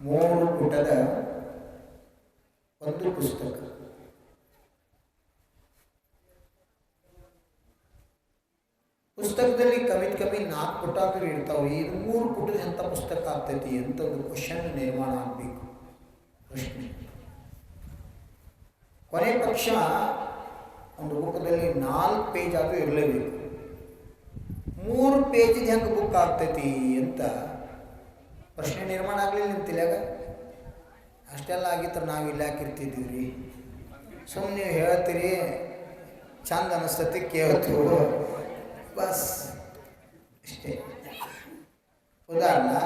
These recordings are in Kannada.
3 ಪುಟದ ಒಂದು ಪುಸ್ತಕ. ಪುಸ್ತಕದಲ್ಲಿ ಕಮ್ಮಿ 4 ಪುಟ ಇರ್ತಾವೆ. ಇದು 3 ಪುಟದ ಎಂಥ ಪುಸ್ತಕ ಆಗ್ತೈತಿ ಅಂತ ಒಂದು ಕ್ವಶನ್ ನಿರ್ಮಾಣ ಆಗಬೇಕು. ಪ್ರಶ್ನೆ ಕೊನೆ ಪಕ್ಷ ಒಂದು ಬುಕ್ದಲ್ಲಿ 4 ಪೇಜ್ ಆದರೂ ಇರಲೇಬೇಕು. 3 ಪೇಜಿಗೆ ಹೆಂಗೆ ಬುಕ್ ಆಗ್ತೈತಿ ಅಂತ ಪ್ರಶ್ನೆ ನಿರ್ಮಾಣ ಆಗಲಿಲ್ಲ ನಿಮ್ಮ ತಲೆಯಾಗ. ಅಷ್ಟೆಲ್ಲ ಆಗಿತ್ತು ನಾವು ಇಲ್ಲಿ ಹಾಕಿರ್ತಿದ್ದೀವಿ ರೀ. ಸುಮ್ಮನೆ ನೀವು ಹೇಳ್ತೀರಿ, ಚಂದ ಅನಿಸ್ತತಿ, ಕೇಳ್ತೀವಿ, ಬಸ್ ಅಷ್ಟೇ. ಉದಾಹರಣೆ,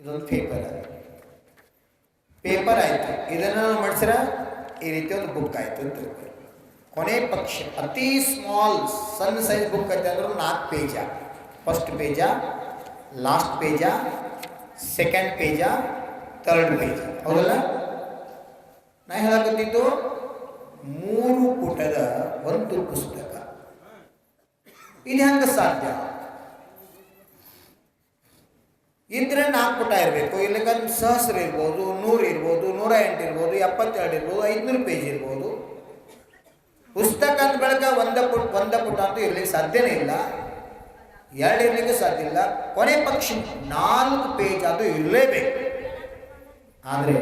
ಇದೊಂದು ಪೇಪರ್ ಆಯಿತು. ಇದನ್ನು ನಾವು ಮಾಡಿಸಿರ ಈ ರೀತಿ ಒಂದು ಬುಕ್ ಆಯಿತು ಅಂತ ತಿಳ್ಕೊಳ್ಳಿ. ಕೊನೆ ಪಕ್ಷ ಅತಿ ಸ್ಮಾಲ್ ಸಣ್ಣ ಸೈಜ್ ಬುಕ್ ಐತೆ ಅಂದ್ರೆ 4 page. First page, last page, second page, third page. ಹೌದಲ್ಲ? ನಾ ಹೇಳಕತ್ತಿದ್ದು 3 ಪುಟದ ಒಂದು ಪುಸ್ತಕ. ಇದು ಹೆಂಗೆ ಸಾಧ್ಯ? ಇದ್ರೆ 4 ಪುಟ ಇರಬೇಕು. ಇಲ್ಲಿಗ 1000 ಇರ್ಬೋದು, 100 ಇರ್ಬೋದು, 108 ಇರ್ಬೋದು, 72 ಇರ್ಬೋದು, 500 ಪೇಜ್ ಇರ್ಬೋದು. ಪುಸ್ತಕ ಅಂದ ಬೆಳಗ್ಗೆ ಒಂದ ಪುಟ ಅಂತೂ ಇರ್ಲಿಕ್ಕೆ ಸಾಧ್ಯನೇ ಇಲ್ಲ, 2 ಇರ್ಲಿಕ್ಕೆ ಸಾಧ್ಯ ಇಲ್ಲ. ಕೊನೆ ಪಕ್ಷ 4 ಪೇಜ್ ಅದು ಇರಲೇಬೇಕು. ಆದರೆ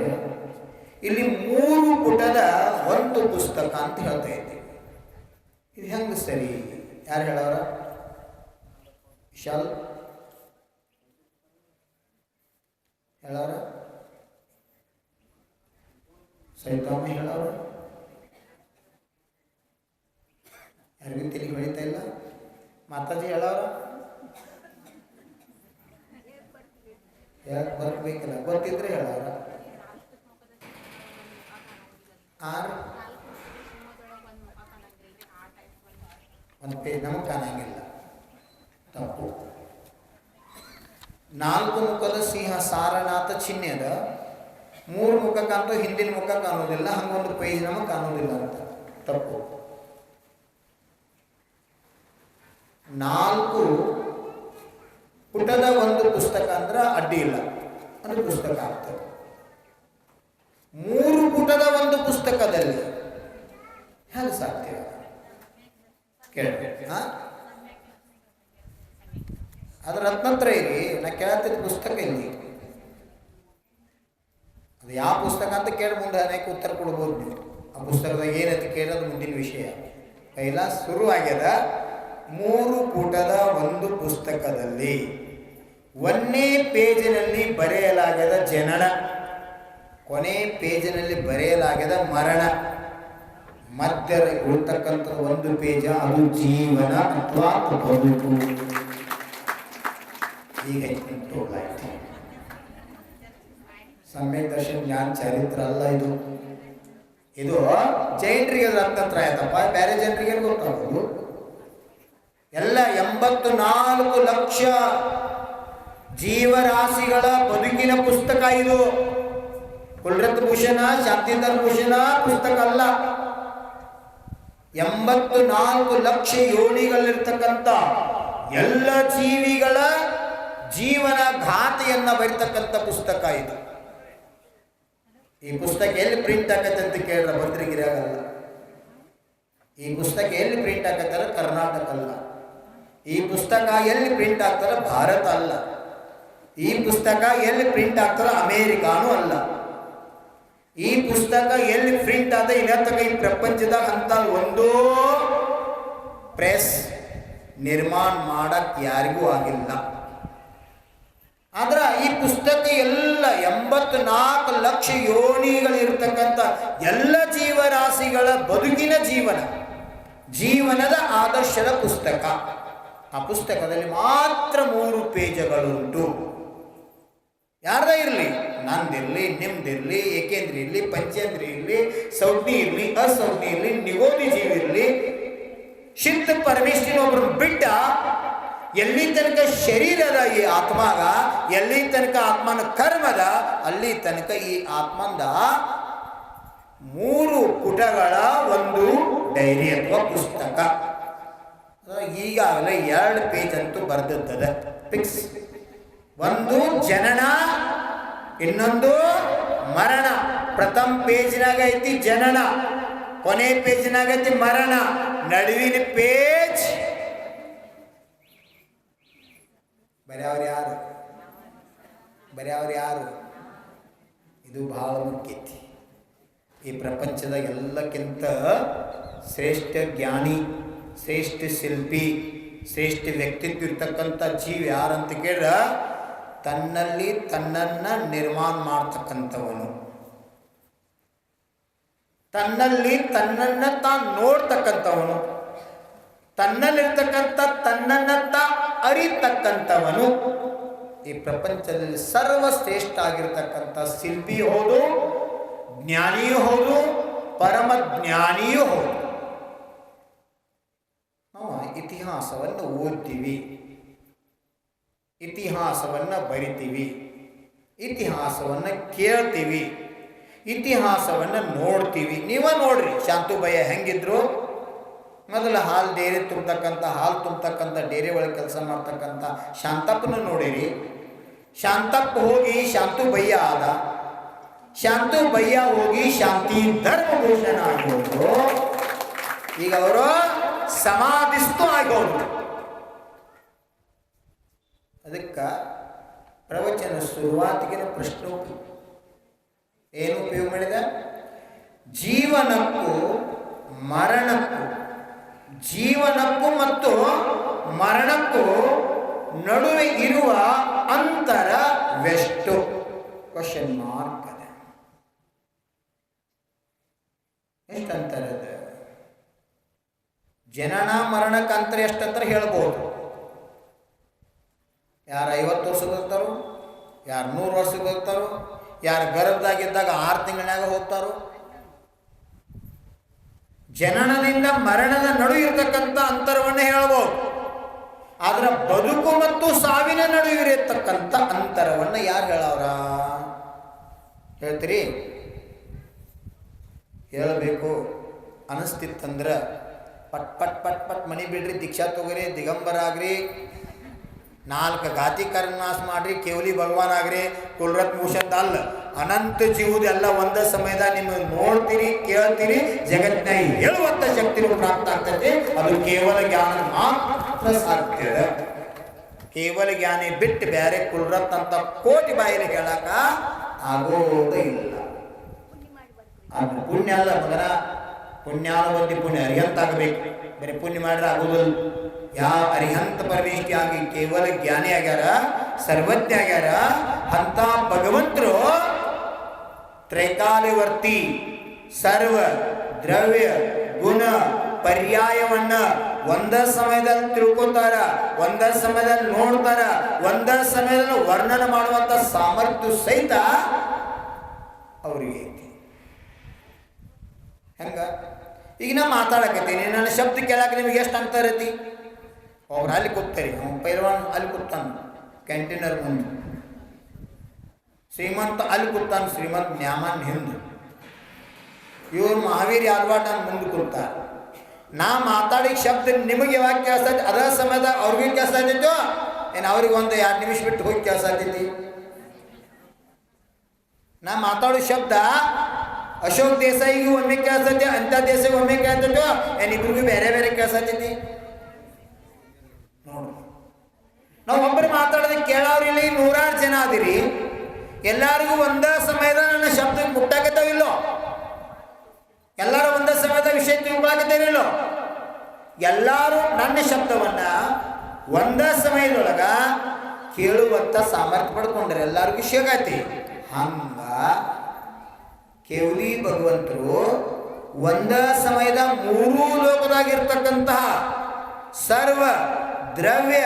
ಇಲ್ಲಿ 3 ಪುಟದ ಒಂದು ಪುಸ್ತಕ ಅಂತ ಹೇಳ್ತಾ ಇದ್ದೀವಿ. ಇದು ಹೆಂಗೆ ಸರಿ? ಯಾರು ಹೇಳೋರ? ವಿಶಾಲ್ ಹೇಳೋರ? ಸೈತಾಮ ಹೇಳೋರ? ಯಾರಿಗೂ ತಿಳಿ ಹೊಳಿತಾ ಇಲ್ಲ? ಮಾತಾಜಿ ಹೇಳೋರ? ಯಾಕೆ ಬರ್ಬೇಕಲ್ಲ, ಗೊತ್ತಿದ್ರೆ ಹೇಳೋರ? ಒಂದು ಪೇಜ್ ನಮಗೆ ಕಾಣಂಗಿಲ್ಲ, ತಪ್ಪು. 4 ಮುಖದ ಸಿಂಹ ಸಾರನಾಥ ಚಿಹ್ನೆ ಅದ, 3 ಮುಖ ಕಾಣ್ತು, ಹಿಂದಿನ ಮುಖ ಕಾಣೋದಿಲ್ಲ, ಹಂಗೊಂದು ಪೇಜ್ ನಮಗೆ ಕಾಣೋದಿಲ್ಲ ಅಂತ ತಪ್ಪು. 4 ಪುಟದ ಒಂದು ಪುಸ್ತಕ ಅಂದ್ರೆ ಅಡ್ಡಿ ಇಲ್ಲ, ಒಂದು ಪುಸ್ತಕ ಆಗ್ತದೆ. 3 ಪುಟದ ಒಂದು ಪುಸ್ತಕದಲ್ಲಿ ಹೇಗೆ ಸಾಧ್ಯ? ಕೇಳಬೇಕು. ಅದ್ರ ರತ್ನತ್ರ ಇರಿ. ನಾ ಕೇಳ್ತಿದ್ದ ಪುಸ್ತಕ ಇಲ್ಲಿ, ಅದು ಯಾವ ಪುಸ್ತಕ ಅಂತ ಕೇಳಿ ಮುಂದೆ ಅನೇಕ ಉತ್ತರ ಕೊಡ್ಬೋದು ನೀವು. ಆ ಪುಸ್ತಕದಾಗ ಏನಂತ ಕೇಳೋದು ಮುಂದಿನ ವಿಷಯ. ಕೈಲ ಶುರು ಆಗ್ಯದ. 3 ಪುಟದ ಒಂದು ಪುಸ್ತಕದಲ್ಲಿ 1ನೇ ಪೇಜಿನಲ್ಲಿ ಬರೆಯಲಾಗದ ಜನನ, ಕೊನೆ ಪೇಜಿನಲ್ಲಿ ಬರೆಯಲಾಗದ ಮರಣ, ಮಧ್ಯ ಉಳ್ತಕ್ಕಂಥ ಒಂದು ಪೇಜ ಅದು ಜೀವನ ಅಥವಾ ಬದುಕು. ಈಗ ತೋಲಾಯ್ತು. ಸಮ್ಯಕ್ ದರ್ಶನ ಜ್ಞಾನ ಚರಿತ್ರ ಅಲ್ಲ ಇದು. ಇದು ಜೈನರಿಗೆ ರತ್ನತ್ರ ಆಯ್ತಪ್ಪ, ಬೇರೆ ಜನರಿಗೆ ಗೊತ್ತಾಗೋದು. ಎಲ್ಲ 84 ಲಕ್ಷ ಜೀವರಾಶಿಗಳ ಬದುಕಿನ ಪುಸ್ತಕ ಇದು. ಕುಲರತ್ನ ಭೂಷಣ, ಶಾಂತಿಧರ್ ಭೂಷಣ ಪುಸ್ತಕ ಅಲ್ಲ. 84 ಲಕ್ಷ ಯೋನಿಗಳಿರ್ತಕ್ಕಂಥ ಎಲ್ಲ ಜೀವಿಗಳ ಜೀವನ ಗಾಥೆಯನ್ನ ಬರೀತಕ್ಕಂಥ ಪುಸ್ತಕ ಇದು. ಈ ಪುಸ್ತಕ ಎಲ್ಲಿ ಪ್ರಿಂಟ್ ಆಗತ್ತೆ ಅಂತ ಕೇಳಿದ್ರೆ ಭದ್ರಗಿರಿ ಆಗಲ್ಲ. ಈ ಪುಸ್ತಕ ಎಲ್ಲಿ ಪ್ರಿಂಟ್ ಆಗತ್ತಲ್ಲ ಕರ್ನಾಟಕ ಅಲ್ಲ. ಈ ಪುಸ್ತಕ ಎಲ್ಲಿ ಪ್ರಿಂಟ್ ಆಗ್ತಾರ ಭಾರತ ಅಲ್ಲ. ಈ ಪುಸ್ತಕ ಎಲ್ಲಿ ಪ್ರಿಂಟ್ ಆಗ್ತಾರ ಅಮೇರಿಕಾನು ಅಲ್ಲ. ಈ ಪುಸ್ತಕ ಎಲ್ಲಿ ಪ್ರಿಂಟ್ ಆದ ಇನ್ನತಕ ಈ ಪ್ರಪಂಚದಾಗ ಅಂತ ಒಂದೋ ಪ್ರೆಸ್ ನಿರ್ಮಾಣ ಮಾಡಕ್ ಯಾರಿಗೂ ಆಗಿಲ್ಲ. ಆದ್ರೆ ಈ ಪುಸ್ತಕ ಎಲ್ಲ 84 ಲಕ್ಷ ಯೋನಿಗಳಿರ್ತಕ್ಕಂಥ ಎಲ್ಲ ಜೀವರಾಶಿಗಳ ಬದುಕಿನ ಜೀವನದ ಆದರ್ಶದ ಪುಸ್ತಕ. ಆ ಪುಸ್ತಕದಲ್ಲಿ ಮಾತ್ರ 3 ಪೇಜುಗಳುಂಟು. ಯಾರ್ದ ಇರಲಿ, ನಂದಿರಲಿ, ನಿಮ್ದಿರಲಿ, ಏಕೇಂದ್ರಿ ಇರಲಿ, ಪಂಚೇಂದ್ರಿ ಇರಲಿ, ಸೌಜ್ಞಿ ಇರಲಿ, ಅಸೌಜ್ಞಿ ಇರಲಿ, ನಿಗೋದಿ ಜೀವಿ ಇರಲಿ, ಶಿಂತ ಪರಮೇಶ್ವರನ ಒಬ್ಬರು ಬಿಟ್ಟ ಎಲ್ಲಿ ತನಕ ಶರೀರದ ಈ ಆತ್ಮಾಗ, ಎಲ್ಲಿ ತನಕ ಆತ್ಮನ ಕರ್ಮದ, ಅಲ್ಲಿ ತನಕ ಈ ಆತ್ಮಂದ 3 ಪುಟಗಳ ಒಂದು ಡೈರಿ ಅಥವಾ ಪುಸ್ತಕ. ಈಗಾಗಲೇ 2 ಪೇಜ್ ಅಂತೂ ಬರೆದಿದ್ದದ ಫಿಕ್ಸ್. ಒಂದು ಜನನ, ಇನ್ನೊಂದು ಮರಣ. ಪ್ರಥಮ ಪೇಜ್ನಾಗ ಐತಿ ಜನನ, ಕೊನೆ ಪೇಜ್ನಾಗ ಐತಿ ಮರಣ. ನಡುವಿನ ಪೇಜ್ ಬರೆಯವ್ರು ಯಾರು? ಇದು ಬಹಳ ಮುಖ್ಯ ಐತಿ. ಈ ಪ್ರಪಂಚದ ಎಲ್ಲಕ್ಕಿಂತ ಶ್ರೇಷ್ಠ ಜ್ಞಾನಿ, ಶ್ರೇಷ್ಠ ಶಿಲ್ಪಿ, ಶ್ರೇಷ್ಠ ವ್ಯಕ್ತಿತ್ವ ಇರ್ತಕ್ಕಂಥ ಜೀವಿ ಯಾರಂತ ಕೇಳಿದ್ರೆ ತನ್ನಲ್ಲಿ ತನ್ನನ್ನು ನಿರ್ಮಾಣ ಮಾಡ್ತಕ್ಕಂಥವನು, ತನ್ನಲ್ಲಿ ತನ್ನನ್ನು ತಾನು ನೋಡ್ತಕ್ಕಂಥವನು, ತನ್ನಲ್ಲಿರ್ತಕ್ಕಂಥ ತನ್ನನ್ನು ಅರಿತಕ್ಕಂಥವನು. ಈ ಪ್ರಪಂಚದಲ್ಲಿ ಸರ್ವಶ್ರೇಷ್ಠ ಆಗಿರ್ತಕ್ಕಂಥ ಶಿಲ್ಪಿಯೂ ಹೌದು, ಜ್ಞಾನಿಯೂ ಹೌದು, ಪರಮ ಜ್ಞಾನಿಯೂ ಹೌದು. ನಾವು ಇತಿಹಾಸವನ್ನು ಓದ್ತೀವಿ, ಇತಿಹಾಸವನ್ನು ಬರಿತೀವಿ, ಇತಿಹಾಸವನ್ನು ಕೇಳ್ತೀವಿ, ಇತಿಹಾಸವನ್ನು ನೋಡ್ತೀವಿ. ನೀವ ನೋಡ್ರಿ, ಶಾಂತುಬಯ್ಯ ಹೆಂಗಿದ್ರು, ಮೊದಲು ಹಾಲು ಡೇರೆ ತುಂಬತಕ್ಕಂಥ ಡೇರೆ ಒಳಗೆ ಕೆಲಸ ಮಾಡ್ತಕ್ಕಂಥ ಶಾಂತಪ್ಪನ ನೋಡಿರಿ. ಶಾಂತಪ್ಪ ಹೋಗಿ ಶಾಂತುಬಯ್ಯ ಆದ, ಶಾಂತುಬಯ್ಯ ಹೋಗಿ ಶಾಂತಿ ಧರ್ಮಭೂಷಣ ಆಗೋದು. ಈಗ ಅವರು ಸಮಾಧಿಸ್ತು ಆಗೋದು. ಅದಕ್ಕೆ ಪ್ರವಚನ ಶುರುವಾತಿಗೆ ಪ್ರಶ್ನೆ ಏನು ಉಪಯೋಗ ಮಾಡಿದ? ಜೀವನಕ್ಕೂ ಮರಣಕ್ಕೂ, ಜೀವನಕ್ಕೂ ಮತ್ತು ಮರಣಕ್ಕೂ ನಡುವೆ ಇರುವ ಅಂತರವೆಷ್ಟು? ಕ್ವಶನ್ ಮಾರ್ಕ್ ಅದ. ಎಷ್ಟು ಅಂತರ ಅದ? ಜನನ ಮರಣಕ್ಕೆ ಅಂತರ ಎಷ್ಟಂತ ಹೇಳ್ಬೋದು. ಯಾರು 50 ವರ್ಷ ಬದುಕ್ತಾರೋ, ಯಾರು 100 ವರ್ಷ ಬದುಕ್ತಾರೋ, ಯಾರು ಗರ್ಭದಾಗಿದ್ದಾಗ 6 ತಿಂಗಳಾಗ ಹೋಗ್ತಾರೋ. ಜನನದಿಂದ ಮರಣದ ನಡುವೆ ಇರತಕ್ಕಂಥ ಅಂತರವನ್ನು ಹೇಳ್ಬೋದು. ಆದ್ರೆ ಬದುಕು ಮತ್ತು ಸಾವಿನ ನಡುವೆ ಇರತಕ್ಕಂಥ ಅಂತರವನ್ನು ಯಾರು ಹೇಳವ್ರ? ಹೇಳ್ತೀರಿ? ಹೇಳಬೇಕು ಅನಿಸ್ತಿತ್ತಂದ್ರೆ ಪಟ್ ಪಟ್ ಪಟ್ ಪಟ್ ಮನಿ ಬಿಡ್ರಿ, ದೀಕ್ಷಾ ತಗೋರಿ, ದಿಗಂಬರ ಆಗ್ರಿ, 4 ಗಾತಿ ಕರ್ನಾಶ ಮಾಡ್ರಿ, ಕೇವಲಿ ಭಗವಾನ್ ಆಗ್ರಿ, ಕುಲ್ರತ್ ಮುಷದ್ ಅಲ್ಲ, ಅನಂತ ಜೀವದೆಲ್ಲ ಒಂದೇ ಸಮಯದಾಗ ನಿಮಗೆ ನೋಡ್ತೀರಿ, ಕೇಳ್ತೀರಿ, ಜಗತ್ತಿನಾಗ ಹೇಳುವಂಥ ಶಕ್ತಿನೂ ಪ್ರಾಪ್ತ ಆಗ್ತದೆ. ಅದು ಕೇವಲ ಜ್ಞಾನ ಮಾತ್ರ ಸಾಧ್ಯ. ಕೇವಲ ಜ್ಞಾನಿ ಬಿಟ್ಟು ಬೇರೆ ಕುಲ್ರತ್ ಅಂತ ಕೋಟಿ ಬಾಯಲ್ಲಿ ಹೇಳಕ ಆಗೋದೇ ಇಲ್ಲ. ಅದು ಪುಣ್ಯ ಅಲ್ಲ ಮಗನ, ಪುಣ್ಯಾನುಬಂಧಿ ಪುಣ್ಯ ಅರಿಹಂತ ಆಗಬೇಕು. ಬರೀ ಪುಣ್ಯ ಮಾಡಿದ್ರೆ ಆಗೋದಿಲ್ಲ. ಯಾವ ಅರಿಹಂತ ಪರಮೇಷ್ಠಿ ಆಗಿ ಕೇವಲ ಜ್ಞಾನಿ ಆಗ್ಯಾರ, ಸರ್ವಜ್ಞ ಆಗ್ಯಾರ ಅಂತ ಭಗವಂತರು ತ್ರೈಕಾಲವರ್ತಿ ಸರ್ವ ದ್ರವ್ಯ ಗುಣ ಪರ್ಯಾಯವನ್ನ ಒಂದೇ ಸಮಯದಲ್ಲಿ ತಿಳ್ಕೊತಾರ, ಒಂದೇ ಸಮಯದಲ್ಲಿ ನೋಡ್ತಾರ, ಒಂದೇ ಸಮಯದಲ್ಲಿ ವರ್ಣನೆ ಮಾಡುವಂತ ಸಾಮರ್ಥ್ಯ ಸಹಿತ ಅವರಿಗೆ ಐತಿ. ಹೆಂಗ? ಈಗ ನಾ ಮಾತಾಡಕತ್ತೀನಿ, ನನ್ನ ಶಬ್ದ ಕೇಳಕ್ಕೆ ನಿಮಗೆ ಎಷ್ಟು ಅಂತರ ಐತಿ? ಅವ್ರು ಅಲ್ಲಿ ಕೂಗ್ತಾರೆ, ಪೈಲ್ವಾನ್ ಅಲ್ಲಿ ಕೂತಾನ ಕ್ಯಾಂಟೀನರ್ ಮುಂದೆ, ಶ್ರೀಮಂತ ಅಲ್ಲಿ ಕೂತಾನ, ಶ್ರೀಮಂತ ನ್ಯಾಮನ್ ಹಿಂದೆ, ಇವ್ರು ಮಹಾವೀರ್ ಯಾದವಾಡ ಮುಂದೆ ಕೂತಾರ. ನಾ ಮಾತಾಡಿ ಶಬ್ದ ನಿಮಗೆ ಯಾವಾಗ ಕೇಳಿಸ್ತೈತಿ, ಅದೇ ಸಮಯದಾಗ ಅವ್ರಿಗೂ ಕೇಳಿಸ್ತೈತಿತ್ತು ಏನು? ಅವ್ರಿಗೆ ಒಂದು 2 ನಿಮಿಷ ಬಿಟ್ಟು ಹೋಗಿ ಕೇಳಿಸ್ತೈತಿ. ನಾ ಮಾತಾಡೋ ಶಬ್ದ ಅಶೋಕ್ ದೇಸಾಯಿಗೂ ಒಮ್ಮೆ ಕೇಳಿಸ್ತೈತಿ, ಅಂತ ದೇಸಾಯಿ ಒಮ್ಮೆ ಕೇಳ್ತೈತೋ ಏನು? ಇಬ್ರಿಗೂ ಬೇರೆ ಬೇರೆ ಕೇಳಿಸ್ತೈತಿ. ನೋಡ್ರಿ, ನಾವು ಒಬ್ಬರು ಮಾತಾಡೋದು ಕೇಳೋರಿಲ್ಲಿ 100 ಜನ ಅದಿರಿ, ಎಲ್ಲರಿಗೂ ಒಂದೇ ಸಮಯದ ನನ್ನ ಶಬ್ದ ಮುಟ್ಟಾಕತ್ತಾವಿಲ್ಲೋ? ಎಲ್ಲರೂ ಒಂದೇ ಸಮಯದ ವಿಷಯ ತಿಳ್ಕೊಳಕತ್ತೇನಿಲ್ಲೋ? ಎಲ್ಲರೂ ನನ್ನ ಶಬ್ದವನ್ನ ಒಂದೇ ಸಮಯದೊಳಗ ಕೇಳುವಂತ ಸಾಮರ್ಥ್ಯ ಪಡ್ಕೊಂಡ್ರೆ ಎಲ್ಲರಿಗೂ ಸಿಗತಿ. ಹಂಗ ಕೇವಲಿ ಭಗವಂತರು ಒಂದೇ ಸಮಯದ 3 ಲೋಕದಾಗಿರ್ತಕ್ಕಂತಹ ಸರ್ವ ದ್ರವ್ಯ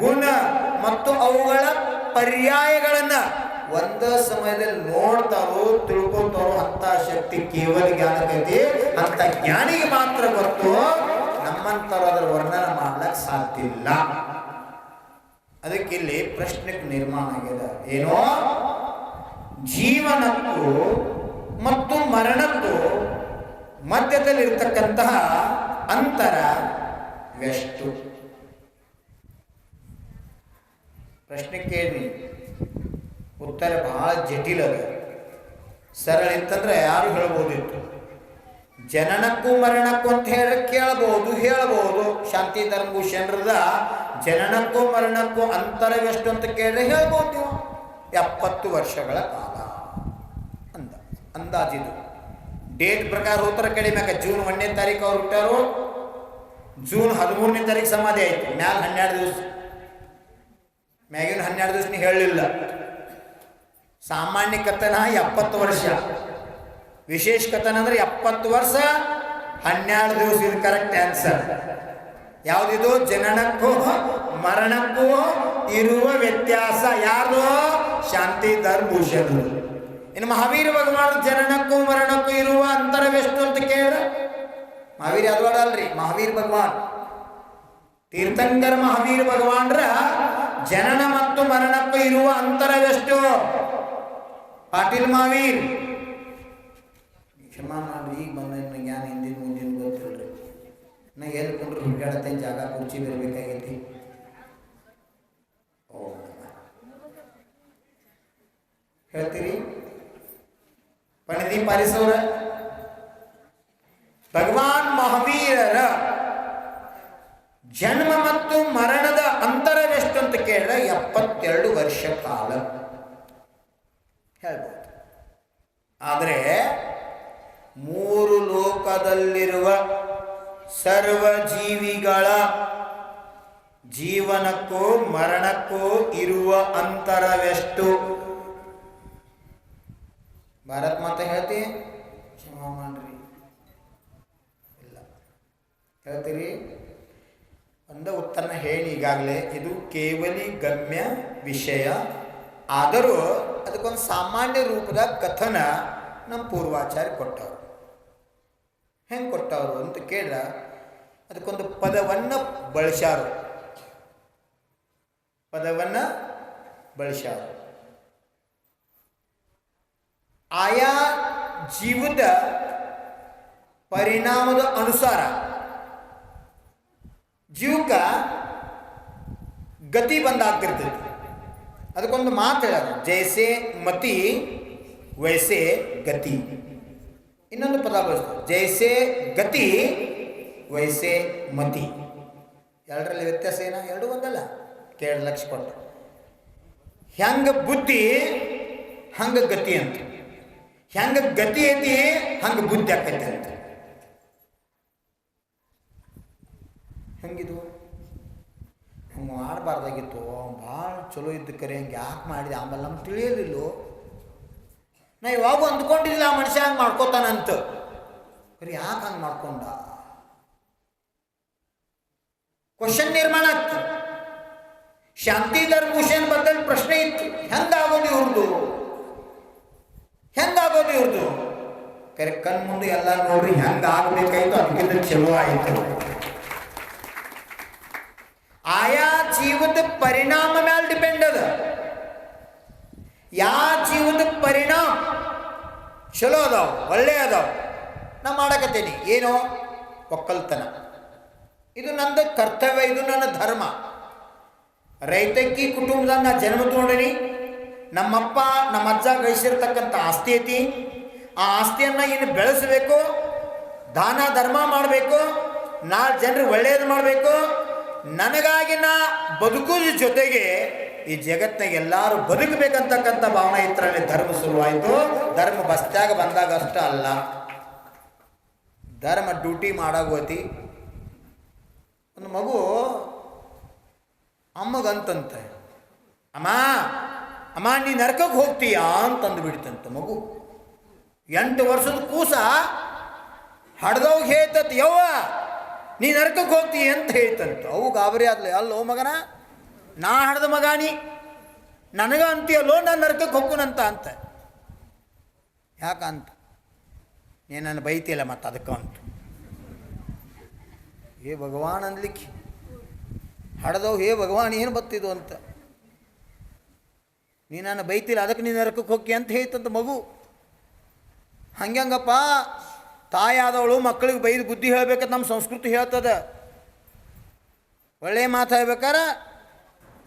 ಗುಣ ಮತ್ತು ಅವುಗಳ ಪರ್ಯಾಯಗಳನ್ನ ಒಂದೇ ಸಮಯದಲ್ಲಿ ನೋಡ್ತಾರೋ ತಿಳ್ಕೊತಾರೋ ಅಂತ ಶಕ್ತಿ ಕೇವಲ ಜ್ಞಾನಕೈತಿ. ಅಂತ ಜ್ಞಾನಿಗೆ ಮಾತ್ರ ಗೊತ್ತು. ನಮ್ಮಂತರ ಅದರ ವರ್ಣನೆ ಮಾಡ್ಲಿಕ್ಕೆ ಸಾಧ್ಯ ಇಲ್ಲ. ಅದಕ್ಕೆ ಇಲ್ಲಿ ಪ್ರಶ್ನೆ ನಿರ್ಮಾಣ ಆಗಿದೆ. ಏನೋ ಜೀವನಕ್ಕೂ ಮತ್ತು ಮರಣಕ್ಕೂ ಮಧ್ಯದಲ್ಲಿರ್ತಕ್ಕಂತಹ ಅಂತರ ವೆಷ್ಟು. ಪ್ರಶ್ನೆ ಕೇಳಿ, ಉತ್ತರ ಬಹಳ ಜಟಿಲ ಅದ. ಸರಳ ಇತ್ತಂದ್ರೆ ಯಾರು ಹೇಳ್ಬೋದಿತ್ತು. ಜನನಕ್ಕೂ ಮರಣಕ್ಕೂ ಅಂತ ಹೇಳ್ಬೋದು. ಶಾಂತಿ ಧರ್ಮಭೂಷಣರದ ಜನನಕ್ಕೂ ಮರಣಕ್ಕೂ ಅಂತರವೆಷ್ಟು ಅಂತ ಕೇಳಿದ್ರೆ ಹೇಳ್ಬೋದು ನೀವು. 70 ವರ್ಷಗಳ ಕಾಲ ಅಂದಾಜಿದು. ಡೇಟ್ ಪ್ರಕಾರ ಹೋಗ್ತಾರೆ ಕಡಿಮೆ. ಜೂನ್ 1ನೇ ತಾರೀಕು ಅವ್ರು ಹುಟ್ಟಾರು, ಜೂನ್ 13ನೇ ತಾರೀಕು ಸಮಾಧಿ ಆಯಿತು. ಮ್ಯಾಲ 12 ದಿವಸ, ಮ್ಯಾಗಿನ 12 ದಿವಸ ನೀವು ಹೇಳಲಿಲ್ಲ. ಸಾಮಾನ್ಯ ಕಥನ 70 ವರ್ಷ, ವಿಶೇಷ ಕಥನ ಅಂದ್ರೆ 70 ವರ್ಷ 12 ದಿವಸ. ಇದು ಕರೆಕ್ಟ್ ಆನ್ಸರ್. ಯಾವುದಿದು? ಜನನಕ್ಕೂ ಮರಣಕ್ಕೂ ಇರುವ ವ್ಯತ್ಯಾಸ. ಯಾರು? ಶಾಂತಿ ಧರ್ಮಭೂಷಣ. ಇನ್ನು ಮಹಾವೀರ ಭಗವಾನ್ ಜನನಕ್ಕೂ ಮರಣಕ್ಕೂ ಇರುವ ಅಂತರವೆಷ್ಟು ಅಂತ ಕೇಳಿದ್ರೆ, ಮಹಾವೀರ ಅದಲ್ರಿ, ಮಹಾವೀರ ಭಗವಾನ್ ತೀರ್ಥಂಕರ ಮಹಾವೀರ ಭಗವಾನ್ರ ಜನನ ಮತ್ತು ಮರಣಕ್ಕೂ ಇರುವ ಅಂತರವೆಷ್ಟು? ಪಾಟೀಲ್ ಮಹಾವೀರ್ ಕ್ಷಮಾ ಮಾಡ್ರಿ, ಈಗ ಬಂದ ಜ್ಞಾನ ಹಿಂದಿನ ಮುಂದಿನ ಗೊತ್ತಿಲ್ರಿ. ನಾ ಹೇಳ್ಕೊಂಡ್ರೆ ಹುಡುಗಾಡತ್ತೆ ಜಾಗ ಕುರ್ಚಿ ಬರಬೇಕಾಗೈತಿ. ಓ ಹೇಳ್ತೀರಿ ಪಣದಿ ಪಾಲಿಸೋರ? ಭಗವಾನ್ ಮಹಾವೀರರ ಜನ್ಮ ಮತ್ತು ಮರಣದ ಅಂತರವೆಷ್ಟು ಅಂತ ಕೇಳಿದ್ರೆ 72 ವರ್ಷ ಕಾಲ ಹೇಳ್ಬೋದು. ಆದರೆ 3 ಲೋಕದಲ್ಲಿರುವ ಸರ್ವ ಜೀವಿಗಳ ಜೀವನಕ್ಕೂ ಮರಣಕ್ಕೂ ಇರುವ ಅಂತರವೆಷ್ಟು? ಭಾರತ್ ಮಾತೆ ಹೇಳ್ತಿ? ಕ್ಷಮಾ ಮಾಡ್ರಿ, ಇಲ್ಲ ಹೇಳ್ತೀರಿ? ಒಂದು ಉತ್ತರನ ಹೇಳಿ ಈಗಾಗಲೇ. ಇದು ಕೇವಲಿ ಗಮ್ಯ ವಿಷಯ, ಆದರೂ ಅದಕ್ಕೊಂದು ಸಾಮಾನ್ಯ ರೂಪದ ಕಥನ ನಮ್ಮ ಪೂರ್ವಾಚಾರ್ಯ ಕೊಟ್ಟವರು. ಹೆಂಗೆ ಕೊಟ್ಟವರು ಅಂತ ಕೇಳಿದ್ರೆ ಅದಕ್ಕೊಂದು ಪದವನ್ನು ಬಳಸ್ಯಾರು. ಆಯಾ ಜೀವದ ಪರಿಣಾಮದ ಅನುಸಾರ ಜೀವಕ್ಕೆ ಗತಿ ಬಂದಾಗ್ತಿರ್ತೈತಿ. ಅದಕ್ಕೊಂದು ಮಾತು ಹೇಳೋದು, ಜೈಸೆ ಮತಿ ವೈಸೆ ಗತಿ. ಇನ್ನೊಂದು ಪದ ಬಳಸ್ತಾರೆ, ಜೈಸೆ ಗತಿ ವೈಸೆ ಮತಿ. ಎರಡರಲ್ಲಿ ವ್ಯತ್ಯಾಸ ಏನ? ಎರಡು ಒಂದಲ್ಲ, ಕೇಳಿ ಲಕ್ಷ ಕೊಟ್ಟು. ಹೆಂಗ ಬುದ್ಧಿ ಹಂಗ ಗತಿ ಅಂತ, ಹೆಂಗ ಗತಿ ಐತಿ ಹಂಗ ಬುದ್ಧಿ ಆಕೈತಿ ಅಂತ. ಹೆಂಗಿದು? ಹಂಗೆ ಮಾಡಬಾರ್ದಾಗಿತ್ತು, ಭಾಳ ಚಲೋ ಇದ್ದು ಕರೆ ಹಂಗೆ ಯಾಕೆ ಮಾಡಿದೆ, ಆಮೇಲೆ ನಮ್ಗೆ ತಿಳಿಯಲಿಲ್ಲೋ. ನಾ ಯಾವಾಗೂ ಅಂದ್ಕೊಂಡಿಲ್ಲ ಆ ಮನುಷ್ಯ ಹಂಗೆ ಮಾಡ್ಕೋತಾನಂತ. ಬರೀ ಯಾಕೆ ಹಂಗೆ ಮಾಡ್ಕೊಂಡ? ಕ್ವಶನ್ ನಿರ್ಮಾಣ ಆಗ್ತದೆ. ಶಾಂತಿ ಧರ್ಮಭೂಷಣ್ ಬದಲು ಪ್ರಶ್ನೆ ಇತ್ತು, ಹೆಂಗಾಗೋದು ಇವ್ರದ್ದು? ಕರೆ ಕಣ್ ಮುಂದೆ ಎಲ್ಲ ನೋಡ್ರಿ ಹೆಂಗಾಗಬೇಕಾಯ್ತು, ಅದಕ್ಕಿಂತ ಚಲೋ ಆಯಿತು. ಆಯಾ ಜೀವದ ಪರಿಣಾಮ ಮೇಲೆ ಡಿಪೆಂಡ್ ಅದ. ಯಾ ಜೀವದ ಪರಿಣಾಮ ಚಲೋ ಅದಾವ, ಒಳ್ಳೆ ಅದಾವ, ನಾ ಮಾಡಕತ್ತೀನಿ. ಏನೋ ಒಕ್ಕಲ್ತನ, ಇದು ನಂದು ಕರ್ತವ್ಯ, ಇದು ನನ್ನ ಧರ್ಮ. ರೈತಕ್ಕಿ ಕುಟುಂಬದಾಗ ನಾ ಜನ್ಮ ತಗೊಂಡಿನಿ. ನಮ್ಮಪ್ಪ ನಮ್ಮ ಅಜ್ಜ ಗಳಿಸಿರ್ತಕ್ಕಂಥ ಆಸ್ತಿ ಐತಿ. ಆ ಆಸ್ತಿಯನ್ನು ಇನ್ನು ಬೆಳೆಸಬೇಕು, ದಾನ ಧರ್ಮ ಮಾಡಬೇಕು, ನಾಲ್ಕು ಜನರಿಗೆ ಒಳ್ಳೆಯದು ಮಾಡಬೇಕು. ನನಗಾಗಿ ನಾ ಬದುಕೋದ್ರ ಜೊತೆಗೆ ಈ ಜಗತ್ತಿನಾಗ ಎಲ್ಲರೂ ಬದುಕಬೇಕಂತಕ್ಕಂಥ ಭಾವನೆ ಇತ್ತರಲ್ಲಿ ಧರ್ಮ ಶುರುವಾಯಿತು. ಧರ್ಮ ಬಸ್ತ್ಯಾಗ ಬಂದಾಗ ಅಷ್ಟ ಅಲ್ಲ, ಧರ್ಮ ಡ್ಯೂಟಿ ಮಾಡಾಗೋತಿ. ಒಂದು ಮಗು ಅಮ್ಮಗಂತಂತೆ, ಅಮ್ಮ ನೀ ನರಕಕ್ಕೆ ಹೋಗ್ತೀಯಾ ಅಂತಂದು ಬಿಡ್ತಂತ ಮಗು. 8 ವರ್ಷದ ಕೂಸ ಹಡ್ದವ್ ಹೇಳ್ತತ್, ಯವ್ವ ನೀ ನರಕಕ್ಕೆ ಹೋಗ್ತೀಯ ಅಂತ ಹೇಳ್ತಂತ. ಅವು ಗಾಬರಿ ಆದ್ಲೆ, ಅಲ್ಲೋ ಮಗನ, ನಾ ಹಡ್ದ ಮಗಾನಿ ನನಗ ಅಂತೀಯಲ್ಲೋ, ನಾನು ನರಕಕ್ಕೆ ಹೋಗ್ಕುನಂತ ಅಂತ. ಯಾಕಂತ ನೀನು ನನ್ನ ಬೈತಿಯಲ್ಲ ಮತ್ತು ಅದಕ್ಕೆ ಅಂತ. ಹೇ ಭಗವಾನ್ ಅನ್ಲಿಕ್ಕೆ ಹಡ್ದವು, ಹೇ ಭಗವಾನ್ ಏನು ಬತ್ತಿದು ಅಂತ. ನೀ ನನ್ನ ಬೈತಿಲ್ಲ, ಅದಕ್ಕೆ ನೀನು ನರಕಕ್ಕೆ ಹೋಗಿ ಅಂತ ಹೇಳ್ತಂತ ಮಗು. ಹಂಗಂಗಪ್ಪ ತಾಯಿ ಆದವಳು ಮಕ್ಕಳಿಗೆ ಬೈದು ಬುದ್ಧಿ ಹೇಳ್ಬೇಕಂತ ನಮ್ಮ ಸಂಸ್ಕೃತಿ ಹೇಳ್ತದೆ. ಒಳ್ಳೆಯ ಮಾತು ಹೇಳ್ಬೇಕಾರೆ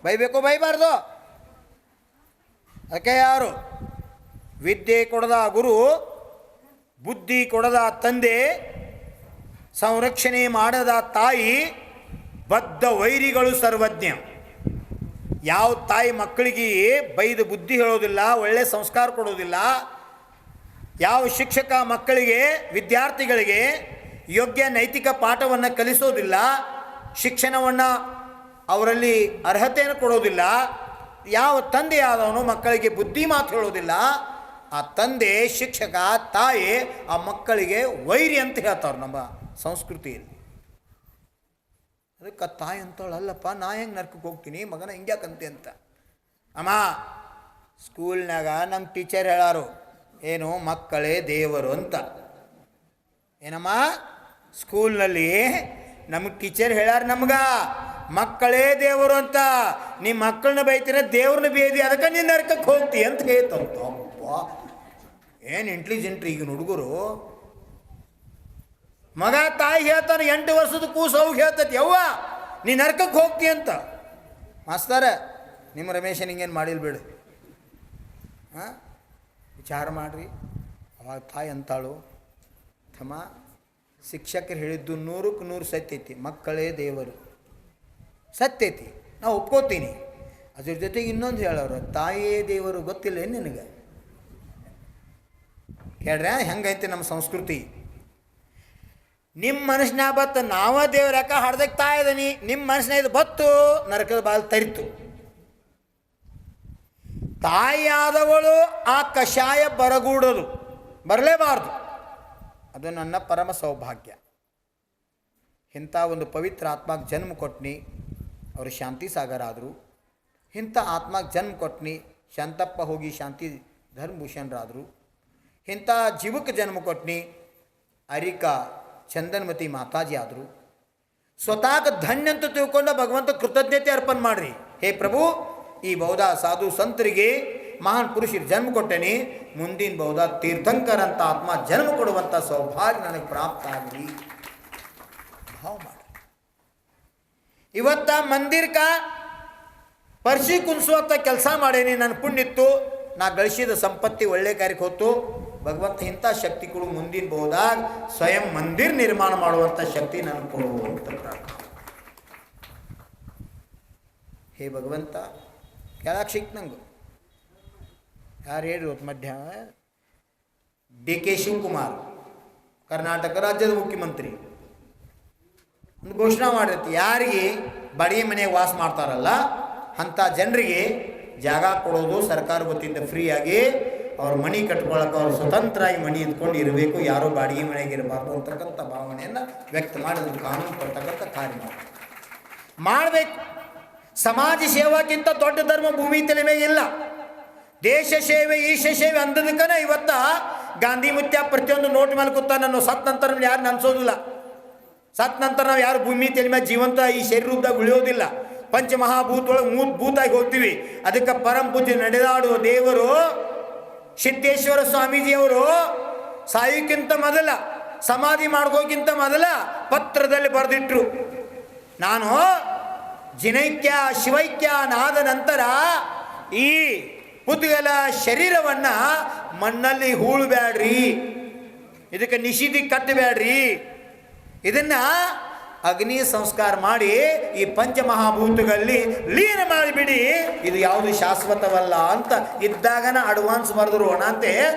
ಬೈಬೇಕು ಬೈಬಾರ್ದು. ಅದಕ್ಕೆ ಯಾರು ವಿದ್ಯೆ ಕೊಡದ ಗುರು, ಬುದ್ಧಿ ಕೊಡದ ತಂದೆ, ಸಂರಕ್ಷಣೆ ಮಾಡದ ತಾಯಿ, ಬದ್ಧ ವೈರಿಗಳು ಸರ್ವಜ್ಞ. ಯಾವ ತಾಯಿ ಮಕ್ಕಳಿಗೆ ಬೈದು ಬುದ್ಧಿ ಹೇಳೋದಿಲ್ಲ, ಒಳ್ಳೆಯ ಸಂಸ್ಕಾರ ಕೊಡೋದಿಲ್ಲ, ಯಾವ ಶಿಕ್ಷಕ ಮಕ್ಕಳಿಗೆ ವಿದ್ಯಾರ್ಥಿಗಳಿಗೆ ಯೋಗ್ಯ ನೈತಿಕ ಪಾಠವನ್ನು ಕಲಿಸೋದಿಲ್ಲ, ಶಿಕ್ಷಣವನ್ನು ಅವರಲ್ಲಿ ಅರ್ಹತೆಯನ್ನು ಕೊಡೋದಿಲ್ಲ, ಯಾವ ತಂದೆಯಾದವನು ಮಕ್ಕಳಿಗೆ ಬುದ್ಧಿ ಮಾತು ಹೇಳೋದಿಲ್ಲ, ಆ ತಂದೆ ಶಿಕ್ಷಕ ತಾಯಿ ಆ ಮಕ್ಕಳಿಗೆ ವೈರಿ ಅಂತ ಹೇಳ್ತಾರೆ ನಮ್ಮ ಸಂಸ್ಕೃತಿಯಲ್ಲಿ. ಅದಕ್ಕೆ ತಾಯಿ ಅಂತವಳು, ಅಲ್ಲಪ್ಪ ನಾ ಹೆಂಗೆ ನರ್ಕಕ್ಕೆ ಹೋಗ್ತೀನಿ ಮಗನ ಹಿಂಗ್ಯಾಕಂತೆ ಅಂತ. ಅಮ್ಮ ಸ್ಕೂಲ್ನಾಗ ನಮ್ಮ ಟೀಚರ್ ಹೇಳಾರು ಏನು, ಮಕ್ಕಳೇ ದೇವರು ಅಂತ. ಏನಮ್ಮ ಸ್ಕೂಲ್ನಲ್ಲಿ ನಮಗೆ ಟೀಚರ್ ಹೇಳ್ಯಾರ ನಮ್ಗೆ ಮಕ್ಕಳೇ ದೇವರು ಅಂತ. ನಿಮ್ಮ ಮಕ್ಕಳನ್ನ ಬೈತೀರ ದೇವ್ರನ್ನ ಬೇದಿ, ಅದಕ್ಕೆ ನೀನು ನರ್ಕಕ್ಕೆ ಹೋಗ್ತಿ ಅಂತ ಹೇಳ್ತಂತ. ಅಪ್ಪ ಏನು ಇಂಟೆಲಿಜೆಂಟ್ರಿ ಈಗಿನ ಹುಡುಗರು. ಮಗ ತಾಯಿ ಹೇಳ್ತಾನೆ, 8 ವರ್ಷದ ಕೂಸು ಅವು ಹೇಳ್ತೈತಿ, ಯವ್ವ ನೀ ನರ್ಕಕ್ಕೆ ಹೋಗ್ತಿ ಅಂತ. ಮಾಸ್ತರ ನಿಮ್ಮ ರಮೇಶನ್ ಹಿಂಗೇನು ಮಾಡಿಲ್ಲ ಬಿಡು, ಹಾಂ ವಿಚಾರ ಮಾಡಿರಿ. ಅವಾಗ ತಾಯಿ ಅಂತಾಳು, ಥಮ್ಮ ಶಿಕ್ಷಕರು ಹೇಳಿದ್ದು 100ಕ್ಕೆ 100 ಸತ್ಯೈತಿ, ಮಕ್ಕಳೇ ದೇವರು ಸತ್ಯೈತಿ, ನಾವು ಒಪ್ಕೋತೀನಿ. ಅದ್ರ ಜೊತೆಗೆ ಇನ್ನೊಂದು ಹೇಳೋರು, ತಾಯಿಯೇ ದೇವರು ಗೊತ್ತಿಲ್ಲ ಏನು ನಿನಗೆ? ಕೇಳ್ರೆ ಹೆಂಗೈತಿ ನಮ್ಮ ಸಂಸ್ಕೃತಿ. ನಿಮ್ಮ ಮನಸ್ಸಿನ ಬತ್ತು ನಾವ ದೇವ್ರ ಯಾಕೆ ಹಾಡ್ದಕ್ತಾ ಇದ್ದೀನಿ, ನಿಮ್ಮ ಮನಸ್ಸಿನ ಇದು ಬತ್ತು ನರಕದ ಬಾಲ್ ತರಿತು. ತಾಯಿಯಾದವಳು ಆ ಕಷಾಯ ಬರಗೂಡೋದು ಬರಲೇಬಾರ್ದು, ಅದು ನನ್ನ ಪರಮ ಸೌಭಾಗ್ಯ. ಇಂಥ ಒಂದು ಪವಿತ್ರ ಆತ್ಮಕ್ಕೆ ಜನ್ಮ ಕೊಟ್ನಿ, ಅವರು ಶಾಂತಿ ಸಾಗರ ಆದರು. ಇಂಥ ಆತ್ಮಕ್ಕೆ ಜನ್ಮ ಕೊಟ್ನಿ, ಶಾಂತಪ್ಪ ಹೋಗಿ ಶಾಂತಿ ಧರ್ಮಭೂಷಣರಾದರು. ಇಂಥ ಜೀವಕ್ಕೆ ಜನ್ಮ ಕೊಟ್ನಿ, ಅರಿಕಾ ಚಂದನ್ಮತಿ ಮಾತಾಜಿ ಆದರು. ಸ್ವತಃ ಧನ್ಯ ಅಂತ ತಿಳ್ಕೊಂಡು ಭಗವಂತ ಕೃತಜ್ಞತೆ ಅರ್ಪಣೆ ಮಾಡಿರಿ. ಹೇ ಪ್ರಭು, ಈ ಬೌದ್ಧ ಸಾಧು ಸಂತರಿಗೆ ಮಹಾನ್ ಪುರುಷರು ಜನ್ಮ ಕೊಟ್ಟೇನೆ, ಮುಂದಿನ ಬೌದ್ಧ ತೀರ್ಥಂಕರ ಅಂತ ಆತ್ಮ ಜನ್ಮ ಕೊಡುವಂಥ ಸೌಭಾಗ್ಯ ನನಗೆ ಪ್ರಾಪ್ತ ಆಗಲಿ ಭಾವ ಮಾಡಿ. ಇವತ್ತ ಮಂದಿರ್ಕ ಪರ್ಸಿ ಕುಣಿಸುವಂಥ ಕೆಲಸ ಮಾಡೇನಿ, ನನ್ನ ಪುಣ್ಯಿತ್ತು, ನಾ ಗಳಿಸಿದ ಸಂಪತ್ತಿ ಒಳ್ಳೆ ಕಾರ್ಯಕ್ಕೆ ಹೊತ್ತು. ಭಗವಂತ ಇಂಥ ಶಕ್ತಿ ಕೊಡು, ಮುಂದಿನ ಬಹುದಾಗ ಸ್ವಯಂ ಮಂದಿರ ನಿರ್ಮಾಣ ಮಾಡುವಂಥ ಶಕ್ತಿ ನನಗೆ ಕೊಡು ಅಂತ ಪ್ರಾರ್ಥನೆ. ಹೇ ಭಗವಂತ, ಕೆಳಗೆ ಸಿಕ್ತು ನಂಗೆ. ಯಾರು ಹೇಳಿರೋದು ಮಧ್ಯಾಹ್ನ? DK ಶಿವಕುಮಾರ್, ಕರ್ನಾಟಕ ರಾಜ್ಯದ ಮುಖ್ಯಮಂತ್ರಿ, ಒಂದು ಘೋಷಣೆ ಮಾಡಿರ್ತಿ, ಯಾರಿಗೆ ಬಾಡಿಗೆ ಮನೆಗೆ ವಾಸ ಮಾಡ್ತಾರಲ್ಲ ಅಂಥ ಜನರಿಗೆ ಜಾಗ ಕೊಡೋದು ಸರ್ಕಾರ ವತಿಯಿಂದ ಫ್ರೀಯಾಗಿ, ಅವ್ರ ಮನೆ ಕಟ್ಕೊಳ್ಳೋಕೆ ಅವ್ರು ಸ್ವತಂತ್ರವಾಗಿ ಮನೆ ಇದ್ಕೊಂಡು ಇರಬೇಕು, ಯಾರೋ ಬಾಡಿಗೆ ಮನೆಗೆ ಇರಬಾರ್ದು ಅಂತಕ್ಕಂಥ ಭಾವನೆಯನ್ನು ವ್ಯಕ್ತ ಮಾಡಿದ್ರು. ಕಾನೂನು ಕೊಡ್ತಕ್ಕಂಥ ಕಾರ್ಯ ಮಾಡಬೇಕು. ಸಮಾಜ ಸೇವಾಕ್ಕಿಂತ ದೊಡ್ಡ ಧರ್ಮ ಭೂಮಿ ತಲೆ ಮೇಲೆ ಇಲ್ಲ. ದೇಶ ಸೇವೆ ಈಶ ಸೇವೆ ಅಂದದಕ್ಕನ ಇವತ್ತ ಗಾಂಧಿ ಮುತ್ಯ ಪ್ರತಿಯೊಂದು ನೋಟ್ ಮೇಲೆ ಕೂತಾನ. ನಾವು ಸತ್ ನಂತರ ಯಾರು ಅನ್ಸೋದಿಲ್ಲ, ಸತ್ ನಂತರ ನಾವು ಯಾರು ಭೂಮಿ ತಲೆ ಮೇಲೆ ಜೀವಂತ ಈ ಶರೀರದಾಗ ಉಳಿಯೋದಿಲ್ಲ. ಪಂಚಮಹಾಭೂತೊಳಗೆ ಭೂತಾಗಿ ಹೋಗ್ತೀವಿ. ಅದಕ್ಕೆ ಪರಂ ಪೂಜ್ಯ ನಡೆದಾಡುವ ದೇವರು ಸಿದ್ದೇಶ್ವರ ಸ್ವಾಮೀಜಿಯವರು ಸಾಯೋಕ್ಕಿಂತ ಮೊದಲ, ಸಮಾಧಿ ಮಾಡ್ಕೋಕ್ಕಿಂತ ಮೊದಲ ಪತ್ರದಲ್ಲಿ ಬರೆದಿಟ್ರು, ನಾನು ಜಿನೈಕ್ಯ ಶಿವೈಕ್ಯ ನಾದ ನಂತರ ಈ ಪುದ್ಗಲ ಶರೀರವನ್ನು ಮಣ್ಣಲ್ಲಿ ಹೂಳಬೇಡ್ರಿ, ಇದಕ್ಕೆ ನಿಷಿದ್ಧಿ ಕಟ್ಟಬೇಡ್ರಿ, ಇದನ್ನು ಅಗ್ನಿ ಸಂಸ್ಕಾರ ಮಾಡಿ ಈ ಪಂಚಮಹಾಭೂತಗಳಲ್ಲಿ ಲೀನ ಮಾಡಿಬಿಡಿ, ಇದು ಯಾವುದು ಶಾಶ್ವತವಲ್ಲ ಅಂತ ಇದ್ದಾಗನ ಅಡ್ವಾನ್ಸ್ ಬರೆದ್ರು ಒಣಂತೆ.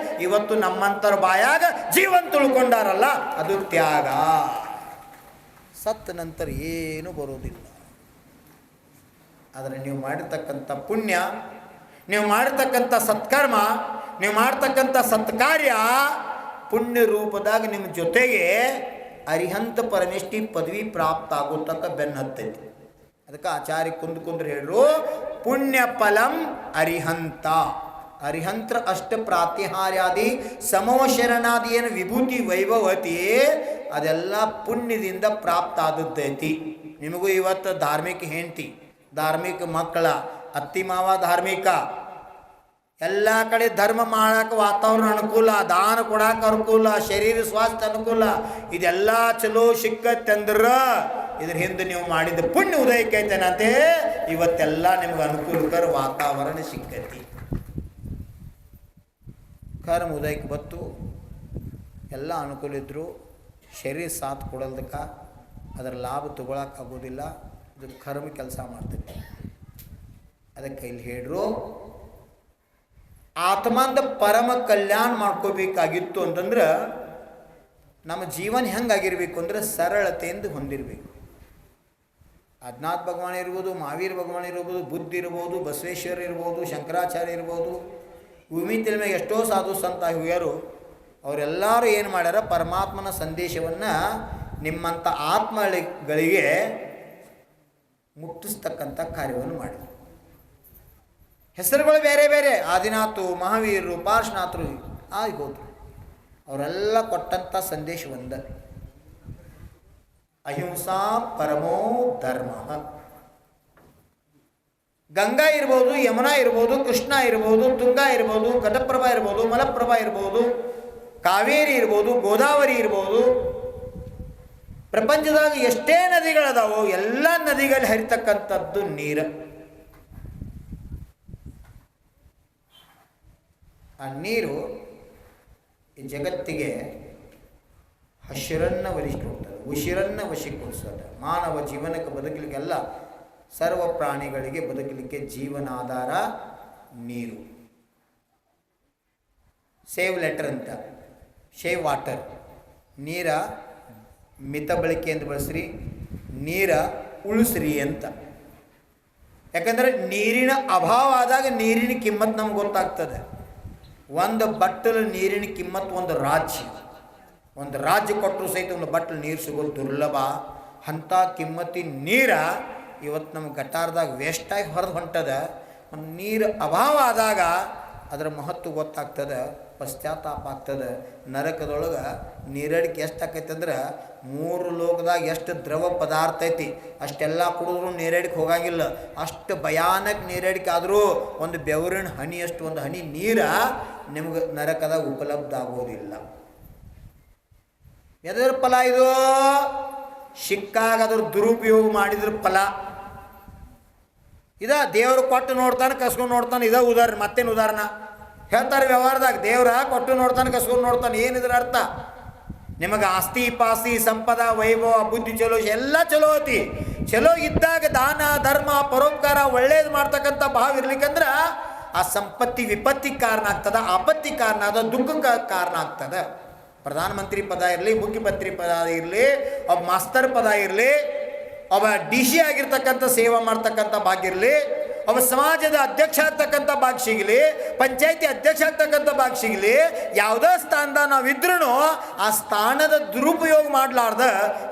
ಇವತ್ತು ನಮ್ಮಂತರ ಬಾಯಾಗ ಜೀವನ್ ತುಳ್ಕೊಂಡಾರಲ್ಲ, ಅದು ತ್ಯಾಗ. ಸತ್ತ ನಂತರ ಏನು ಬರೋದಿಲ್ಲ. ಆದರೆ ನೀವು ಮಾಡಿರ್ತಕ್ಕಂಥ ಪುಣ್ಯ, ನೀವು ಮಾಡಿರ್ತಕ್ಕಂಥ ಸತ್ಕರ್ಮ, ನೀವು ಮಾಡ್ತಕ್ಕಂಥ ಸತ್ಕಾರ್ಯ ಪುಣ್ಯ ರೂಪದಾಗ ನಿಮ್ಮ ಜೊತೆಗೆ ಅರಿಹಂತ ಪರಮೇಷ್ಠಿ ಪದವಿ ಪ್ರಾಪ್ತ ಆಗೋತಕ್ಕ ಬೆನ್ನು ಹತ್ತೈತಿ. ಅದಕ್ಕೆ ಆಚಾರ್ಯ ಕುಂದ್ರ ಹೇಳರು, ಪುಣ್ಯ ಫಲಂ ಅರಿಹಂತ. ಅರಿಹಂತ್ರ ಅಷ್ಟ ಪ್ರಾತಿಹಾರ್ಯಾದಿ ಸಮವ ಶರಣಾದಿ ಏನು ವಿಭೂತಿ ವೈಭವತಿ, ಅದೆಲ್ಲ ಪುಣ್ಯದಿಂದ ಪ್ರಾಪ್ತ ಆದದ್ದೈತಿ. ನಿಮಗೂ ಇವತ್ತು ಧಾರ್ಮಿಕ ಹೆಂಡತಿ, ಧಾರ್ಮಿಕ ಮಕ್ಕಳ, ಅತ್ತಿ ಮಾವ ಧಾರ್ಮಿಕ, ಎಲ್ಲ ಕಡೆ ಧರ್ಮ ಮಾಡಕ್ಕೆ ವಾತಾವರಣ ಅನುಕೂಲ, ದಾನ ಕೊಡಕ್ಕೆ ಅನುಕೂಲ, ಶರೀರ ಸ್ವಾಸ್ಥ್ಯ ಅನುಕೂಲ, ಇದೆಲ್ಲ ಚಲೋ ಸಿಕ್ಕತ್ತಂದ್ರೆ ಇದ್ರ ಹಿಂದೆ ನೀವು ಮಾಡಿದ ಪುಣ್ಯ ಉದಯಕ್ಕೆ ಐತೇನಂತೆ, ಇವತ್ತೆಲ್ಲ ನಿಮ್ಗೆ ಅನುಕೂಲಕರ ವಾತಾವರಣ ಸಿಕ್ಕೈತಿ. ಕರ್ಮ ಉದಯಕ್ಕೆ ಬತ್ತು, ಎಲ್ಲ ಅನುಕೂಲ ಇದ್ದರು, ಶರೀರ ಸಾಥ್ ಕೊಡಲ್ದಕ್ಕೆ ಅದರ ಲಾಭ ತಗೊಳಕ್ಕಾಗೋದಿಲ್ಲ. ಇದು ಕರ್ಮ ಕೆಲಸ ಮಾಡ್ತೈತಿ. ಅದಕ್ಕೆ ಇಲ್ಲಿ ಹೇಳ್ರು, ಆತ್ಮಂದ ಪರಮ ಕಲ್ಯಾಣ ಮಾಡ್ಕೋಬೇಕಾಗಿತ್ತು ಅಂತಂದ್ರೆ ನಮ್ಮ ಜೀವನ ಹೆಂಗಾಗಿರ್ಬೇಕು ಅಂದರೆ ಸರಳತೆಯಿಂದ ಹೊಂದಿರಬೇಕು. ಅಜ್ಞಾತ್ ಭಗವಾನ್ ಇರ್ಬೋದು, ಮಹಾವೀರ ಭಗವಾನ್ ಇರ್ಬೋದು, ಬುದ್ಧ ಇರ್ಬೋದು, ಬಸವೇಶ್ವರ ಇರ್ಬೋದು, ಶಂಕರಾಚಾರ್ಯ ಇರ್ಬೋದು, ಭೂಮಿ ಮೇಲೆ ಎಷ್ಟೋ ಸಾಧು ಸಂತ ಹೋಗ್ಯಾರು. ಅವರೆಲ್ಲರೂ ಏನು ಮಾಡ್ಯಾರ, ಪರಮಾತ್ಮನ ಸಂದೇಶವನ್ನು ನಿಮ್ಮಂಥ ಆತ್ಮಗಳಿಗೆ ಮುಟ್ಟಿಸ್ತಕ್ಕಂಥ ಕಾರ್ಯವನ್ನು ಮಾಡಿದರು. ಹೆಸರುಗಳು ಬೇರೆ ಬೇರೆ, ಆದಿನಾಥು, ಮಹಾವೀರರು, ಪಾರ್ಶ್ವನಾಥರು ಆಗೋದ್ರು. ಅವರೆಲ್ಲ ಕೊಟ್ಟಂಥ ಸಂದೇಶ ಒಂದ, ಅಹಿಂಸಾ ಪರಮೋ ಧರ್ಮ. ಗಂಗಾ ಇರ್ಬೋದು, ಯಮುನಾ ಇರ್ಬೋದು, ಕೃಷ್ಣ ಇರ್ಬೋದು, ತುಂಗಾ ಇರ್ಬೋದು, ಘಟಪ್ರಭಾ ಇರ್ಬೋದು, ಮಲಪ್ರಭಾ ಇರ್ಬೋದು, ಕಾವೇರಿ ಇರ್ಬೋದು, ಗೋದಾವರಿ ಇರ್ಬೋದು, ಪ್ರಪಂಚದಾಗ ಎಷ್ಟೇ ನದಿಗಳದಾವೋ ಎಲ್ಲ ನದಿಗಳಲ್ಲಿ ಹರಿತಕ್ಕಂಥದ್ದು ನೀರು. ಆ ನೀರು ಈ ಜಗತ್ತಿಗೆ ಹಸಿರನ್ನು ಒಲಿಸಿಕೊಡ್ತದೆ, ಉಸಿರನ್ನು ವಶೀಕರಿಸ್ತದೆ. ಮಾನವ ಜೀವನಕ್ಕೆ ಬದುಕಲಿಕ್ಕೆಲ್ಲ ಸರ್ವ ಪ್ರಾಣಿಗಳಿಗೆ ಬದುಕಲಿಕ್ಕೆ ಜೀವನಾಧಾರ ನೀರು. ಸೇವ್ ಲೆಟರ್ ಅಂತ, ಶೇವ್ ವಾಟರ್. ನೀರ ಮಿತ ಬಳಕೆಯಿಂದ ಬಳಸ್ರಿ, ನೀರ ಉಳಿಸ್ರಿ ಅಂತ. ಯಾಕಂದರೆ ನೀರಿನ ಅಭಾವ ಆದಾಗ ನೀರಿನ ಕಿಮ್ಮತ್ತು ನಮ್ಗೆ ಗೊತ್ತಾಗ್ತದೆ. ಒಂದು ಬಟ್ಟಲು ನೀರಿನ ಕಿಮ್ಮತ್ತು ಒಂದು ರಾಜ್ಯ ಕೊಟ್ಟರು ಸಹಿತ ಒಂದು ಬಟ್ಟಲು ನೀರು ಸಿಗೋದು ದುರ್ಲಭ. ಅಂಥ ಕಿಮ್ಮತ್ತಿ ನೀರ ಇವತ್ತು ನಮ್ಮ ಗಟಾರದಾಗ ವೇಸ್ಟಾಗಿ ಹೊರದು ಹೊಂಟದ. ಒಂದು ನೀರು ಅಭಾವ ಆದಾಗ ಅದರ ಮಹತ್ವ ಗೊತ್ತಾಗ್ತದೆ, ಪಶ್ಚಾತ್ತಾಪ ಆಗ್ತದೆ. ನರಕದೊಳಗೆ ನೀರಡಿಕೆ ಎಷ್ಟು ಆಕೈತೆ ಅಂದ್ರೆ 3 ಲೋಕದಾಗ ಎಷ್ಟು ದ್ರವ ಪದಾರ್ಥ ಐತಿ ಅಷ್ಟೆಲ್ಲ ಕುಡಿದ್ರೂ ನೀರಡಿಕೆ ಹೋಗಂಗಿಲ್ಲ. ಅಷ್ಟು ಭಯಾನಕ ನೀರಡಿಕೆ ಆದರೂ ಒಂದು ಬೆವರಿನ ಹನಿಯಷ್ಟು ಒಂದು ಹನಿ ನೀರ ನಿಮ್ಗೆ ನರಕದಾಗ ಉಪಲಬ್ಧ ಆಗೋದಿಲ್ಲ. ಎದರ ಫಲ ಇದು? ಸಿಕ್ಕಾಗ ಅದ್ರ ದುರುಪಯೋಗ ಮಾಡಿದ್ರ ಫಲ. ಇದ ದೇವರು ಕೊಟ್ಟು ನೋಡ್ತಾನೆ, ಕಸ್ಕೊಂಡು ನೋಡ್ತಾನೆ. ಇದ ಉದಾಹರಣೆ, ಮತ್ತೇನು ಉದಾಹರಣೆ ಹೇಳ್ತಾರೆ ವ್ಯವಹಾರದಾಗ. ದೇವ್ರ ಕೊಟ್ಟು ನೋಡ್ತಾನೆ, ಕಸ್ಕೊಂಡು ನೋಡ್ತಾನೆ. ಏನಿದ್ರ ಅರ್ಥ? ನಿಮಗೆ ಆಸ್ತಿ ಪಾಸ್ತಿ ಸಂಪದ ವೈಭವ ಬುದ್ಧಿ ಚಲೋ ಎಲ್ಲ ಚಲೋ ಐತಿ. ಚಲೋ ಇದ್ದಾಗ ದಾನ ಧರ್ಮ ಪರೋಪಕಾರ ಒಳ್ಳೇದು ಮಾಡ್ತಕ್ಕಂಥ ಭಾವ ಇರ್ಲಿಕ್ಕಂದ್ರೆ ಆ ಸಂಪತ್ತಿ ವಿಪತ್ತಿ ಕಾರಣ ಆಗ್ತದ, ಆಪತ್ತಿ ಕಾರಣ ಆದ, ದುಃಖಕ್ಕೆ ಕಾರಣ ಆಗ್ತದೆ. ಪ್ರಧಾನಮಂತ್ರಿ ಪದ ಇರಲಿ, ಮುಖ್ಯಮಂತ್ರಿ ಪದ ಇರಲಿ, ಒಬ್ಬ ಮಾಸ್ತರ್ ಪದ ಇರಲಿ, ಒಬ್ಬ DC ಆಗಿರ್ತಕ್ಕಂಥ ಸೇವಾ ಮಾಡ್ತಕ್ಕಂಥ ಭಾಗ್ಯ ಇರಲಿ, ಒಬ್ಬ ಸಮಾಜದ ಅಧ್ಯಕ್ಷ ಆಗ್ತಕ್ಕಂಥ ಭಾಗ್ಯ ಸಿಗಲಿ, ಪಂಚಾಯತಿ ಅಧ್ಯಕ್ಷ ಆಗ್ತಕ್ಕಂಥ ಭಾಗ್ಯ ಸಿಗಲಿ, ಯಾವುದೇ ಸ್ಥಾನದಾಗ ನಾವಿದ್ರೂ ಆ ಸ್ಥಾನದ ದುರುಪಯೋಗ ಮಾಡಲಾರ್ದ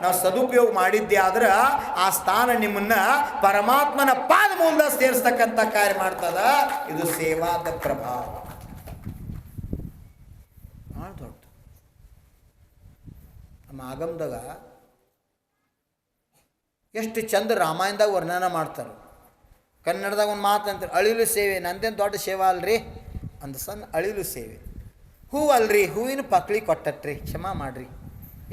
ನಾವು ಸದುಪಯೋಗ ಮಾಡಿದ್ದೆ ಆದ್ರೆ ಆ ಸ್ಥಾನ ನಿಮ್ಮನ್ನ ಪರಮಾತ್ಮನ ಪಾದ ಮೂಲದ ಸೇರಿಸ್ತಕ್ಕಂಥ ಕಾರ್ಯ ಮಾಡ್ತದ. ಇದು ಸೇವಾದ ಪ್ರಭಾವ. ದೊಡ್ಡ ನಮ್ಮ ಆಗಮದಾಗ ಎಷ್ಟು ಚಂದ ರಾಮಾಯಣದಾಗ ವರ್ಣನ ಮಾಡ್ತಾರೆ. ಕನ್ನಡದಾಗ ಒಂದು ಮಾತು ಅಂತಾರೆ, ಅಳಿಲು ಸೇವೆ. ನಂದೇನು ದೊಡ್ಡ ಸೇವಾ ಅಲ್ರಿ, ಒಂದು ಸಣ್ಣ ಅಳಿಲು ಸೇವೆ. ಹೂ ಅಲ್ರಿ, ಹೂವಿನ ಪಕ್ಳಿ ಕೊಟ್ಟಟ್ರಿ, ಕ್ಷಮಾ ಮಾಡಿರಿ,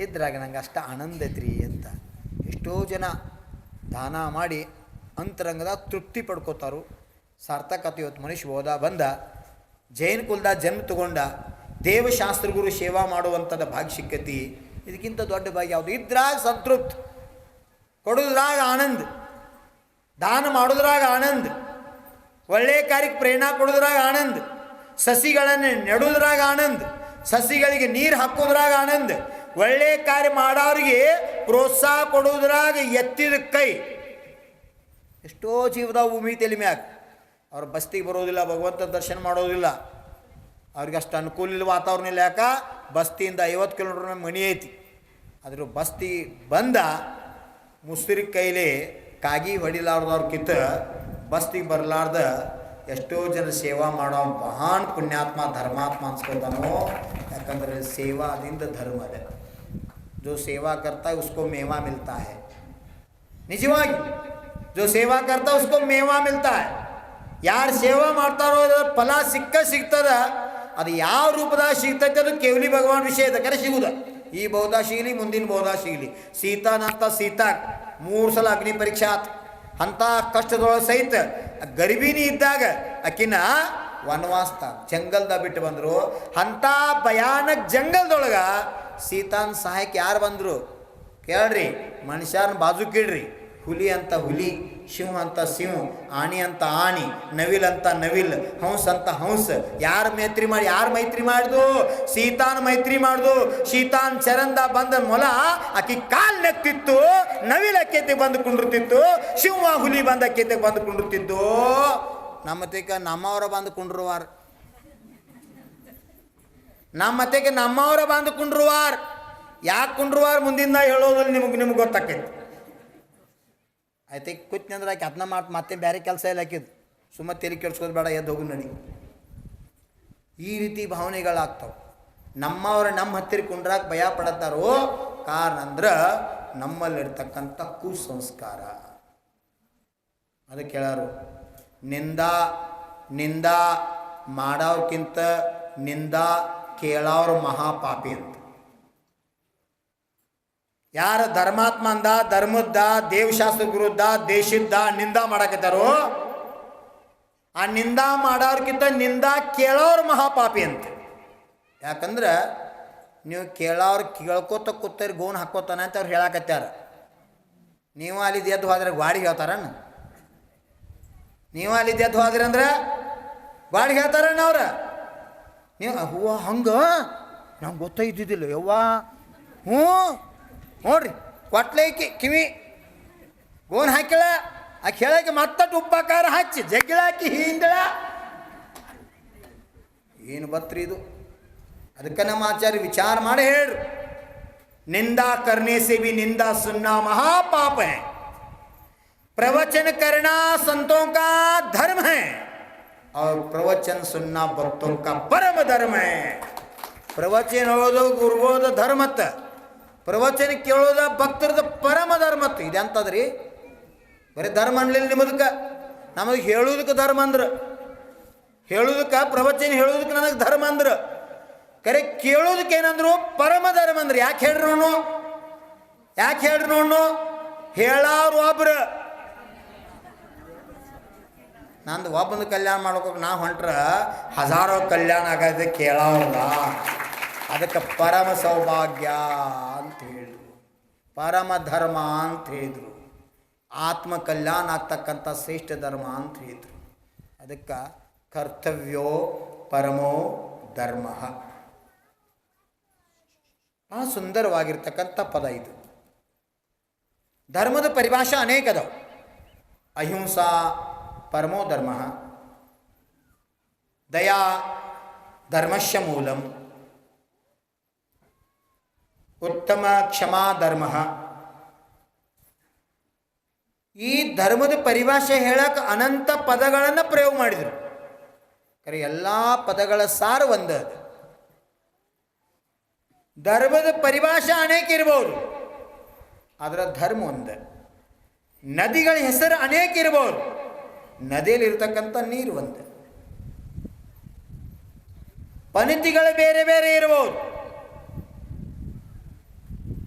ಇದ್ರಾಗ ನಂಗೆ ಅಷ್ಟು ಆನಂದ ಐತ್ರಿ ಅಂತ ಎಷ್ಟೋ ಜನ ದಾನ ಮಾಡಿ ಅಂತರಂಗದಾಗ ತೃಪ್ತಿ ಪಡ್ಕೋತಾರು. ಸಾರ್ಥಕತೆ. ಇವತ್ತು ಮನುಷ್ಯ ಹೋದ ಬಂದ, ಜೈನ ಕುಲದ ಜನ್ಮ ತಗೊಂಡ, ದೇವಶಾಸ್ತ್ರಗುರು ಸೇವಾ ಮಾಡುವಂಥದ್ದು ಭಾಗ್ಯ ಸಿಕ್ಕತಿ. ಇದಕ್ಕಿಂತ ದೊಡ್ಡ ಭಾಗ್ಯ ಯಾವುದು? ಇದ್ರಾಗ ಸಂತೃಪ್ತಿ, ಕೊಡೋದ್ರಾಗ ಆನಂದ, ದಾನ ಮಾಡೋದ್ರಾಗ ಆನಂದ, ಒಳ್ಳೆಯ ಕಾರ್ಯಕ್ಕೆ ಪ್ರೇರಣೆ ಕೊಡೋದ್ರಾಗ ಆನಂದ, ಸಸಿಗಳನ್ನು ನೆಡೋದ್ರಾಗ ಆನಂದ, ಸಸಿಗಳಿಗೆ ನೀರು ಹಾಕೋದ್ರಾಗ ಆನಂದ, ಒಳ್ಳೆಯ ಕಾರ್ಯ ಮಾಡೋರಿಗೆ ಪ್ರೋತ್ಸಾಹ ಕೊಡೋದ್ರಾಗ ಎತ್ತಿದ ಕೈ. ಎಷ್ಟೋ ಜೀವದ ಭೂಮಿ ತಲೆ ಮ್ಯಾಗ ಅವ್ರ ಬಸ್ತಿಗೆ ಬರೋದಿಲ್ಲ, ಭಗವಂತ ದರ್ಶನ ಮಾಡೋದಿಲ್ಲ, ಅವ್ರಿಗೆ ಅಷ್ಟು ಅನುಕೂಲ ಇಲ್ಲ ವಾತಾವರಣ ಇಲ್ಲ. ಯಾಕೆ? ಬಸ್ತಿಯಿಂದ 50 ಕಿಲೋಮೀಟ್ರ್ ಮನಿ ಐತಿ. ಆದರೂ ಬಸ್ತಿ ಬಂದ ಮುಸ್ರಿ ಕೈಲಿ ಕಾಗಿ ಹೊಡಿಲಾರ್ದವ್ರಕ್ಕಿಂತ ಬಸ್ತಿಗೆ ಬರಲಾರ್ದ ಎಷ್ಟೋ ಜನ ಸೇವಾ ಮಾಡೋ ಮಹಾನ್ ಪುಣ್ಯಾತ್ಮ ಧರ್ಮಾತ್ಮ ಅನ್ಸ್ಕೊತಾನೋ. ಯಾಕಂದರೆ ಸೇವಾದಿಂದ ಧರ್ಮ है. जो सेवा करता है उसको मेवा मिलता है. ನಿಜವಾಗಿ जो सेवा करता है उसको मेवा मिलता है. ಯಾರು ಸೇವಾ ಮಾಡ್ತಾರೋ ಅದರ ಫಲ ಸಿಗ್ತದ. ಅದು ಯಾವ ರೂಪದಾಗ ಸಿಗ್ತೈತೆ ಅದು ಕೇವಲಿ ಭಗವಾನ್ ವಿಷಯ ಕರೆ ಸಿಗುದ. ಈ ಬಹುದ ಸಿಗಲಿ, ಮುಂದಿನ ಬಹುದ ಸಿಗಲಿ. ಸೀತಾನಂತ ಸೀತಾ 3 ಸಲ ಅಗ್ನಿ ಪರೀಕ್ಷೆ ಆತು. ಅಂಥ ಕಷ್ಟದೊಳಗೆ ಸಹಿತ ಗರ್ಭಿಣಿ ಇದ್ದಾಗ ಆಕಿನ ವನವಾಸ್ತ ಜಂಗಲ್ದಾಗ ಬಿಟ್ಟು ಬಂದರು. ಅಂಥ ಭಯಾನಕ ಜಂಗಲ್ದೊಳಗೆ ಸೀತಾನ್ ಸಹಾಯಕ್ಕೆ ಯಾರು ಬಂದರು ಕೇಳ್ರಿ? ಮನುಷ್ಯರನ್ನ ಬಾಜುಕಿಡ್ರಿ. ಹುಲಿ ಅಂತ ಹುಲಿ, ಶಿವ ಅಂತ ಶಿವ, ಆಣಿ ಅಂತ ಆಣಿ, ನವಿಲ್ ಅಂತ ನವಿಲ್, ಹಂಸ ಅಂತ ಹಂಸ. ಯಾರು ಮೈತ್ರಿ ಮಾಡಿದು? ಸೀತಾನ ಮೈತ್ರಿ ಮಾಡ್ದು. ಸೀತಾನ್ ಚರಂದ ಬಂದ ಮೊಲ ಆಕಿ ಕಾಲ್ ನೆಕ್ತಿತ್ತು, ನವಿಲ್ ಅಕ್ಕೇತಿಗೆ ಬಂದು ಕುಂಡಿರ್ತಿತ್ತು, ಶಿವ ಹುಲಿ ಬಂದ ಅಕ್ಕೇತಿಗೆ ಬಂದು ಕುಂಡಿರ್ತಿದ್ದು. ನಮ್ಮತೆಗೆ ನಮ್ಮವರ ಬಂದು ಕುಂಡ್ರುವಾರ, ನಮ್ಮತೆಗೆ ನಮ್ಮವರ ಬಂದು ಕುಂಡ್ರುವಾರ. ಯಾಕೆ ಕುಂಡ್ರುವಾರ ಮುಂದಿಂದ ಹೇಳೋದ್ರಲ್ಲಿ ನಿಮ್ಗೆ ಗೊತ್ತಾಕೈತಿ. ಆಯ್ತು ಕೂತ್ನಿ ಅಂದ್ರೆ ಆಕೆ ಅದನ್ನ ಮತ್ತೆ ಬೇರೆ ಕೆಲಸ ಇಲ್ಲ ಹಾಕಿದ್ದು. ಸುಮ್ಮ ತೆಲಿ ಕೆಡ್ಸ್ಕೋದು ಬೇಡ, ಎದ್ದು ಹೋಗು ನಡಿ. ಈ ರೀತಿ ಭಾವನೆಗಳಾಗ್ತವೆ. ನಮ್ಮವ್ರು ನಮ್ಮ ಹತ್ತಿರ ಕುಂಡ್ರಾಕ ಭಯ ಪಡತ್ತಾರೋ ಕಾರಣ ಅಂದ್ರೆ ನಮ್ಮಲ್ಲಿರ್ತಕ್ಕಂಥ ಕುಸಂಸ್ಕಾರ. ಅದಕ್ಕೆ ಹೇಳಾರು, ನಿಂದ ಮಾಡೋರ್ಕಿಂತ ನಿಂದ ಕೇಳೋರು ಮಹಾಪಾಪಿ ಅಂತ. ಯಾರ ಧರ್ಮಾತ್ಮ ಅಂದ, ಧರ್ಮದ್ದ, ದೇವಶಾಸ್ತ್ರ ವಿರುದ್ಧ, ದೇಶದ್ದ ನಿಂದ ಮಾಡಕತ್ತಾರೋ ಆ ನಿಂದ ಮಾಡೋರ್ಕಿಂತ ನಿಂದ ಕೇಳೋರು ಮಹಾಪಾಪಿ ಅಂತ. ಯಾಕಂದ್ರೆ ನೀವು ಕೇಳೋರು ಕೇಳ್ಕೋತ ಕೂತರಿ ಗೋನ್ ಹಾಕೋತಾನೆ ಅಂತ ಅವ್ರು ಹೇಳಕತ್ಯಾರ. ನೀವು ಅಲ್ಲಿದ್ದು ಎದ್ದು ಹೋದ್ರೆ ಗಾಡಿಗೆ ಹೇಳ್ತಾರಣ್ಣ. ನೀವು ಅಲ್ಲಿದ್ದು ಎದ್ದು ಹೋದ್ರಿ ಅಂದ್ರೆ ಗಾಡಿಗೆ ಹೇಳ್ತಾರಣ್ಣ ಅವ್ರ. ನೀವು ಹೂವ ಹಂಗೆ ನಂಗೆ ಗೊತ್ತಾಯ್ತಿದ್ದಿಲ್ಲ ಯವ್ವ. ಹ್ಞೂ ನೋಡ್ರಿ, ಕೊಟ್ಲೈಕಿ ಕಿವಿ ಗೋನ್ ಹಾಕಿಳ, ಆ ಕೇಳಕ್ಕೆ ಮತ್ತಟ್ಟು ಉಪ್ಪಾಕಾರ ಹಚ್ಚಿ ಜಗ್ಗಿಳಾಕಿ ಹಿಂದಳ. ಏನು ಬತ್ರಿ ಇದು? ಅದಕ್ಕೆ ನಮ್ಮ ಆಚಾರ್ಯ ವಿಚಾರ ಮಾಡಿ ಹೇಳ್ರು, निंदा करने से भी निंदा सुनना महापाप है. प्रवचन करना संतों का धर्म है और प्रवचन सुनना भक्तों का परम धर्म है. प्रवचन ಹೇಳೋದು ಗುರುಗೋದ ಧರ್ಮತ್ತ, ಪ್ರವಚನ ಕೇಳೋದ ಭಕ್ತರದ ಪರಮ ಧರ್ಮತ್ತು. ಇದೆ ಅಂತದ್ರಿ ಬರೀ ಧರ್ಮ ಅನ್ಲಿಲ್ಲ ನಿಮ್ಮದಕ್ಕೆ. ನಮಗೆ ಹೇಳೋದಕ್ಕೆ ಧರ್ಮ ಅಂದ್ರೆ, ಹೇಳೋದಕ್ಕೆ ಪ್ರವಚನ ಹೇಳೋದಕ್ಕೆ ನನಗೆ ಧರ್ಮ ಅಂದ್ರೆ, ಕರೆ ಕೇಳೋದಕ್ಕೆ ಏನಂದ್ರು ಪರಮ ಧರ್ಮ ಅಂದ್ರೆ. ಯಾಕೆ ಹೇಳ್ರಿ ನೋಡು, ಯಾಕೆ ಹೇಳ್ರಿ ನೋಡು? ಹೇಳೋರು ಒಬ್ರು. ನಂದು ಒಬ್ಬಂದು ಕಲ್ಯಾಣ ಮಾಡ್ಕೋಕೆ ನಾ ಹೊಂಟ್ರ ಹಜಾರೋ ಕಲ್ಯಾಣ ಆಗದೆ ಕೇಳೋರ್ದ. ಅದಕ್ಕೆ ಪರಮ ಸೌಭಾಗ್ಯ ಅಂತ ಹೇಳಿದ್ರು, ಪರಮ ಧರ್ಮ ಅಂತ ಹೇಳಿದರು, ಆತ್ಮ ಕಲ್ಯಾಣ ಆಗ್ತಕ್ಕಂಥ ಶ್ರೇಷ್ಠ ಧರ್ಮ ಅಂತ ಹೇಳಿದರು. ಅದಕ್ಕೆ ಕರ್ತವ್ಯೋ ಪರಮೋ ಧರ್ಮ. ಭಾಳ ಸುಂದರವಾಗಿರ್ತಕ್ಕಂಥ ಪದ ಇದು. ಧರ್ಮದ ಪರಿಭಾಷೆ ಅನೇಕ ಅದಾವೆ. ಅಹಿಂಸಾ ಪರಮೋ ಧರ್ಮ, ದಯಾ ಧರ್ಮಸ್ಯ ಮೂಲಂ, ಉತ್ತಮ ಕ್ಷಮಾ ಧರ್ಮ. ಈ ಧರ್ಮದ ಪರಿಭಾಷೆ ಹೇಳಕ್ಕೆ ಅನಂತ ಪದಗಳನ್ನು ಪ್ರಯೋಗ ಮಾಡಿದರು. ಕರೆ ಎಲ್ಲ ಪದಗಳ ಸಾರ ಒಂದು. ಧರ್ಮದ ಪರಿಭಾಷೆ ಅನೇಕ ಇರ್ಬೋದು, ಅದರ ಧರ್ಮ ಒಂದು. ನದಿಗಳ ಹೆಸರು ಅನೇಕ ಇರ್ಬೋದು, ನದಿಯಲ್ಲಿ ಇರ್ತಕ್ಕಂಥ ನೀರು ಒಂದು. ಪಣತಿಗಳು ಬೇರೆ ಬೇರೆ ಇರ್ಬೋದು,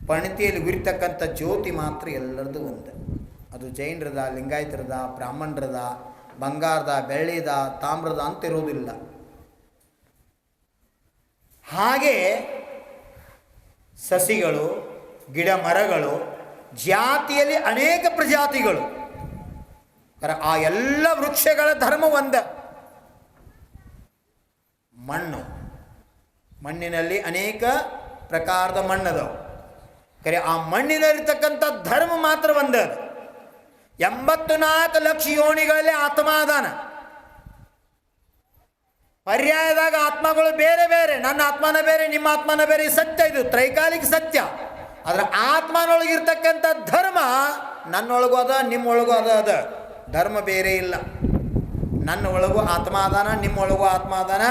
ಪಣತಿಯಲ್ಲಿ ಉರಿತಕ್ಕಂಥ ಜ್ಯೋತಿ ಮಾತ್ರ ಎಲ್ಲರದು ಒಂದು. ಅದು ಜೈನರದ, ಲಿಂಗಾಯತರದ, ಬ್ರಾಹ್ಮಣರದ, ಬಂಗಾರದ, ಬೆಳ್ಳಿದ, ತಾಮ್ರದ ಅಂತ ಇರೋದಿಲ್ಲ. ಹಾಗೆ ಸಸಿಗಳು, ಗಿಡ ಮರಗಳು, ಜಾತಿಯಲ್ಲಿ ಅನೇಕ ಪ್ರಜಾತಿಗಳು. ಆ ಎಲ್ಲ ವೃಕ್ಷಗಳ ಧರ್ಮ ಒಂದ. ಮಣ್ಣು, ಮಣ್ಣಿನಲ್ಲಿ ಅನೇಕ ಪ್ರಕಾರದ ಮಣ್ಣದವು. ಕರೆ ಆ ಮಣ್ಣಿನಲ್ಲಿರ್ತಕ್ಕಂಥ ಧರ್ಮ ಮಾತ್ರ ಒಂದ. 84 ಲಕ್ಷ ಯೋನಿಗಳಲ್ಲಿ ಆತ್ಮ ಅದಾನ. ಪರ್ಯಾಯದಾಗ ಆತ್ಮಗಳು ಬೇರೆ ಬೇರೆ, ನನ್ನ ಆತ್ಮನ ಬೇರೆ, ನಿಮ್ಮ ಆತ್ಮನ ಬೇರೆ. ಸತ್ಯ ಇದು, ತ್ರೈಕಾಲಿಕ ಸತ್ಯ. ಆದರೆ ಆತ್ಮನೊಳಗಿರ್ತಕ್ಕಂಥ ಧರ್ಮ ನನ್ನೊಳಗೂ ಅದ, ನಿಮ್ಮೊಳಗೂ ಅದ. ಧರ್ಮ ಬೇರೆ ಇಲ್ಲ. ನನ್ನ ಒಳಗೂ ಆತ್ಮ ಅದಾನ, ನಿಮ್ಮೊಳಗೂ ಆತ್ಮ ಅದಾನ.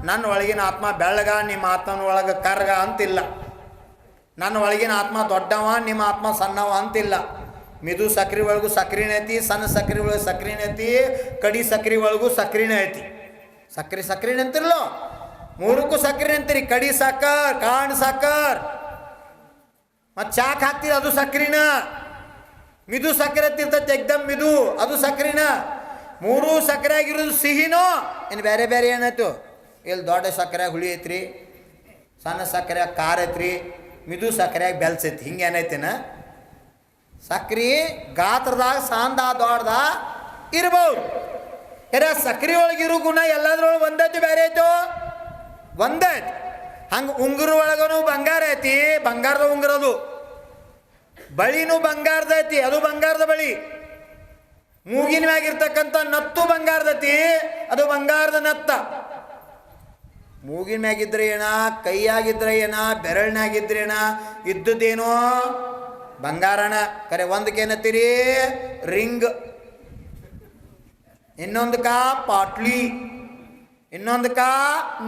ನನ್ನ ಒಳಗಿನ ಆತ್ಮ ಬೆಳಗ, ನಿಮ್ಮ ಆತ್ಮನ ಒಳಗೆ ಕರ್ಗ ಅಂತಿಲ್ಲ. ನನ್ನ ಒಳಗಿನ ಆತ್ಮ ದೊಡ್ಡವ, ನಿಮ್ಮ ಆತ್ಮ ಸಣ್ಣವ ಅಂತಿಲ್ಲ. ಮಿದು ಸಕ್ರೆ ಒಳಗೂ ಸಕ್ರಿನೇ ಐತಿ, ಸಣ್ಣ ಸಕ್ರೆ ಒಳಗೆ ಸಕ್ರಿನೇ ಐತಿ, ಕಡಿ ಸಕ್ರೆ ಒಳಗೂ ಸಕ್ರಿನೇ ಐತಿ. ಸಕ್ರೆ ಅಂತಿರ್ಲೋ, ಮೂರಕ್ಕೂ ಸಕ್ರೆ ಅಂತೀರಿ. ಕಡಿ ಸಾಕರ್, ಕಾಂಡ್ ಸಾಕರ್, ಮತ್ತು ಚಾಕ್ ಹಾಕ್ತೀರಿ, ಅದು ಸಕ್ರಿನ. ಮಿದು ಸಕ್ಕರೆ ತಿರ್ತೈತಿ ಎಕ್ದಮ್ ಮಿದು, ಅದು ಸಕ್ಕರೆನ. ಮೂರೂ ಸಕ್ಕರೆ ಆಗಿರೋದು ಸಿಹಿನೋ ಇನ್ನು ಬೇರೆ ಬೇರೆ ಏನಾಯ್ತು? ಇಲ್ಲಿ ದೊಡ್ಡ ಸಕ್ಕರೆಯಾಗಿ ಹುಳಿ ಐತ್ರಿ, ಸಣ್ಣ ಸಕ್ಕರೆಯಾಗಿ ಖಾರ ಐತ್ರಿ, ಮಿದು ಸಕ್ಕರೆಯಾಗಿ ಬೆಲ್ಸೈತಿ. ಹಿಂಗೆ ಏನೈತೇನ? ಸಕ್ರೆ ಗಾತ್ರದಾಗ ಸಾಂದ ದೊಡ್ಡದ ಇರ್ಬೋದು. ಸಕ್ರೆ ಒಳಗಿರೋ ಗುಣ ಎಲ್ಲದ್ರೊಳಗೆ ಒಂದೈತಿ, ಬೇರೆ ಐತೋ? ಒಂದೈತಿ. ಹಂಗೆ ಉಂಗುರ ಒಳಗೂ ಬಂಗಾರ ಐತಿ, ಬಂಗಾರದ ಉಂಗುರದು. ಬಳಿನೂ ಬಂಗಾರದ ಐತಿ, ಅದು ಬಂಗಾರದ ಬಳಿ. ಮೂಗಿನ ಮ್ಯಾಗಿರ್ತಕ್ಕಂಥ ನತ್ತು ಬಂಗಾರದೈತಿ, ಅದು ಬಂಗಾರದ ನತ್ತ. ಮೂಗಿನ ಮ್ಯಾಗಿದ್ರೆ ಏನ, ಕೈಯಾಗಿದ್ರೆ ಏನ, ಬೆರಳಿನಾಗಿದ್ರೆ ಏನ, ಇದ್ದದ್ದೇನೋ ಬಂಗಾರಣ. ಕರೆ ಒಂದಕ್ಕೇನತ್ತೀರಿ? ರಿಂಗ್. ಇನ್ನೊಂದಕ್ಕ ಪಾಟ್ಲಿ, ಇನ್ನೊಂದಕ್ಕ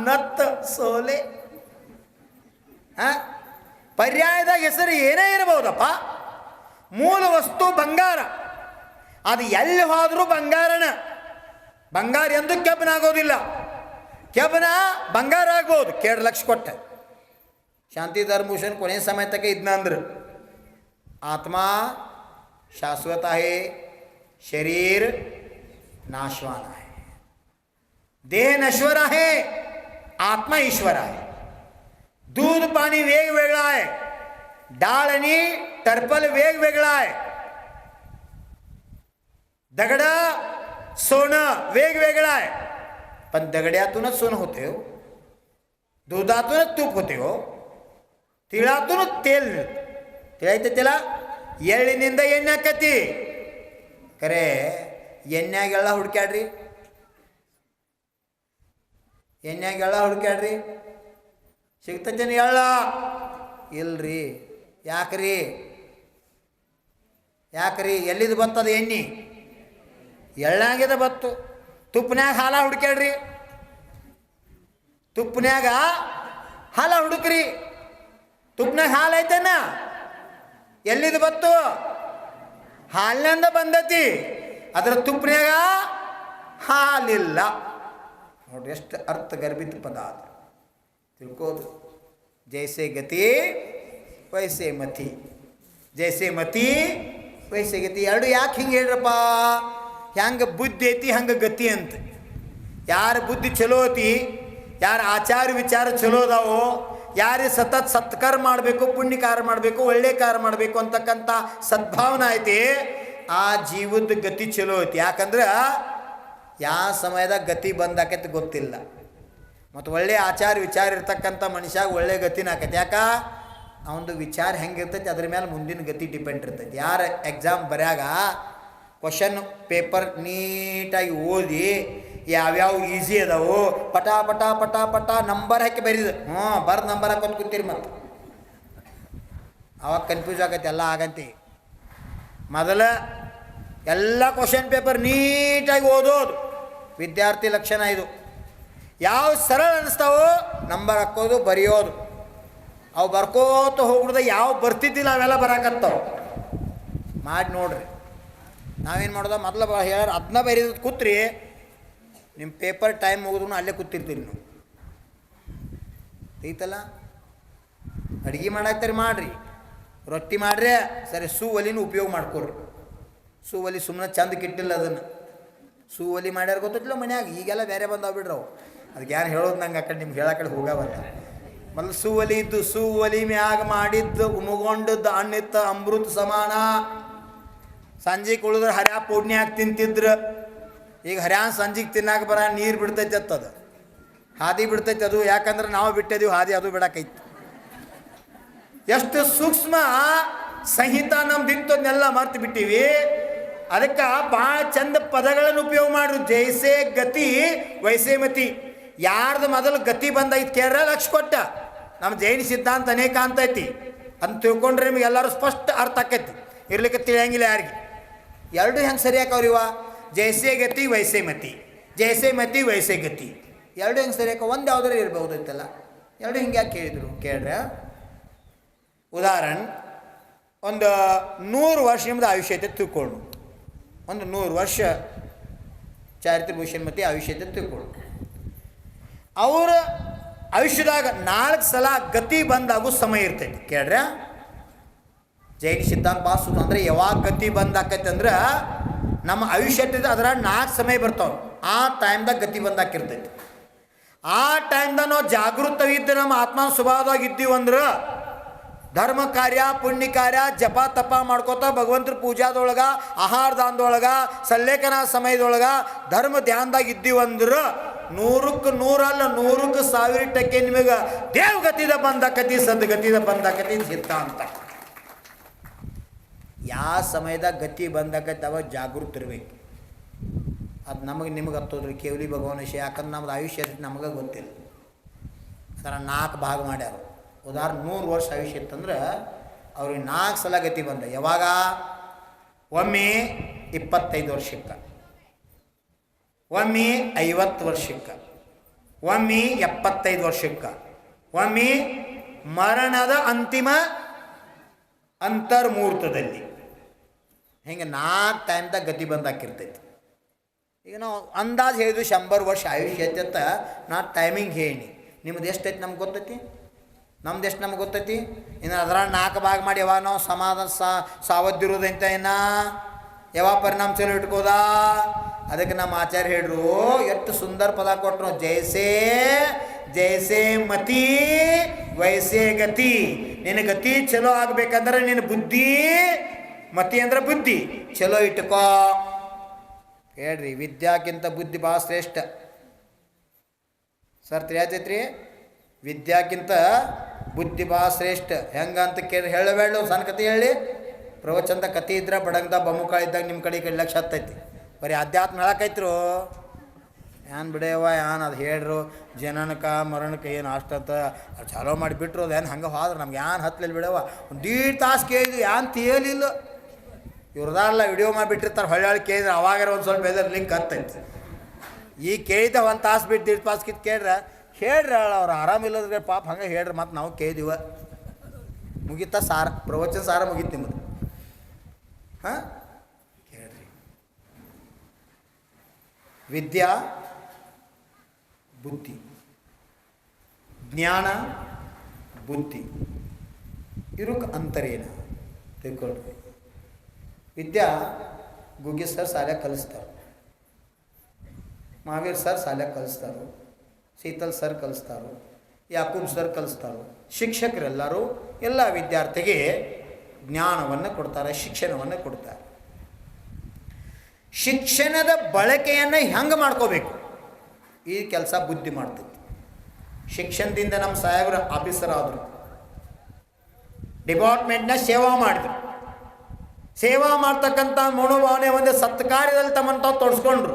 ನತ್ ಸೋಲೆ. ಪರ್ಯಾಯದ ಹೆಸರು ಏನೇ ಇರಬಹುದಪ್ಪ, ಮೂಲ ವಸ್ತು ಬಂಗಾರ. ಅದು ಎಲ್ಲಿ ಹೋದರೂ ಬಂಗಾರನ. ಬಂಗಾರ ಎಂದು ಕೆಬ್ಬನಾಗೋದಿಲ್ಲ, ಕೆಬ್ಬನ ಬಂಗಾರ ಆಗ್ಬೋದು. 2 ಲಕ್ಷ ಕೊಟ್ಟೆ ಶಾಂತಿ ಧರ್ಮಭೂಷಣ್ ಕೊನೆ ಸಮಯ ತಕ ಇದ್ನ ಅಂದ್ರೆ, ಆತ್ಮ ಶಾಶ್ವತ है, शरीर नाशवान है. देह नश्वर आहे, आत्मा ईश्वर आहे. दूध पाणी वेगवेगळा आहे, डाळ आणि टरपल वेगवेगळा आहे. दगड सोनं वेगवेगळं आहे, पण दगड्यातूनच सोनं होते हो, दुधातूनच तूप होते हो, तिळातूनच तेल मिळते. ತಿಳಿಯೈತೆ ತಿಳ? ಎಳ್ಳಿನಿಂದ ಎಣ್ಣೆ ಆಕತಿ. ಕರೆ ಎಣ್ಣೆಗೆಲ್ಲ ಹುಡ್ಕ್ಯಾಡ್ರಿ, ಎಣ್ಣೆಗೆಲ್ಲ ಹುಡ್ಕ್ಯಾಡ್ರಿ, ಸಿಗ್ತೈತೇನು ಎಳ್ಳ? ಇಲ್ರಿ. ಯಾಕ್ರಿ? ಯಾಕ್ರಿ? ಎಲ್ಲಿದು ಬತ್ತದ ಎಣ್ಣೆ? ಎಳ್ಳಾಗಿದೆ ಬತ್ತು. ತುಪ್ಪನ್ಯಾಗ ಹಾಲ ಹುಡ್ಕ್ಯಾಡ್ರಿ, ತುಪ್ಪನ್ಯಾಗ ಹಾಲ ಹುಡುಕ್ರಿ. ತುಪ್ಪನ್ಯಾಗ ಹಾಲು ಐತೇನ? ಎಲ್ಲಿದು ಬತ್ತು? ಹಾಲಿನಿಂದ ಬಂದತಿ, ಅದರ ತುಪ್ಪನ್ಯಾಗ ಹಾಲಿಲ್ಲ. ನೋಡ್ರಿ ಎಷ್ಟು ಅರ್ಥಗರ್ಭಿತ ಪದ ಅದು, ತಿಳ್ಕೋದು. ಜೈಸೆ ಗತಿ ವೈಸೆ ಮತಿ, ಜೈಸೆ ಮತಿ ವೈಸೆ ಗತಿ. ಎರಡು ಯಾಕೆ ಹಿಂಗೆ ಹೇಳ್ರಪ್ಪ? ಹೆಂಗೆ ಬುದ್ಧಿ ಐತಿ ಹಂಗೆ ಗತಿ ಅಂತ. ಯಾರ ಬುದ್ಧಿ ಚಲೋ ಐತಿ, ಯಾರ ಆಚಾರ ವಿಚಾರ ಚಲೋ ಅದಾವೋ, ಯಾರಿಗೆ ಸತತ್ ಸತ್ಕಾರ ಮಾಡಬೇಕು, ಪುಣ್ಯ ಕಾರ್ಯ ಮಾಡಬೇಕು, ಒಳ್ಳೆ ಕಾರ್ಯ ಮಾಡಬೇಕು ಅಂತಕ್ಕಂಥ ಸದ್ಭಾವನೆ ಐತಿ, ಆ ಜೀವದ ಗತಿ ಚಲೋ ಐತಿ. ಯಾಕಂದ್ರೆ ಯಾವ ಸಮಯದಾಗ ಗತಿ ಬಂದಾಕೈತಿ ಗೊತ್ತಿಲ್ಲ. ಮತ್ತು ಒಳ್ಳೆ ಆಚಾರ ವಿಚಾರ ಇರ್ತಕ್ಕಂಥ ಮನುಷ್ಯಾಗ ಒಳ್ಳೆ ಗತಿನ ಆಕೈತಿ. ಯಾಕ? ಅವನದು ವಿಚಾರ ಹೆಂಗಿರ್ತೈತಿ ಅದ್ರ ಮೇಲೆ ಮುಂದಿನ ಗತಿ ಡಿಪೆಂಡ್ ಇರ್ತೈತಿ. ಯಾರು ಎಕ್ಸಾಮ್ ಬರ್ಯಾಗ ಕ್ವಶನ್ ಪೇಪರ್ ನೀಟಾಗಿ ಓದಿ ಯಾವ್ಯಾವ ಈಸಿ ಅದಾವು ಪಟ ಪಟ ಪಟ ಪಟ ನಂಬರ್ ಹಾಕಿ ಬರೀದು, ಬರ್ದು ನಂಬರ್ ಹಾಕೊಂಡು ಕೂತೀರಿ, ಮತ್ತು ಅವಾಗ ಕನ್ಫ್ಯೂಸ್ ಆಗತ್ತೆ ಎಲ್ಲ ಆಗಂತಿ. ಮೊದಲ ಎಲ್ಲ ಕ್ವಶನ್ ಪೇಪರ್ ನೀಟಾಗಿ ಓದೋದು ವಿದ್ಯಾರ್ಥಿ ಲಕ್ಷಣ ಇದು. ಯಾವ ಸರಳ ಅನ್ನಿಸ್ತಾವೋ ನಂಬರ್ ಹಾಕೋದು, ಬರೆಯೋದು. ಅವು ಬರ್ಕೋತ ಹೋಗ್ಬಿಡ್ದ ಯಾವ ಬರ್ತಿದ್ದಿಲ್ಲ ಅವೆಲ್ಲ ಬರಾಕತ್ತಾವ. ಮಾಡಿ ನೋಡ್ರಿ. ನಾವೇನು ಮಾಡೋದು, ಮೊದಲು ಹೇಳ ಅದನ್ನ ಬರೀದು ಕೂತ್ರಿ, ನಿಮ್ಮ ಪೇಪರ್ ಟೈಮ್ ಮುಗಿದ್ರು ಅಲ್ಲೇ ಕೂತಿರ್ತೀರಿ ನೀವು. ಐತಲ್ಲ, ಅಡುಗೆ ಮಾಡಾಕ್ತಾರೆ ಮಾಡಿರಿ, ರೊಟ್ಟಿ ಮಾಡ್ರಿ, ಸರಿ ಒಲಿನೂ ಉಪಯೋಗ ಮಾಡ್ಕೊಡ್ರಿ. ಒಲಿ ಸುಮ್ಮನೆ ಚಂದಕ್ಕೆ ಇಟ್ಟಿಲ್ಲ ಅದನ್ನು. ಒಲಿ ಮಾಡ್ಯಾರ ಗೊತ್ತಿಲ್ಲ ಮನ್ಯಾಗ, ಈಗೆಲ್ಲ ಬೇರೆ ಬಂದಾವ ಬಿಡ್ರಿ ಅವು. ಅದಕ್ಕೆ ಯಾರು ಹೇಳೋದು ನಂಗೆ ಆ ಕಡೆ ನಿಮ್ಗೆ ಹೇಳೋ ಕಡೆ ಹೋಗವಲ್ಲ. ಮೊದಲು ಒಲಿ ಇದ್ದು ಒಲಿ ಮ್ಯಾಗ ಮಾಡಿದ್ದು ಉಮಗೊಂಡದ್ದು ಅಣ್ಣಿತ್ತ ಅಮೃತ ಸಮಾನ. ಸಂಜೆಗೆ ಉಳಿದ್ರೆ ಹರ್ಯಾ ಪೌಡ್ನಿ ಹಾಕಿ ತಿಂತಿದ್ರು. ಈಗ ಹರ್ಯಾನ್ ಸಂಜೆಗೆ ತಿನ್ನಾಕ ಬರ ನೀರು ಬಿಡ್ತೈತೆ ಅದು, ಹಾದಿ ಬಿಡ್ತೈತೆ ಅದು. ಯಾಕಂದ್ರೆ ನಾವು ಬಿಟ್ಟಿದ್ದೀವಿ ಹಾದಿ, ಅದು ಬಿಡಾಕೈತಿ. ಎಷ್ಟು ಸೂಕ್ಷ್ಮ ಸಂಹಿತ ನಮ್ದಿತ್ತದನ್ನೆಲ್ಲ ಮರ್ತು ಬಿಟ್ಟಿವಿ. ಅದಕ್ಕೆ ಭಾಳ ಚಂದ ಪದಗಳನ್ನು ಉಪಯೋಗ ಮಾಡ್ರು. ಜೈಸೆ ಗತಿ ವೈಸೆ ಮತಿ. ಯಾರ್ದು ಮೊದಲು ಗತಿ ಬಂದೈತಿ ಕೇಳ್ರ ಲಕ್ಷ ಕೊಟ್ಟ. ನಮ್ಮ ಜೈನ ಸಿದ್ಧಾಂತ ಅನೇಕ ಅಂತ ಐತಿ ಅಂತ ತಿಳ್ಕೊಂಡ್ರೆ ನಿಮಗೆ ಎಲ್ಲರೂ ಸ್ಪಷ್ಟ ಅರ್ಥ ಆಕೈತಿ. ಇರ್ಲಿಕ್ಕೆ ತಿಳಿಯಂಗಿಲ್ಲ ಯಾರಿಗೆ. ಎರಡು ಹೆಂಗೆ ಸರಿ ಹಾಕವ್ರಿವ? ಜೈಸೆ ಗತಿ ವೈಸೆ ಮತಿ, ಜೈಸೆ ಮತಿ ವೈಸೆ ಗತಿ. ಎರಡು ಹೆಂಗೆ ಸರಿ ಹಾಕೋ? ಒಂದು ಯಾವುದಾರು ಇರ್ಬೋದೈತಲ್ಲ. ಎರಡು ಹಿಂಗೆ ಯಾಕೆ ಕೇಳಿದ್ರು ಕೇಳ್ರೆ? ಉದಾಹರಣೆ, ಒಂದು 100 ವರ್ಷ ನಿಮ್ಮದು ಆಯುಷ್ಯ ಐತೆ ತಿಳ್ಕೊಂಡು, ಒಂದು 100 ವರ್ಷ ಚಾರಿತ್ರ್ಯ ಭೂಷಣ್ ಮತ್ತು ಆಯುಷ್ಯ ಐತೆ ತಿಳ್ಕೊಂಡು, ಅವರ ಆಯುಷ್ಯದಾಗ 4 ಸಲ ಗತಿ ಬಂದಾಗೂ ಸಮಯ ಇರ್ತೈತಿ ಕೇಳ್ರೆ. ಜೈನ ಸಿದ್ಧಾಂತ ಭಾಳ ಅಂದರೆ ಯಾವಾಗ ಗತಿ ಬಂದಾಕೈತೆ ಅಂದ್ರೆ ನಮ್ಮ ಆಯುಷ್ಯ ಅದರ 4 ಸಮಯ ಬರ್ತಾವೆ. ಆ ಟೈಮ್ದಾಗ ಗತಿ ಬಂದಾಕಿರ್ತೈತಿ. ಆ ಟೈಮ್ದಾಗ ನಾವು ಜಾಗೃತವಿದ್ದು ನಮ್ಮ ಆತ್ಮ ಸ್ವಭಾವದಾಗ ಇದ್ದೀವಿ ಅಂದ್ರೆ ಧರ್ಮ ಕಾರ್ಯ ಪುಣ್ಯ ಕಾರ್ಯ ಜಪ ತಪ ಮಾಡ್ಕೋತ ಭಗವಂತರ ಪೂಜಾದೊಳಗೆ ಆಹಾರ ದಾನದೊಳಗೆ ಸಲ್ಲೇಖನ ಸಮಯದೊಳಗೆ ಧರ್ಮ ಧ್ಯಾನದಾಗ ಇದ್ದೀವಂದ್ರೆ 100ಕ್ಕೆ 100 ಅಲ್ಲ 100ಕ್ಕೆ 1000% ನಿಮಗೆ ದೇವಗತಿದ ಬಂದಾಕತಿ ಸದ್ಗತಿದ ಬಂದಾಕತಿ ಸಿದ್ಧಾಂತ. ಯಾವ ಸಮಯದಾಗ ಗತಿ ಬಂದಾಕತಿ ಅವಾಗ ಜಾಗೃತಿ ಇರ್ಬೇಕು. ಅದು ನಿಮಗೆ ಹತ್ತೋದ್ರಿ ಕೇವಲಿ ಭಗವಾನ್ ವಿಷಯ. ಯಾಕಂದ್ರೆ ನಮ್ದು ಆಯುಷ್ಯ ನಮಗೆ ಗೊತ್ತಿಲ್ಲ. ಅದರ 4 ಭಾಗ ಮಾಡ್ಯಾರ. ಉದಾಹರಣೆ 100 ವರ್ಷ ಆಯುಷ್ಯ ಇತ್ತಂದ್ರೆ ಅವ್ರಿಗೆ 4 ಸಲ ಗತಿ ಬಂದ. ಯಾವಾಗ? ಒಮ್ಮೆ 25 ವರ್ಷಕ್ಕೆ, ಒಮ್ಮೆ 50 ವರ್ಷಕ್ಕೆ, ಒಮ್ಮೆ 75 ವರ್ಷಕ್ಕೆ, ಒಮ್ಮೆ ಮರಣದ ಅಂತಿಮ ಅಂತರ್ಮುಹೂರ್ತದಲ್ಲಿ. ಹಿಂಗೆ 4 ಟೈಮ್ದಾಗ ಗತಿ ಬಂದಾಕಿರ್ತೈತಿ. ಈಗ ನಾವು ಅಂದಾಜು ಹೇಳಿದ್ವಿ 100 ವರ್ಷ ಆಯುಷ್ಯ ಐತೆ ಅಂತ. ನಾ ಟೈಮಿಂಗ್ ಹೇಳಿ ನಿಮ್ದು ಎಷ್ಟೈತಿ ನಮ್ಗೆ ಗೊತ್ತೈತಿ, ನಮ್ದು ಎಷ್ಟು ನಮ್ಗೆ ಗೊತ್ತೈತಿ. ಇನ್ನು ಅದರ 4 ಭಾಗ ಮಾಡಿ ಯಾವಾಗ ನಾವು ಸಮಾಧಾನ ಸಾವದ್ದಿರೋದಂತ ಏನ ಯಾವಾಗ ಪರಿಣಾಮ ಚಲೋ ಇಟ್ಕೋದಾ. ಅದಕ್ಕೆ ನಮ್ಮ ಆಚಾರ್ಯ ಹೇಳ್ರು, ಎಷ್ಟು ಸುಂದರ ಪದ ಕೊಟ್ಟರು. ಜೈಸೆ ಜೈಸೆ ಮತಿ ವೈಸೆ ಗತಿ. ನಿನ್ನ ಗತಿ ಚಲೋ ಆಗ್ಬೇಕಂದ್ರೆ ನಿನ್ನ ಬುದ್ಧಿ, ಮತಿ ಅಂದ್ರೆ ಬುದ್ಧಿ ಚಲೋ ಇಟ್ಕೋ. ಹೇಳ್ರಿ, ವಿದ್ಯಾಕ್ಕಿಂತ ಬುದ್ಧಿ ಭಾಳ ಶ್ರೇಷ್ಠ. ಸರ್ ತಿಳಿಯತೈತ್ರಿ, ವಿದ್ಯಾಕ್ಕಿಂತ ಬುದ್ಧಿ ಭಾಳ ಶ್ರೇಷ್ಠ. ಹೆಂಗಂತ ಹೇಳಬೇಡ ಸಣ್ಣ ಕತೆ ಹೇಳಿ. ಪ್ರವಚನದ ಕತೆ ಇದ್ರೆ ಬಡಂಗದ ಬೊಮ್ಮುಕಾಳು ಇದ್ದಾಗ ನಿಮ್ಮ ಕಡೆ ಲಕ್ಷ ಹತ್ತೈತಿ. ಬರೀ ಅಧ್ಯಾತ್ಮ ಹೇಳಕ್ಕೈತ್ರು ಏನ್ ಬಿಡೇವ ಏನ್ ಅದು ಹೇಳ್ರು. ಜನನಕ ಮರಣಕ್ಕೆ ಏನು ಅಷ್ಟಂತ ಅದು ಚಾಲೋ ಮಾಡಿಬಿಟ್ರು. ಅದು ಏನು ಹಂಗೆ ಹೋದ್ರೆ ನಮ್ಗೆ ಏನ್ ಹತ್ತಲಿಲ್ಲ ಬಿಡವ. ಒಂದು 1.5 ತಾಸು ಕೇಳಿದ್ವಿ, ಏನ್ ತೇಲಿಲ್ಲ. ಇವ್ರದಲ್ಲ ವಿಡಿಯೋ ಮಾಡಿಬಿಟ್ಟಿರ್ತಾರೆ. ಹೊಳ್ಳಿ ಕೇಳಿದ್ರೆ ಅವಾಗಾರ ಒಂದು ಸ್ವಲ್ಪ ಎದ್ರ ಲಿಂಕ್ ಹತ್ತೈತಿ. ಈಗ ಕೇಳಿದ್ದ 1 ತಾಸು ಬಿಟ್ಟು 1.5 ತಾಸು ಕಿತ್ತು ಕೇಳ್ರೆ ಹೇಳ್ರಿ ಅವ್ರು ಆರಾಮಿಲ್ಲದ್ರೆ ಪಾಪ ಹಂಗೆ ಹೇಳ್ರಿ. ಮತ್ತು ನಾವು ಕೇಳಿದೀವ ಮುಗೀತಾ ಸಾರ ಪ್ರವಚನ ಸಾರ ಮುಗೀತು ನಿಮ್ಮದು. ಹಾಂ ಹೇಳ್ರಿ, ವಿದ್ಯಾ ಬುದ್ಧಿ, ಜ್ಞಾನ ಬುದ್ಧಿ ಇರೋಕ್ಕೆ ಅಂತರೇನು ತಿಳ್ಕೊಳ್ರಿ. ವಿದ್ಯಾ ಗುಗ್ಗಿ ಸರ್ ಶಾಲ್ಯಾಗ ಕಲಿಸ್ತಾರೆ, ಮಹಾವೀರ್ ಸರ್ ಶಾಲ್ಯಾಗ ಕಲಿಸ್ತಾರೆ, ಶೀತಲ್ ಸರ್ ಕಲಿಸ್ತಾರೋ, ಯಾಕೂಬ್ ಸರ್ ಕಲಿಸ್ತಾರೋ. ಶಿಕ್ಷಕರೆಲ್ಲರೂ ಎಲ್ಲ ವಿದ್ಯಾರ್ಥಿಗೆ ಜ್ಞಾನವನ್ನು ಕೊಡ್ತಾರೆ, ಶಿಕ್ಷಣವನ್ನು ಕೊಡ್ತಾರೆ. ಶಿಕ್ಷಣದ ಬಳಕೆಯನ್ನು ಹೆಂಗೆ ಮಾಡ್ಕೋಬೇಕು ಈ ಕೆಲಸ ಬುದ್ಧಿ ಮಾಡ್ತೈತಿ. ಶಿಕ್ಷಣದಿಂದ ನಮ್ಮ ಸಾಹೇಬರ ಆಫೀಸರ್ ಆದರು, ಡಿಪಾರ್ಟ್ಮೆಂಟ್ನ ಸೇವಾ ಮಾಡಿದ್ರು. ಸೇವಾ ಮಾಡ್ತಕ್ಕಂಥ ಮನೋಭಾವನೆ ಒಂದು ಸತ್ಕಾರ್ಯದಲ್ಲಿ ತಮ್ಮಂತ ತೊಡಸ್ಕೊಂಡ್ರು.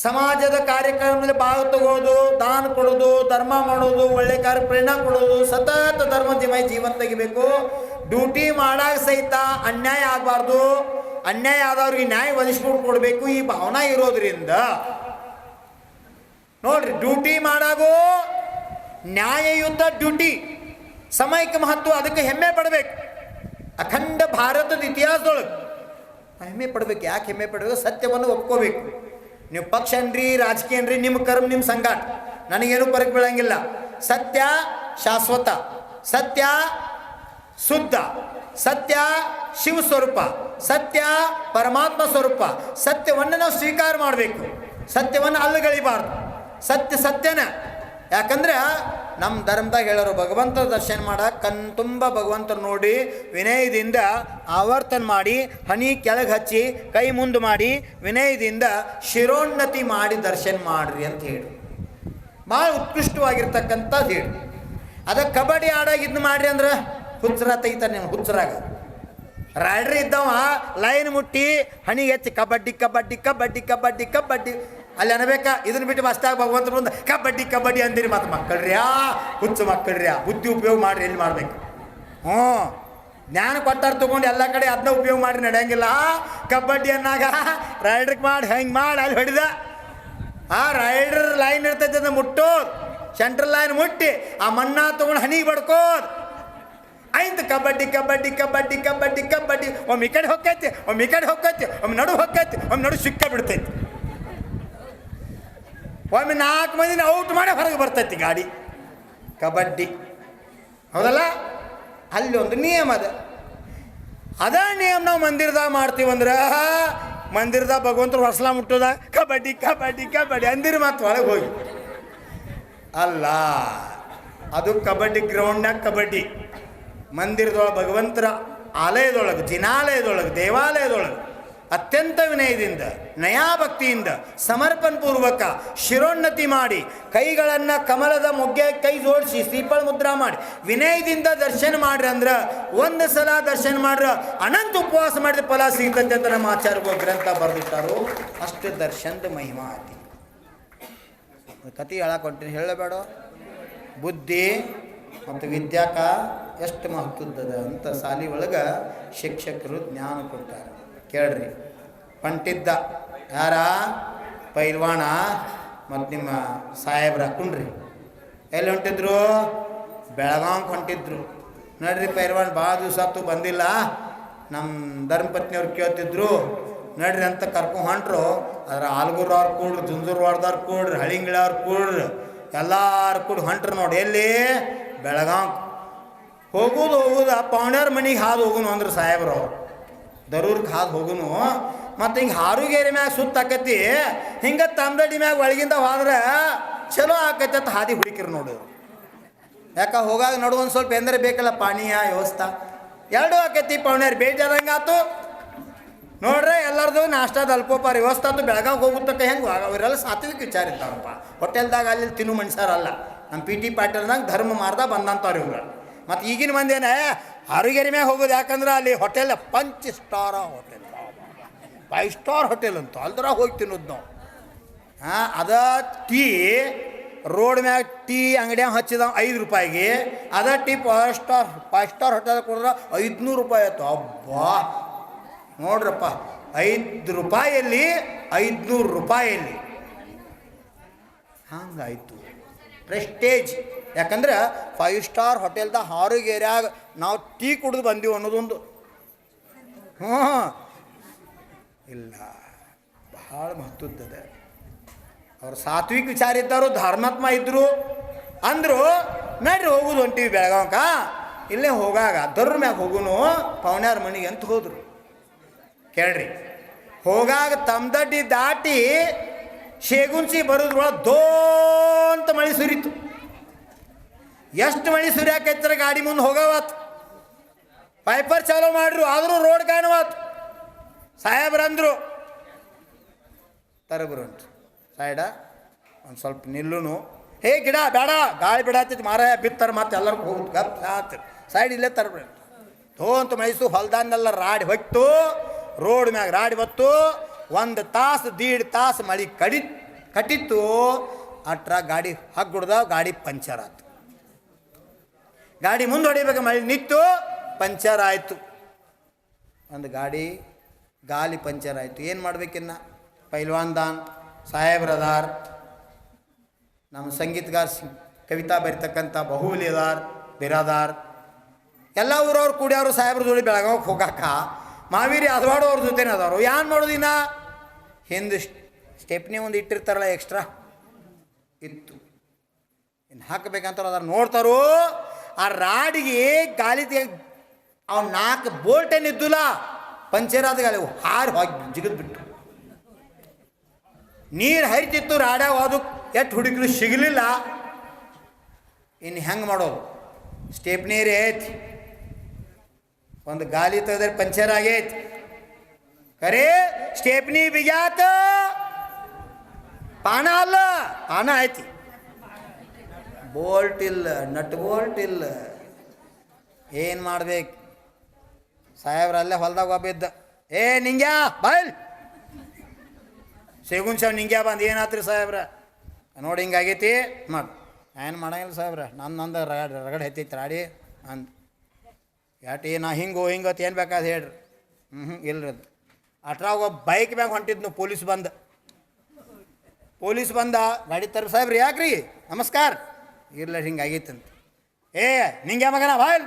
ಸಮಾಜದ ಕಾರ್ಯಕ್ರಮದಲ್ಲಿ ಭಾಗ ತಗೋದು, ದಾನ ಕೊಡೋದು, ಧರ್ಮ ಮಾಡೋದು, ಒಳ್ಳೆ ಕಾರ್ಯ ಪ್ರೇರಣೆ ಕೊಡೋದು, ಸತತ ಧರ್ಮದಿಮಯ ಜೀವನ ತೆಗಿಬೇಕು. ಡ್ಯೂಟಿ ಮಾಡಾಗ ಸಹಿತ ಅನ್ಯಾಯ ಆಗಬಾರ್ದು, ಅನ್ಯಾಯ ಆದವ್ರಿಗೆ ನ್ಯಾಯ ಒದಗಿಸ್ಕೊಂಡು ಕೊಡಬೇಕು. ಈ ಭಾವನೆ ಇರೋದ್ರಿಂದ ನೋಡ್ರಿ, ಡ್ಯೂಟಿ ಮಾಡಾಗೋ ನ್ಯಾಯಯುತ ಡ್ಯೂಟಿ, ಸಮಯಕ್ಕೆ ಮಹತ್ವ, ಅದಕ್ಕೆ ಹೆಮ್ಮೆ ಪಡಬೇಕು. ಅಖಂಡ ಭಾರತದ ಇತಿಹಾಸದೊಳಗೆ ಹೆಮ್ಮೆ ಪಡಬೇಕು. ಯಾಕೆ ಹೆಮ್ಮೆ ಪಡಬೇಕು? ಸತ್ಯವನ್ನು ಒಪ್ಕೋಬೇಕು. ನೀವು ಪಕ್ಷ ಅನ್ರಿ, ರಾಜಕೀಯ ಅನ್ರಿ, ನಿಮ್ಮ ಕರ್ಮ ನಿಮ್ಮ ಸಂಗಾಟ, ನನಗೇನು ಪರಕ್ ಬೀಳಂಗಿಲ್ಲ. ಸತ್ಯ ಶಾಶ್ವತ, ಸತ್ಯ ಶುದ್ಧ, ಸತ್ಯ ಶಿವ ಸ್ವರೂಪ, ಸತ್ಯ ಪರಮಾತ್ಮ ಸ್ವರೂಪ. ಸತ್ಯವನ್ನು ನಾವು ಸ್ವೀಕಾರ ಮಾಡಬೇಕು, ಸತ್ಯವನ್ನು ಅಲ್ಲಗಳಿಬಾರ್ದು. ಸತ್ಯ ಸತ್ಯನ. ಯಾಕಂದ್ರೆ ನಮ್ಮ ಧರ್ಮದಾಗ ಹೇಳೋರು, ಭಗವಂತನ ದರ್ಶನ ಮಾಡಕ್ಕೆ ಕಣ್ತುಂಬ ಭಗವಂತನ ನೋಡಿ ವಿನಯದಿಂದ ಆವರ್ತನ ಮಾಡಿ, ಹನಿ ಕೆಳಗೆ ಹಚ್ಚಿ ಕೈ ಮುಂದೆ ಮಾಡಿ ವಿನಯದಿಂದ ಶಿರೋನ್ನತಿ ಮಾಡಿ ದರ್ಶನ ಮಾಡ್ರಿ ಅಂತ ಹೇಳಿ ಭಾಳ ಉತ್ಕೃಷ್ಟವಾಗಿರ್ತಕ್ಕಂಥದ್ದು ಹೇಳಿ. ಅದಕ್ಕೆ ಕಬಡ್ಡಿ ಆಡಾಗ ಇದನ್ನ ಮಾಡ್ರಿ ಅಂದ್ರೆ ಹುಚ್ಚರ ತೆಗಿತಾನೆ. ನೀವು ಹುಚ್ಚರಾಗ ರೈಡ್ರ್ ಇದ್ದವ ಲೈನ್ ಮುಟ್ಟಿ ಹಣಿಗೆ ಹೆಚ್ಚಿ ಕಬಡ್ಡಿ ಕಬಡ್ಡಿ ಕಬಡ್ಡಿ ಕಬಡ್ಡಿ ಕಬಡ್ಡಿ ಅಲ್ಲಿ ಅನ್ಬೇಕಾ. ಇದನ್ನ ಬಿಟ್ಟು ಮಸ್ತಾಗಿ ಭಗವಂತ ಮುಂದೆ ಕಬಡ್ಡಿ ಕಬಡ್ಡಿ ಅಂದಿರಿ. ಮತ್ತು ಮಕ್ಕಳ್ರ್ಯಾ, ಹುಚ್ಚು ಮಕ್ಕಳ್ರ್ಯಾ, ಬುದ್ಧಿ ಉಪಯೋಗ ಮಾಡಿರಿ. ಎಲ್ಲಿ ಮಾಡ್ಬೇಕು? ಜ್ಞಾನ ಕೊಟ್ಟಾರ ತೊಗೊಂಡು ಎಲ್ಲ ಕಡೆ ಅದನ್ನ ಉಪಯೋಗ ಮಾಡಿ ನಡೆಯಂಗಿಲ್ಲ. ಕಬಡ್ಡಿ ಅನ್ನಾಗ ರೈಡ್ರಿಗೆ ಮಾಡಿ ಹೆಂಗೆ ಮಾಡಿ ಅಲ್ಲಿ ಹೊಡಿದ. ಆ ರೈಡರ್ ಲೈನ್ ಇರ್ತೈತೆ ಅದನ್ನ ಮುಟ್ಟೋದು, ಸೆಂಟ್ರಲ್ ಲೈನ್ ಮುಟ್ಟಿ ಆ ಮಣ್ಣ ತೊಗೊಂಡು ಹನಿಗೆ ಬಡ್ಕೋದು. ಆಯ್ತು ಕಬಡ್ಡಿ ಕಬಡ್ಡಿ ಕಬಡ್ಡಿ ಕಬಡ್ಡಿ ಕಬಡ್ಡಿ. ಒಮ್ಮೆ ಈ ಕಡೆ ಹೊಕ್ಕೈತಿ, ಒಮ್ಮೆ ಈ ಕಡೆ ಹೊಕ್ಕೈತಿ, ಒಮ್ಮೆ ನಡು ಹೊಕ್ಕೈತಿ, ಒಮ್ಮೆ ನಡು ಸಿಕ್ಕ ಬಿಡ್ತೈತಿ. ಒಮ್ಮೆ 4 ಮಂದಿನ ಔಟ್ ಮಾಡಿ ಹೊರಗೆ ಬರ್ತೈತಿ ಗಾಡಿ. ಕಬಡ್ಡಿ ಹೌದಲ್ಲ? ಅಲ್ಲಿ ಒಂದು ನಿಯಮ ಅದ. ಅದೇ ನಿಯಮ ನಾವು ಮಂದಿರದಾಗ ಮಾಡ್ತೀವಂದ್ರೆ ಮಂದಿರದಾಗ ಭಗವಂತರು ಹೊಸಲ ಮುಟ್ಟೋದ ಕಬಡ್ಡಿ ಕಬಡ್ಡಿ ಕಬಡ್ಡಿ ಅಂದಿರ ಮಾತು ಒಳಗೆ ಹೋಗಿ ಅಲ್ಲ, ಅದು ಕಬಡ್ಡಿ ಗ್ರೌಂಡ್ನಾಗ ಕಬಡ್ಡಿ. ಮಂದಿರದೊಳಗೆ ಭಗವಂತರ ಆಲಯದೊಳಗೆ, ಜಿನಾಲಯದೊಳಗೆ, ದೇವಾಲಯದೊಳಗೆ ಅತ್ಯಂತ ವಿನಯದಿಂದ, ನಯಾಭಕ್ತಿಯಿಂದ, ಸಮರ್ಪಣ ಪೂರ್ವಕ ಶಿರೋನ್ನತಿ ಮಾಡಿ, ಕೈಗಳನ್ನು ಕಮಲದ ಮೊಗ್ಗೆ ಕೈ ಜೋಡಿಸಿ ಶ್ರೀಫಲ ಮುದ್ರಾ ಮಾಡಿ ವಿನಯದಿಂದ ದರ್ಶನ ಮಾಡ್ರಿ ಅಂದ್ರೆ, ಒಂದು ಸಲ ದರ್ಶನ ಮಾಡ್ರೆ ಅನಂತ ಉಪವಾಸ ಮಾಡಿದ ಫಲ ಸಿಗ್ತದೆ ಅಂತ ನಮ್ಮ ಆಚಾರ್ಯ ಗ್ರಂಥ ಬರೆದಿಟ್ಟಾರು. ಅಷ್ಟು ದರ್ಶನದ ಮಹಿಮಾ ಐತಿ. ಕತೆ ಹೇಳಕ್ಕೆ ಹೊಂಟೀನಿ, ಹೇಳಬೇಡ. ಬುದ್ಧಿ ಮತ್ತು ವಿದ್ಯಾಕ ಎಷ್ಟು ಮಹತ್ವದ ಅಂತ ಸಾಲಿ ಒಳಗೆ ಶಿಕ್ಷಕರು ಜ್ಞಾನ ಕೊಡ್ತಾರೆ. ಕೇಳ್ರಿ, ಹೊಂಟಿದ್ದ ಯಾರ ಪೈಲ್ವಾಣ ಮತ್ತು ನಿಮ್ಮ ಸಾಹೇಬ್ರ ಕುಂಡ್ರಿ. ಎಲ್ಲಿ ಹೊಂಟಿದ್ರು? ಬೆಳಗಾವ್ಗೆ ಹೊಂಟಿದ್ರು. ನೋಡ್ರಿ, ಪೈಲ್ವಾಣ ಭಾಳ ದಿವಸ ಆಯ್ತು ಬಂದಿಲ್ಲ, ನಮ್ಮ ಧರ್ಮಪತ್ನಿಯವ್ರು ಕೇಳ್ತಿದ್ರು ನೋಡ್ರಿ ಅಂತ ಕರ್ಕೊಂಡು ಹೊಂಟ್ರು. ಅದ್ರ ಆಲ್ಗೂರು ಅವ್ರು ಕೂಡ್ರಿ, ಜುಂಜುರ್ವಾಡ್ದವ್ರು ಕೂಡ್ರಿ, ಹಳಿಂಗಿಳವ್ರು ಕೂಡ್ರಿ, ಎಲ್ಲರೂ ಕೂಡಿ ಹೊಂಟ್ರು ನೋಡಿ. ಎಲ್ಲಿ? ಬೆಳಗಾವ್. ಹೋಗೋದು ಪೌಣ್ಯವ್ರ ಮನೆಗೆ ಹಾದು ಹೋಗುನು ಅಂದ್ರೆ ಸಾಹೇಬ್ರು ಅವ್ರು ದರೂರ್ಗೆ ಹಾದು ಹೋಗುನು. ಮತ್ತು ಹಿಂಗೆ ಹಾರುಗೇರಿ ಮ್ಯಾಗ ಸುತ್ತಾಕತಿ, ಹಿಂಗೆ ತಮ್ದಡಿ ಮ್ಯಾಗ ಒಳಗಿಂದ ಹೋದ್ರೆ ಚಲೋ ಆಕೈತೆ ಅಂತ ಹಾದಿ ಹುಡುಕಿರು ನೋಡಿದ್ರು. ಯಾಕೆ ಹೋಗಾಗ ನೋಡು ಒಂದು ಸ್ವಲ್ಪ ಎಂದರೆ ಬೇಕಲ್ಲ ಪಾನೀಯ ವ್ಯವಸ್ಥೆ, ಎರಡೂ ಆಕೈತಿ. ಪೌಣ್ಯರು ಬೇಜಾರಂಗೆ ಆಯ್ತು ನೋಡ್ರೆ, ಎಲ್ಲರದು ನಾಷ್ಟಾದ ಅಲ್ಪೋಪಾರ ವ್ಯವಸ್ಥೆ ಆಯ್ತು. ಬೆಳಗಾವಿಗೆ ಹೋಗುತ್ತಕ್ಕೆ ಹೆಂಗೆ ಅವರೆಲ್ಲ ಸಾತ್ವಿಕ ವಿಚಾರ ಇರ್ತಾರಪ್ಪ. ಹೋಟೆಲ್ದಾಗ ಅಲ್ಲಿ ತಿನ್ನು ಮನುಷ್ಯರಲ್ಲ. ನಮ್ಮ ಪಿ ಟಿ ಪಾಟೀಲ್ನಾಗ ಧರ್ಮ ಮಾರ್ದ ಬಂದಂಥವ್ರು ಇವ್ರು. ಮತ್ತು ಈಗಿನ ಮಂದಿನೇ ಹಾರುಗೇರಿ ಮ್ಯಾಗ ಹೋಗೋದು, ಯಾಕಂದ್ರೆ ಅಲ್ಲಿ hotel 5 star hotel, 5 star hotel ಅಂತ ಅಲ್ದ್ರಾಗ ಹೋಗಿ ತಿನ್ನೋದು ನಾವು. ಅದ ಟೀ ರೋಡ್ ಮ್ಯಾಗ ಟೀ ಅಂಗಡಿಯಾಗ ಹಚ್ಚಿದ 5 ರೂಪಾಯಿಗೆ, ಅದ ಟೀ 5 ಸ್ಟಾರ್ ಹೋಟೆಲ್ ಕೊಡ್ರೆ 500 ರೂಪಾಯಿ ಆಯ್ತು. ಅಬ್ಬಾ ನೋಡ್ರಪ್ಪ, 5 ರೂಪಾಯಲ್ಲಿ 500 ರೂಪಾಯಲ್ಲಿ ಹಂಗಾಯ್ತು ಪ್ರೆಸ್ಟೇಜ್. ಯಾಕಂದ್ರೆ 5 ಸ್ಟಾರ್ ಹೋಟೆಲ್ದಾಗ ಹಾರುಗೇರಿಯಾಗ ನಾವು ಟೀ ಕುಡಿದು ಬಂದೀವಿ ಅನ್ನೋದೊಂದು ಇಲ್ಲ, ಭಾಳ ಮಹತ್ವದ್ದದ. ಅವ್ರು ಸಾತ್ವಿಕ ವಿಚಾರ ಇದ್ದರು, ಧರ್ಮಾತ್ಮ ಇದ್ದರು ಅಂದರು. ನೋಡ್ರಿ ಹೋಗುದು ಹೊಂಟೀವಿ ಬೆಳಗಾವ್ಕ, ಇಲ್ಲೇ ಹೋಗಾಗ ದರ್ರ ಮ್ಯಾಗ ಹೋಗುನು ಪೌಣ್ಯಾರ ಮನೆಗೆ ಅಂತ ಹೋದ್ರು. ಕೇಳ್ರಿ, ಹೋಗಾಗ ತಮ್ದಡ್ಡಿ ದಾಟಿ ಶೇಗುನ್ಸಿ ಬರೋದ್ರೊಳಗೆ ದೋ ಅಂತ ಮಳೆ ಸುರಿತು. ಎಷ್ಟು ಮಳೆ ಸುರಿಯಾಕೈತರ ಗಾಡಿ ಮುಂದೆ ಹೋಗವತ್ತು. ಪೈಪರ್ ಚಾಲೋ ಮಾಡ್ರು, ಆದರೂ ರೋಡ್ ಕಾಣವತ್ತು. ಸಾಹೇಬ್ರಂದ್ರು ತರಬ್ರು ಉಂಟು ಸೈಡ ಒಂದು ಸ್ವಲ್ಪ ನಿಲ್ಲುನು. ಹೇ ಗಿಡ ಬೇಡ, ಗಾಳಿ ಬಿಡತ್ತೈತಿ ಮಾರಾಯ, ಬಿತ್ತಾರೆ ಮತ್ತೆ ಎಲ್ಲರಿಗೂ ಹೋಗುದು ಗಪ್ ಆತ ಸೈಡ್ ಇಲ್ಲೇ ತರಬ್ರು ಥೋ ಅಂತ ಮೈಸು ಹೊಲ್ದಾನೆಲ್ಲ ರಾಡಿ ಹೊಟ್ಟು ರೋಡ್ ಮ್ಯಾಗ ರಾಡಿ ಬತ್ತು. 1 ತಾಸು 1.5 ತಾಸು ಮಳೆ ಕಟ್ಟಿತ್ತು. ಅಟ್ರ ಗಾಡಿ ಹಗ್ಗುಡ್ದ, ಗಾಡಿ ಪಂಚರ್ ಆಯ್ತು. ಗಾಡಿ ಮುಂದೆ ಹೊಡಿಬೇಕು, ಮಳೆ ನಿಂತು ಪಂಚರ್ ಆಯಿತು. ಒಂದು ಗಾಲಿ ಪಂಚರ್ ಆಯಿತು. ಏನು ಮಾಡ್ಬೇಕಿನ್ನ? ಪೈಲ್ವಾನ್ದಾನ್ ಸಾಹೇಬ್ರದಾರ್, ನಮ್ಮ ಸಂಗೀತಗಾರ ಕವಿತಾ ಬರಿತಕ್ಕಂಥ ಬಹುಬಲಿ ಅದಾರ್, ಬಿರಾದಾರ್, ಎಲ್ಲ ಊರವ್ರು ಕೂಡ್ಯವರು ಸಾಹೇಬ್ರ ಜೋಡಿ ಬೆಳಗಾವಿಗೆ ಹೋಗಾಕ. ಮಾವೀರಿ ಅದವಾಡು ಅವ್ರ ಜೊತೆನೇ ಅದಾರು. ಏನು ಮಾಡೋದಿನ? ಹಿಂದೆ ಸ್ಟೆಪ್ನಿ ಒಂದು ಇಟ್ಟಿರ್ತಾರಲ್ಲ, ಎಕ್ಸ್ಟ್ರಾ ಇತ್ತು, ಇನ್ನು ಹಾಕಬೇಕಂತ ಅದಾರ. ನೋಡ್ತಾರೋ ಆ ರಾಡಿಗೆ ಗಾಳಿ ಅವ್ನು 4 ಬೋಲ್ಟೇನಿದ್ದುಲ್ಲ, ಪಂಚರ್ ಆದ ಗಾಳಿ ಹಾರಿ ಹೋಗಿ ಜಿಗಿದ್ಬಿಟ್ಟು. ನೀರು ಹರಿತಿತ್ತು ರಾಡ್ಯಾಗ, ಅದು ಎಷ್ಟು ಹುಡುಕಲು ಸಿಗಲಿಲ್ಲ. ಇನ್ನು ಹೆಂಗೆ ಮಾಡೋದು? ಸ್ಟೆಪ್ನೀರಿ ಐತಿ, ಒಂದು ಗಾಲಿ ತೆಗೆದ್ರೆ ಪಂಚರ್ ಆಗೈತಿ. ಖರೆ ಸ್ಟೆಪ್ನಿ ಬಿಗ್ಯಾತ, ಪಾನ ಅಲ್ಲ, ಪಾನ ಐತಿ, ಬೋಲ್ಟ್ ಇಲ್ಲ, ನಟ್ ಬೋಲ್ಟ್ ಇಲ್ಲ. ಏನು ಮಾಡ್ಬೇಕು? ಸಾಹೇಬ್ರ ಅಲ್ಲೇ ಹೊಲ್ದಾಗ ಒಬ್ಬಿದ್ದ. ಏ ನಿಂಗ್ಯಾ ಬಾಯ್, ಸೇಗುನ್ ಸಾವ್ ನಿಂಗ್ಯಾ ಬಂದು ಏನಾತ್ರಿ ಸಾಹೇಬ್ರ? ನೋಡಿ ಹಿಂಗಾಗೈತಿ ಮಾಡಿ. ಏನು ಮಾಡಂಗಿಲ್ಲ ಸಾಹೇಬ್ರ, ನಂದು ರಗಡ್ ಹತ್ತೈತಿ ರಾಡಿ ಅಂದ. ಯಾಟಿ ನಾ ಹಿಂಗತ್ ಏನು ಬೇಕಾದ ಹೇಳ್ರಿ. ಇಲ್ರಿ ಅದು ಅಟ್ರಾಗ ಒಬ್ಬ ಬೈಕ್ ಮ್ಯಾಗ ಹೊಂಟಿದ್ನು. ಪೊಲೀಸ್ ಬಂದ ಗಾಡಿ ತರ. ಸಾಹೇಬ್ರಿ ಯಾಕ್ರಿ? ನಮಸ್ಕಾರ. ಇರ್ಲ ಹಿಂಗಾಗೈತಂತ. ಏ ನಿಂಗೆ ಮಗನ ಬಾಯ್.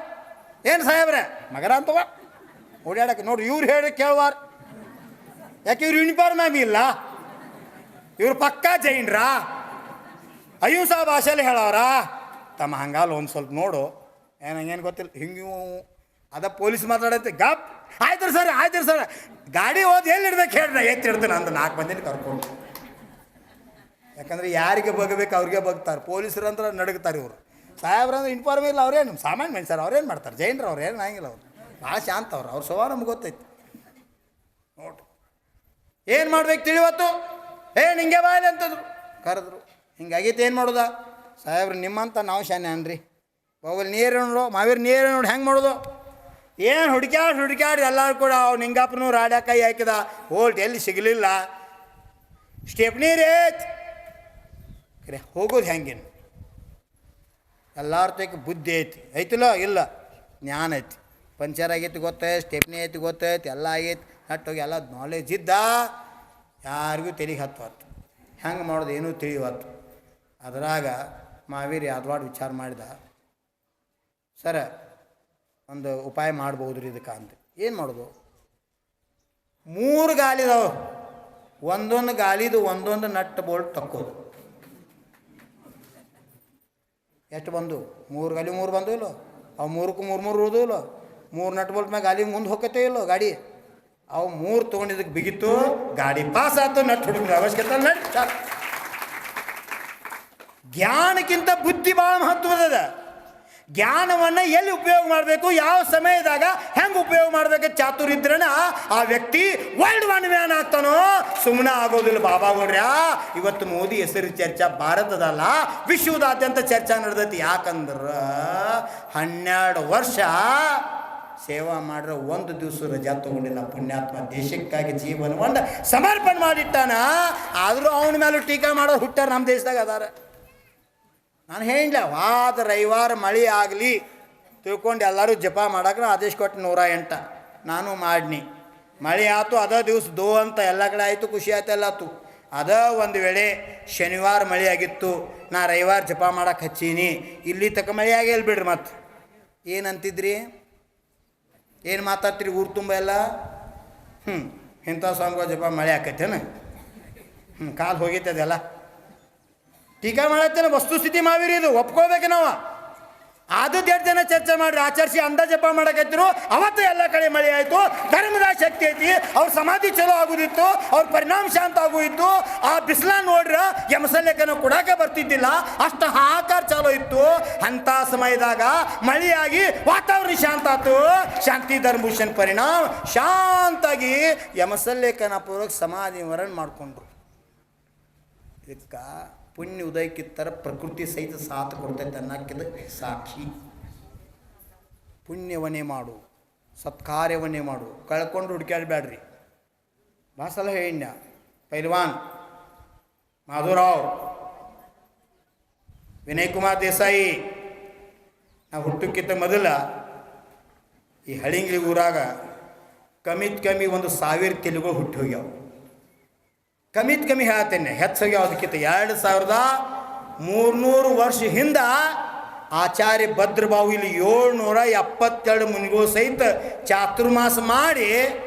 ಏನು ಸಾಹೇಬ್ರೆ? ಮಗನ ಅಂತವ ಓಡಾಡಕ್ಕೆ ನೋಡ್ರಿ. ಇವ್ರು ಹೇಳಿ ಕೇಳುವಾರ, ಯಾಕೆ ಇವ್ರು ಯೂನಿಫಾರ್ಮ್ ಆಗಿ ಇಲ್ಲ? ಇವ್ರು ಪಕ್ಕಾ ಜೈನ್ರಾ? ಅಹಿಂಸಾ ಭಾಷೆಯಲ್ಲಿ ಹೇಳೋರ? ತಮ್ಮ ಹಂಗಲ್ಲ, ಒಂದು ಸ್ವಲ್ಪ ನೋಡು. ಏನು ಹಂಗೇನು ಗೊತ್ತಿಲ್ಲ. ಹಿಂಗೆ ಅದ ಪೊಲೀಸ್ ಮಾತಾಡತ್ತೆ ಗಪ್ ಆಯ್ತು ಸರ್ ಗಾಡಿ ಹೋದ್ ಎಲ್ಲಿ ಇಡ್ಬೇಕು ಹೇಳ್ರಿ ಎತ್ತಿ ಇಡ್ತೀನಿ ಅಂದ 4 ಮಂದಿನ ಕರ್ಕೊಂಡು. ಯಾಕಂದ್ರೆ ಯಾರಿಗೆ ಬಗ್ಬೇಕು ಅವ್ರಿಗೆ ಬಗ್ತಾರೆ. ಪೊಲೀಸರು ಅಂದ್ರೆ ನಡಗ್ತಾರೆ ಇವರು. ಸಾಹೇಬ್ರ ಅಂದ್ರೆ ಇನ್ಫಾರ್ಮ್ ಇಲ್ಲ, ಅವ್ರೇನು ಸಾಮಾನ್ಯ ಮನುಷ್ಯರು ಅವ್ರೇನು ಮಾಡ್ತಾರೆ, ಜೈನರು ಅವ್ರು ಏನು ಆಗಿಲ್ಲ, ಅವ್ರು ಭಾಳ ಶಾಂತ ಅವ್ರ ಸ್ವಭಾವ ನಮ್ಗೆ ಗೊತ್ತೈತಿ ನೋಡ್ರಿ. ಏನು ಮಾಡ್ಬೇಕು ತಿಳಿವತ್ತು ಹಿಂಗೆ ಬಾಯಿಲೆ ಅಂತಂದ್ರು, ಕರೆದ್ರು. ಹಿಂಗಾಗೈತೆ ಏನು ಮಾಡೋದ ಸಾಹೇಬ್ರು, ನಿಮ್ಮಂತ ನಾವು ಶಾನೆ ಅನ್ರಿ. ಹೋಗಲಿ ನೀರು ನೋಡು ಮಾವೀರ್ ನೀರು ನೋಡಿ ಹೆಂಗೆ ಮಾಡೋದು, ಏನು ಹುಡುಕ್ಯಾಡಿ ಎಲ್ಲರೂ ಕೂಡ ಅವ್ನು ನಿಂಗಾಪನು ರಾಡ್ಯಾ ಕೈ ಹಾಕಿದ, ಹೋಲ್ಟ್ ಎಲ್ಲಿ ಸಿಗಲಿಲ್ಲ, ಸ್ಟೆಪ್ನಿ ರೇತ್ ಕರೆ ಹೋಗೋದು ಹೆಂಗೇನು, ಎಲ್ಲರ ತಕ್ಕ ಬುದ್ಧಿ ಐತಿಲ್ಲ ಇಲ್ಲ ಜ್ಞಾನ ಐತಿ, ಪಂಚರ್ ಆಗೈತಿ ಗೊತ್ತೈತಿ, ಸ್ಟೆಪ್ನಿ ಐತಿ ಗೊತ್ತೈತಿ, ಎಲ್ಲ ಆಗೈತಿ, ನಟ್ಟೋಗಿ ಎಲ್ಲ ನಾಲೆಜ್ ಇದ್ದ, ಯಾರಿಗೂ ತೆಲಿಗೆ ಹತ್ತು ಹೆಂಗೆ ಮಾಡೋದು ಏನೂ ತಿಳಿವತ್ತು. ಅದ್ರಾಗ ಮಾವೀರ್ ಯಾದವಾಡ ವಿಚಾರ ಮಾಡಿದ, ಸರ ಒಂದು ಉಪಾಯ ಮಾಡ್ಬೋದ್ರಿ ಇದಕ್ಕೆ ಅಂತ. ಏನು ಮಾಡೋದು, 3 ಗಾಲಿದವು, ಒಂದೊಂದು ಗಾಲಿದು ಒಂದೊಂದು ನಟ್ ಬೋಲ್ಟ್ ತಕ್ಕೋದು. ಎಷ್ಟು ಬಂದು 3 ಗಾಲಿ 3 ಬಂದು ಇಲ್ಲೋ, ಅವು 3ಕ್ಕೂ 3 ಉಳಿದು ಇಲ್ಲೋ, 3 ನಟ್ ಬೋಲ್ಟ್ ಮ್ಯಾಗ ಗಾಲಿ ಮುಂದೆ ಹೋಗತ್ತೇ ಇಲ್ಲೋ ಗಾಡಿ, ಅವು 3 ತೊಗೊಂಡಿದ್ದಕ್ಕೆ ಬಿಗಿತ್ತು, ಗಾಡಿ ಪಾಸ್ ಆಯ್ತು, ನಟ್ ಹುಡುಗ ಅವಶ್ಯಕತೆ ನಟ್ ಸಾಕು. ಜ್ಞಾನಕ್ಕಿಂತ ಬುದ್ಧಿ ಭಾಳ ಮಹತ್ವದ. ಜ್ಞಾನವನ್ನು ಎಲ್ಲಿ ಉಪಯೋಗ ಮಾಡಬೇಕು, ಯಾವ ಸಮಯದಾಗ ಹೆಂಗೆ ಉಪಯೋಗ ಮಾಡಬೇಕು ಚಾತುರ್ಯ ಇದ್ರನ ಆ ವ್ಯಕ್ತಿ ವರ್ಲ್ಡ್ ಮ್ಯಾನ್ ಆಗ್ತಾನೋ, ಸುಮ್ಮನೆ ಆಗೋದಿಲ್ಲ. ಬಾಬಾಗೌಡ್ರ ಇವತ್ತು ಮೋದಿ ಹೆಸರು ಚರ್ಚಾ ಭಾರತದಲ್ಲ ವಿಶ್ವದಾದ್ಯಂತ ಚರ್ಚಾ ನಡೆದೈತಿ. ಯಾಕಂದ್ರೆ 12 ವರ್ಷ ಸೇವಾ ಮಾಡ್ರೆ 1 ದಿವಸ ರಜಾ ತೊಗೊಂಡಿಲ್ಲ ಪುಣ್ಯಾತ್ಮ. ದೇಶಕ್ಕಾಗಿ ಜೀವನವನ್ನು ಸಮರ್ಪಣೆ ಮಾಡಿಟ್ಟಾನ. ಆದರೂ ಅವನ ಮೇಲೂ ಟೀಕಾ ಮಾಡೋರು ಹುಟ್ಟಾರ ನಮ್ಮ ದೇಶದಾಗ ಅದಾರ. ನಾನು ಹೇಳಿಲ್ಲ, ವಾದ ರವಿವಾರ ಮಳೆ ಆಗಲಿ ತಿಳ್ಕೊಂಡು ಎಲ್ಲರೂ ಜಪ ಮಾಡಕ್ಕೆ ಆದೇಶ ಕೊಟ್ಟು 108 ನಾನು ಮಾಡಿನಿ. ಮಳೆ ಆಯ್ತು, ಅದ ದಿವಸ ದೋ ಅಂತ ಎಲ್ಲ ಕಡೆ ಆಯಿತು, ಖುಷಿ ಆಯ್ತು, ಎಲ್ಲ ಆಯ್ತು. ಅದ ಒಂದು ವೇಳೆ ಶನಿವಾರ ಮಳೆ ಆಗಿತ್ತು, ನಾ ರವಿವಾರ ಜಪ ಮಾಡಕ್ಕೆ ಹಚ್ಚೀನಿ, ಇಲ್ಲಿ ತಕ್ಕ ಮಳೆ ಆಗಿಲ್ಲ ಬಿಡ್ರಿ. ಮತ್ತು ಏನಂತಿದ್ರಿ, ಏನು ಮಾತಾಡ್ತೀರಿ ಊರು ತುಂಬ ಎಲ್ಲ? ಇಂಥ ಸ್ವಾಮಿಗಳ ಜಪ ಮಳೆ ಆಕೈತೇನು? ಕಾಲು ಹೋಗೈತೆ ಅದೆಲ್ಲ ಟೀಕಾ ಮಾಡತ್ತೇನೆ. ವಸ್ತುಸ್ಥಿತಿ ಮಾವಿರಿ ಇದು ಒಪ್ಕೋಬೇಕು ನಾವು. ಅದು 2 ಜನ ಚರ್ಚೆ ಮಾಡಿ ಆಚರಿಸಿ ಅಂದ ಜಪ ಮಾಡಕತ್ತಿರು. ಅವತ್ತು ಎಲ್ಲ ಕಡೆ ಮಳೆ ಆಯಿತು, ಧರ್ಮದ ಶಕ್ತಿ ಐತಿ, ಅವ್ರ ಸಮಾಧಿ ಚಲೋ ಆಗೋದಿತ್ತು, ಅವ್ರ ಪರಿಣಾಮ ಶಾಂತ ಆಗೋಯಿತ್ತು. ಆ ಬಿಸಿಲ ನೋಡ್ರ ಯಮಸಲ್ಯಕನ ಕೊಡಾಕೆ ಬರ್ತಿದ್ದಿಲ್ಲ, ಅಷ್ಟು ಹಾಕಾರ ಚಾಲೋ ಇತ್ತು. ಅಂಥ ಸಮಯದಾಗ ಮಳೆಯಾಗಿ ವಾತಾವರಣ ಶಾಂತ ಆಯ್ತು. ಶಾಂತಿ ಧರ್ಮಭೂಷಣ್ ಪರಿಣಾಮ ಶಾಂತಾಗಿ ಯಮಸಲ್ಯಕನ ಪೂರ್ವಕ ಸಮಾಧಿ ಮರಣ ಮಾಡಿಕೊಂಡ್ರು. ಇದಕ್ಕೆ ಪುಣ್ಯ ಉದಯಕ್ಕಿತ್ತರ ಪ್ರಕೃತಿ ಸಹಿತ ಸಾಥ್ ಕೊಡ್ತೈತೆ ಅನ್ನಕ್ಕಿದ ಸಾಕ್ಷಿ. ಪುಣ್ಯವನ್ನೇ ಮಾಡು, ಸತ್ಕಾರ್ಯವನ್ನೇ ಮಾಡು, ಕಳ್ಕೊಂಡು ಹುಡುಕ್ಯಾಡಬೇಡ್ರಿ. ಭಾಳ ಸಲ ಹೇಳಿದ್ನ ಪೈಲ್ವಾನ್ ಮಾಧುರಾವ್, ವಿನಯ್ ಕುಮಾರ್ ದೇಸಾಯಿ. ನಾವು ಹುಟ್ಟಕ್ಕಿಂತ ಮೊದಲ ಈ ಹಳಿಂಗ್ಲಿ ಊರಾಗ ಕಮ್ಮಿ 1,000 ತೆಲುಗುಗಳು ಹುಟ್ಟಿ ಹೋಗ್ಯಾವ. ಕಮ್ಮಿ ಹೇಳ್ತೇನೆ, ಹೆಚ್ಚೋಗ್ಯಾವ. ಅದಕ್ಕಿಂತ 2300 ವರ್ಷ ಹಿಂದ ಆಚಾರ್ಯ ಭದ್ರಬಾವು ಇಲ್ಲಿ 772 ಮುನಿಗಳು ಸಹಿತ ಚಾತುರ್ಮಾಸ ಮಾಡಿ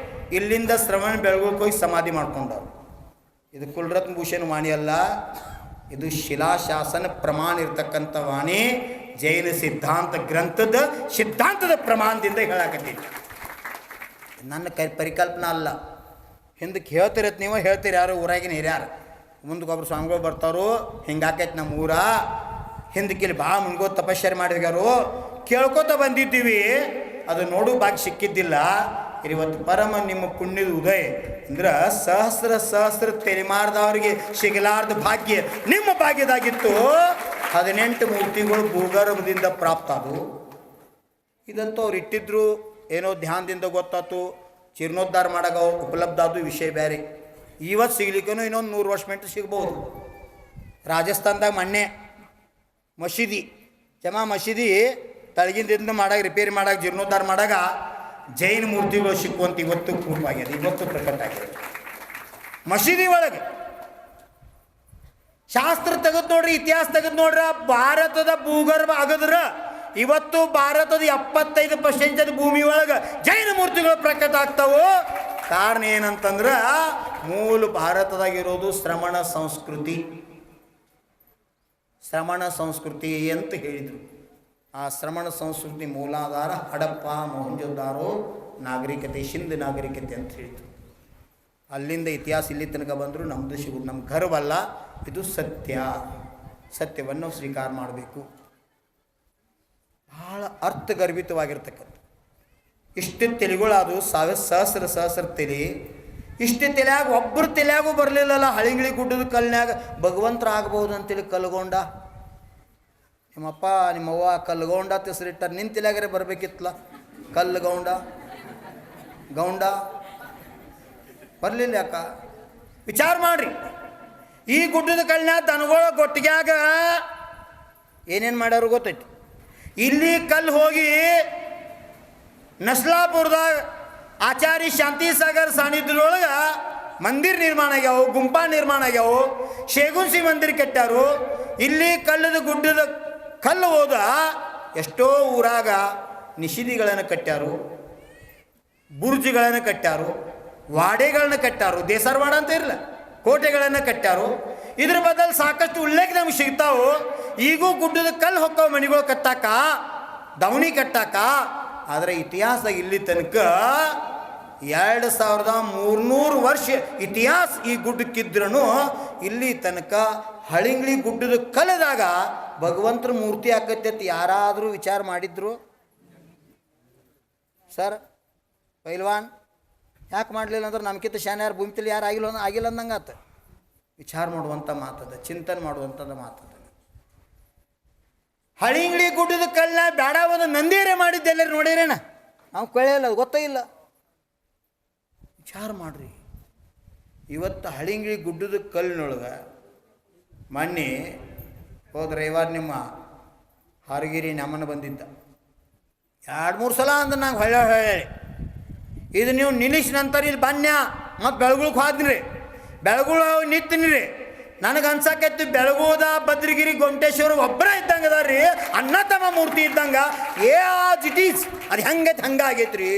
ಇಲ್ಲಿಂದ ಶ್ರವಣ ಬೆಳಗೋಕೆ ಹೋಗಿ ಸಮಾಧಿ ಮಾಡ್ಕೊಂಡವ್ರು. ಇದು ಕುಲರತ್ನ ಭೂಷಣ್ ವಾಣಿ ಅಲ್ಲ, ಇದು ಶಿಲಾಶಾಸನ ಪ್ರಮಾಣ ಇರ್ತಕ್ಕಂಥ ವಾಣಿ. ಜೈನ ಸಿದ್ಧಾಂತ ಗ್ರಂಥದ ಸಿದ್ಧಾಂತದ ಪ್ರಮಾಣದಿಂದ ಹೇಳಾಕತ್ತೀನಿ. ನನ್ನ ಪರಿಕಲ್ಪನಾ ಅಲ್ಲ. ಹಿಂದಕ್ಕೆ ಹೇಳ್ತಿರತ್ತೆ, ನೀವು ಹೇಳ್ತೀರಿ, ಯಾರು ಊರಾಗಿನ ಹಿರಿಯಾರು. ಮುಂದಕ್ಕೆ ಒಬ್ರು ಸ್ವಾಮಿಗಳು ಬರ್ತಾರೋ, ಹಿಂಗಾಕೈತೆ ನಮ್ಮ ಊರ, ಹಿಂದಕ್ಕೆ ಇಲ್ಲಿ ಭಾಳ ಮುನ್ಗೋ ತಪಶ್ಚರ್ಯ ಮಾಡಿದ್ಯಾರು, ಕೇಳ್ಕೊತ ಬಂದಿದ್ದೀವಿ, ಅದು ನೋಡು ಭಾಗ್ಯ ಸಿಕ್ಕಿದ್ದಿಲ್ಲ. ಇವತ್ತು ಪರಮ ನಿಮ್ಮ ಪುಣ್ಯದ ಉದಯ ಅಂದ್ರೆ ಸಹಸ್ರ ತೆಲಿಮಾರ್ದವ್ರಿಗೆ ಸಿಗಲಾರ್ದ ಭಾಗ್ಯ ನಿಮ್ಮ ಭಾಗ್ಯದಾಗಿತ್ತು. 18 ಮೂರ್ತಿಗಳು ಭೂಗರ್ಭದಿಂದ ಪ್ರಾಪ್ತ ಅದು. ಇದಂತೂ ಅವ್ರು ಇಟ್ಟಿದ್ರು, ಏನೋ ಧ್ಯಾನದಿಂದ ಗೊತ್ತಾಯ್ತು. ಜೀರ್ಣೋದ್ಧಾರ ಮಾಡಾಗ ಉಪಲಬ್ಧ ಆದ ವಿಷಯ ಬೇರೆ. ಇವತ್ತು ಸಿಗ್ಲಿಕ್ಕೂ ಇನ್ನೊಂದು 100 ವರ್ಷ ಮೆಂಟು ಸಿಗ್ಬೋದು. ರಾಜಸ್ಥಾನದಾಗ ಮೊನ್ನೆ ಜಮಾ ಮಸೀದಿ ತಳಗಿಂದ ಮಾಡಾಗ ರಿಪೇರಿ ಮಾಡಾಗ ಜೀರ್ಣೋದ್ಧಾರ ಮಾಡಾಗ ಜೈನ ಮೂರ್ತಿಗಳು ಸಿಕ್ಕುವಂತ ಇವತ್ತು ಪ್ರೂಫ್ ಆಗ್ಯದ, ಇವತ್ತು ಪ್ರಕಟ ಆಗಿದೆ ಮಸೀದಿ ಒಳಗೆ. ಶಾಸ್ತ್ರ ತೆಗೆದು ನೋಡ್ರಿ, ಇತಿಹಾಸ ತೆಗೆದು ನೋಡ್ರ, ಭಾರತದ ಭೂಗರ್ಭ ಆಗದ್ರ ಇವತ್ತು ಭಾರತದ 75% ಭೂಮಿ ಒಳಗೆ ಜೈನ ಮೂರ್ತಿಗಳು ಪ್ರಕಟ ಆಗ್ತಾವು. ಕಾರಣ ಏನಂತಂದ್ರೆ ಮೂಲ ಭಾರತದಾಗಿರೋದು ಶ್ರಮಣ ಸಂಸ್ಕೃತಿ ಅಂತ ಹೇಳಿದರು. ಆ ಶ್ರಮಣ ಸಂಸ್ಕೃತಿ ಮೂಲಾಧಾರ ಹಡಪ್ಪ ಮೊಹಂಜೋದಾರೋ ನಾಗರಿಕತೆ ಸಿಂಧ್ ನಾಗರಿಕತೆ ಅಂತ ಹೇಳಿತು. ಅಲ್ಲಿಂದ ಇತಿಹಾಸ ಇಲ್ಲಿ ತನಕ ಬಂದರೂ ನಮ್ಮದು ಸಿಗುದು. ನಮ್ಮ ಗರ್ವಲ್ಲ, ಇದು ಸತ್ಯ. ಸತ್ಯವನ್ನು ಸ್ವೀಕಾರ ಮಾಡಬೇಕು. ಭಾಳ ಅರ್ಥಗರ್ಭಿತವಾಗಿರ್ತಕ್ಕಂಥ ಇಷ್ಟು ತೆಲಿಗಳು ಸಹಸ್ರ ತಲೆ. ಇಷ್ಟು ತಲೆಯಾಗ ಒಬ್ಬರು ತಲೆಯಾಗೂ ಬರಲಿಲ್ಲಲ್ಲ. ಹಳಿಂಗಿಳಿ ಗುಡ್ಡದ ಕಲ್ಲಿನಾಗ ಭಗವಂತರ ಆಗ್ಬೋದು ಅಂತೇಳಿ ಕಲ್ಗೊಂಡ. ನಿಮ್ಮಪ್ಪ ನಿಮ್ಮವ್ವ ಕಲ್ಗೌಂಡ ಹೆಸರಿಟ್ಟಾರೆ. ನಿನ್ನ ತಲೆಯಾಗರೆ ಬರಬೇಕಿತ್ತಲ್ಲ ಕಲ್ಗೌಂಡ ಗೌಂಡ. ಬರಲಿಲ್ಲ ಯಾಕ? ವಿಚಾರ ಮಾಡ್ರಿ. ಈ ಗುಡ್ಡದ ಕಲ್ಲಿನಾಗ ದನಗಳ ಗೊಟ್ಟಿಗ್ಯಾಗ ಏನೇನು ಮಾಡ್ಯಾರು ಗೊತ್ತೈತಿ. ಇಲ್ಲಿ ಕಲ್ಲು ಹೋಗಿ ನಸ್ಲಾಪುರದಾಗ ಆಚಾರ್ಯ ಶಾಂತಿ ಸಾಗರ್ ಸಾನ್ನಿಧ್ಯದೊಳಗೆ ಮಂದಿರ ನಿರ್ಮಾಣ ಆಗ್ಯಾವು, ಗುಂಪಾ ನಿರ್ಮಾಣ ಆಗ್ಯಾವು, ಶೇಗುನ್ಸಿ ಮಂದಿರ ಕಟ್ಟಾರು. ಇಲ್ಲಿ ಕಲ್ಲದ ಗುಡ್ಡದ ಕಲ್ಲು ಹೋದ ಎಷ್ಟೋ ಊರಾಗ ನಿಷಿದಿಗಳನ್ನು ಕಟ್ಟಾರು, ಬುರ್ಜಿಗಳನ್ನು ಕಟ್ಟಾರು, ವಾಡೆಗಳನ್ನು ಕಟ್ಟಾರು. ದೇಸರವಾಡ ಅಂತ ಇರಲ್ಲ, ಕೋಟೆಗಳನ್ನು ಕಟ್ಟಾರು. ಇದ್ರ ಬದಲು ಸಾಕಷ್ಟು ಉಲ್ಲೇಖ ನಮ್ಗೆ ಸಿಗ್ತಾವು. ಈಗೂ ಗುಡ್ಡದ ಕಲ್ಲು ಹೊಕ್ಕವು ಮನೆಗಳು ಕಟ್ಟಾಕ, ದವಣಿ ಕಟ್ಟಾಕ. ಆದರೆ ಇತಿಹಾಸದಾಗ ಇಲ್ಲಿ ತನಕ 2300 ವರ್ಷ ಇತಿಹಾಸ ಈ ಗುಡ್ಡಕ್ಕಿದ್ರೂ ಇಲ್ಲಿ ತನಕ ಹಳಿಂಗ್ಳಿ ಗುಡ್ಡದ ಕಲ್ಲದಾಗ ಭಗವಂತರ ಮೂರ್ತಿ ಆಕತ್ತೆ ಅಂತ ಯಾರಾದರೂ ವಿಚಾರ ಮಾಡಿದ್ರು ಸರ್? ಪೈಲ್ವಾನ್ ಯಾಕೆ ಮಾಡಲಿಲ್ಲ ಅಂದ್ರೆ ನಮ್ಕಿಂತ ಶಾನೆ ಯಾರು ಭೂಮಿತಲ್ಲಿ ಯಾರು ಆಗಿಲ್ಲ ಅಂದಂಗೆ ಆತ. ವಿಚಾರ ಮಾಡುವಂಥ ಮಾತದ, ಚಿಂತನೆ ಮಾಡುವಂಥದ್ದು ಮಾತದ. ಹಳಿಂಗ್ಳಿ ಗುಡ್ಡದ ಕಲ್ಲ ಬೇಡ ಒಂದು ನಂದಿಯರೇ ಮಾಡಿದ್ದೆ ಎಲ್ಲರೂ ನೋಡಿರೇನ? ನಾವು ಕೇಳಿಲ್ಲ, ಗೊತ್ತೇ ಇಲ್ಲ. ವಿಚಾರ ಮಾಡ್ರಿ. ಇವತ್ತು ಹಳಿಂಗ್ಳಿ ಗುಡ್ಡದ ಕಲ್ಲಿನೊಳಗೆ ಮೊನ್ನೆ ಹೋದ ರವಿವಾರ ನಿಮ್ಮ ಹಾರಗಿರಿ ನಮ್ಮನ ಬಂದಿದ್ದ. 2-3 ಸಲ ಅಂದ್ರೆ ನಂಗೆ ಹೊಳ್ಳಿ ಇದು ನೀವು ನಿಲ್ಲಿಸಿ ನಂತರ ಇಲ್ಲಿ ಬನ್ಯ ಮತ್ತು ಬೆಳಗುಳಕ್ಕೆ ಹೋದ್ನಿ ರೀ. ಬೆಳಗುಳ ನಿಂತೀನಿ ರೀ. ನನಗೆ ಅನ್ಸಕೈತಿ ಬೆಳಗೋದ ಭದ್ರಗಿರಿ ಗೊಮಟೇಶ್ವರ ಒಬ್ಬರ ಇದ್ದಂಗೆ ಅದ ರೀ, ಅಣ್ಣ ತಮ್ಮ ಮೂರ್ತಿ ಇದ್ದಂಗೆ. ಇಟ್ ಈಸ್ ಅದು ಹೆಂಗೈತೆ ಹಂಗಾಗೈತೆ ರೀ.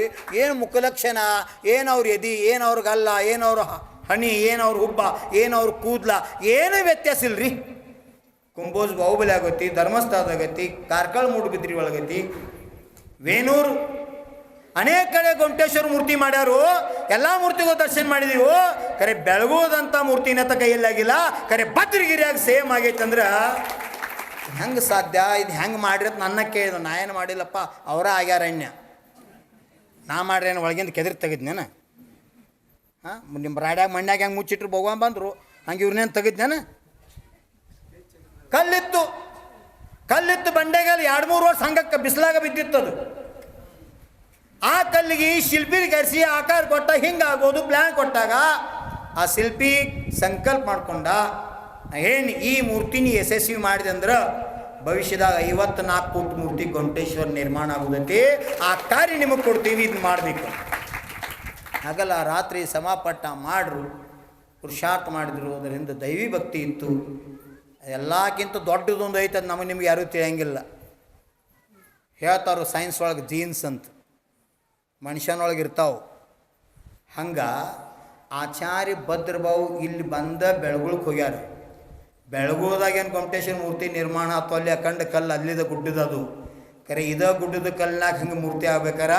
ಏನು ಮುಖಲಕ್ಷಣ, ಏನು ಅವ್ರ ಎದಿ, ಏನು ಅವ್ರ ಗಲ್ಲ, ಏನು ಅವ್ರ ಹಣಿ, ಏನು ಅವ್ರ ಹುಬ್ಬ, ಏನು ಅವ್ರ ಕೂದಲ, ಏನೂ ವ್ಯತ್ಯಾಸ ಇಲ್ಲ ರೀ. ಕುಂಬೋಜ್ ಬಾಹುಬಲಿ ಆಗೈತಿ, ಧರ್ಮಸ್ಥಳದಾಗೈತಿ, ಕಾರ್ಕಳ ಮೂಡುಬಿದ್ರಿ ಒಳಗೈತಿ, ವೇಣೂರು ಅನೇಕ ಕಡೆ ಗೊಮಟೇಶ್ವರ ಮೂರ್ತಿ ಮಾಡ್ಯಾರು. ಎಲ್ಲ ಮೂರ್ತಿಗೂ ದರ್ಶನ ಮಾಡಿದೀವು. ಕರೆ ಬೆಳಗೋದಂಥ ಮೂರ್ತಿನ ಕೈಯಲ್ಲಾಗಿಲ್ಲ. ಕರೆ ಭದ್ರಗಿರಿಯಾಗ ಸೇಮ್ ಆಗೈತೆ ಅಂದ್ರೆ ಹೆಂಗೆ ಸಾಧ್ಯ? ಇದು ಹೆಂಗೆ ಮಾಡಿರತ್ ನನ್ನ ಕೇಳಿದ. ನಾ ಏನು ಮಾಡಿಲ್ಲಪ್ಪ, ಅವರ ಆಗ್ಯಾರಣ್ಯ. ನಾ ಮಾಡ್ರೇನು ಒಳಗಿಂದ ಕೆದರಿ ತೆಗೆದ್ನೇನ? ಹಾಂ, ನಿಮ್ಮ ರಾಡ್ಯಾಗ ಮಣ್ಣಾಗ ಹೆಂಗೆ ಮುಚ್ಚಿಟ್ರು ಭಗವಾನ್ ಬಂದರು ಹಂಗೆ ಇವ್ರನ್ನೇನು ತೆಗೆದ್ನೇನ? ಕಲ್ಲಿತ್ತು ಬಂಡೆಗಾಲ 2-3 ವರ್ಷ ಹಂಗಕ್ಕೆ ಬಿಸಿಲಾಗ ಬಿದ್ದಿತ್ತದು. ಆ ಕಲ್ಲಿಗೆ ಶಿಲ್ಪಿ ಕರೆಸಿ ಆಕಾರ ಕೊಟ್ಟ, ಹಿಂಗಾಗೋದು ಪ್ಲ್ಯಾನ್ ಕೊಟ್ಟಾಗ ಆ ಶಿಲ್ಪಿ ಸಂಕಲ್ಪ ಮಾಡ್ಕೊಂಡ, ಏನು ಈ ಮೂರ್ತಿನ ಯಶಸ್ವಿ ಮಾಡಿದೆ ಅಂದ್ರೆ ಭವಿಷ್ಯದಾಗ 54 ಫೂಟ್ ಮೂರ್ತಿ ಗೊಮಟೇಶ್ವರ ನಿರ್ಮಾಣ ಆಗೋದೈತಿ. ಆ ಕಾರ್ಯ ನಿಮಗೆ ಕೊಡ್ತೀವಿ, ಇದು ಮಾಡಬೇಕು. ಹಾಗಲ್ಲ, ರಾತ್ರಿ ಸಮಾಪಟ್ಟ ಮಾಡ್ರು, ಪುರುಷಾರ್ಥ ಮಾಡಿದ್ರು. ಅದರಿಂದ ದೈವಿ ಭಕ್ತಿ ಇತ್ತು. ಎಲ್ಲಕ್ಕಿಂತ ದೊಡ್ಡದೊಂದು ಐತೆ, ಅದು ನಮಗೆ ನಿಮ್ಗೆ ಯಾರೂ ತಿಳಿಯಂಗಿಲ್ಲ. ಹೇಳ್ತಾರು ಸೈನ್ಸ್ ಒಳಗೆ ಜೀನ್ಸ್ ಅಂತ ಮನುಷ್ಯನೊಳಗೆ ಇರ್ತಾವೆ. ಹಂಗೆ ಆಚಾರ್ಯ ಭದ್ರಬಾವು ಇಲ್ಲಿ ಬಂದ ಬೆಳಗುಳಕ್ಕೆ ಹೋಗ್ಯಾರ. ಬೆಳಗುಳದಾಗೇನು ಗೊಮಟೇಶ್ವರ ಮೂರ್ತಿ ನಿರ್ಮಾಣ ಅಥವಾ ಅಲ್ಲಿ ಅಖಂಡ ಕಲ್ಲು ಅಲ್ಲಿದ ಗುಡ್ಡದದು. ಕರೆ ಇದ ಗುಡ್ಡದ ಕಲ್ಲಿನಾಗ ಹಂಗೆ ಮೂರ್ತಿ ಆಗ್ಬೇಕಾರ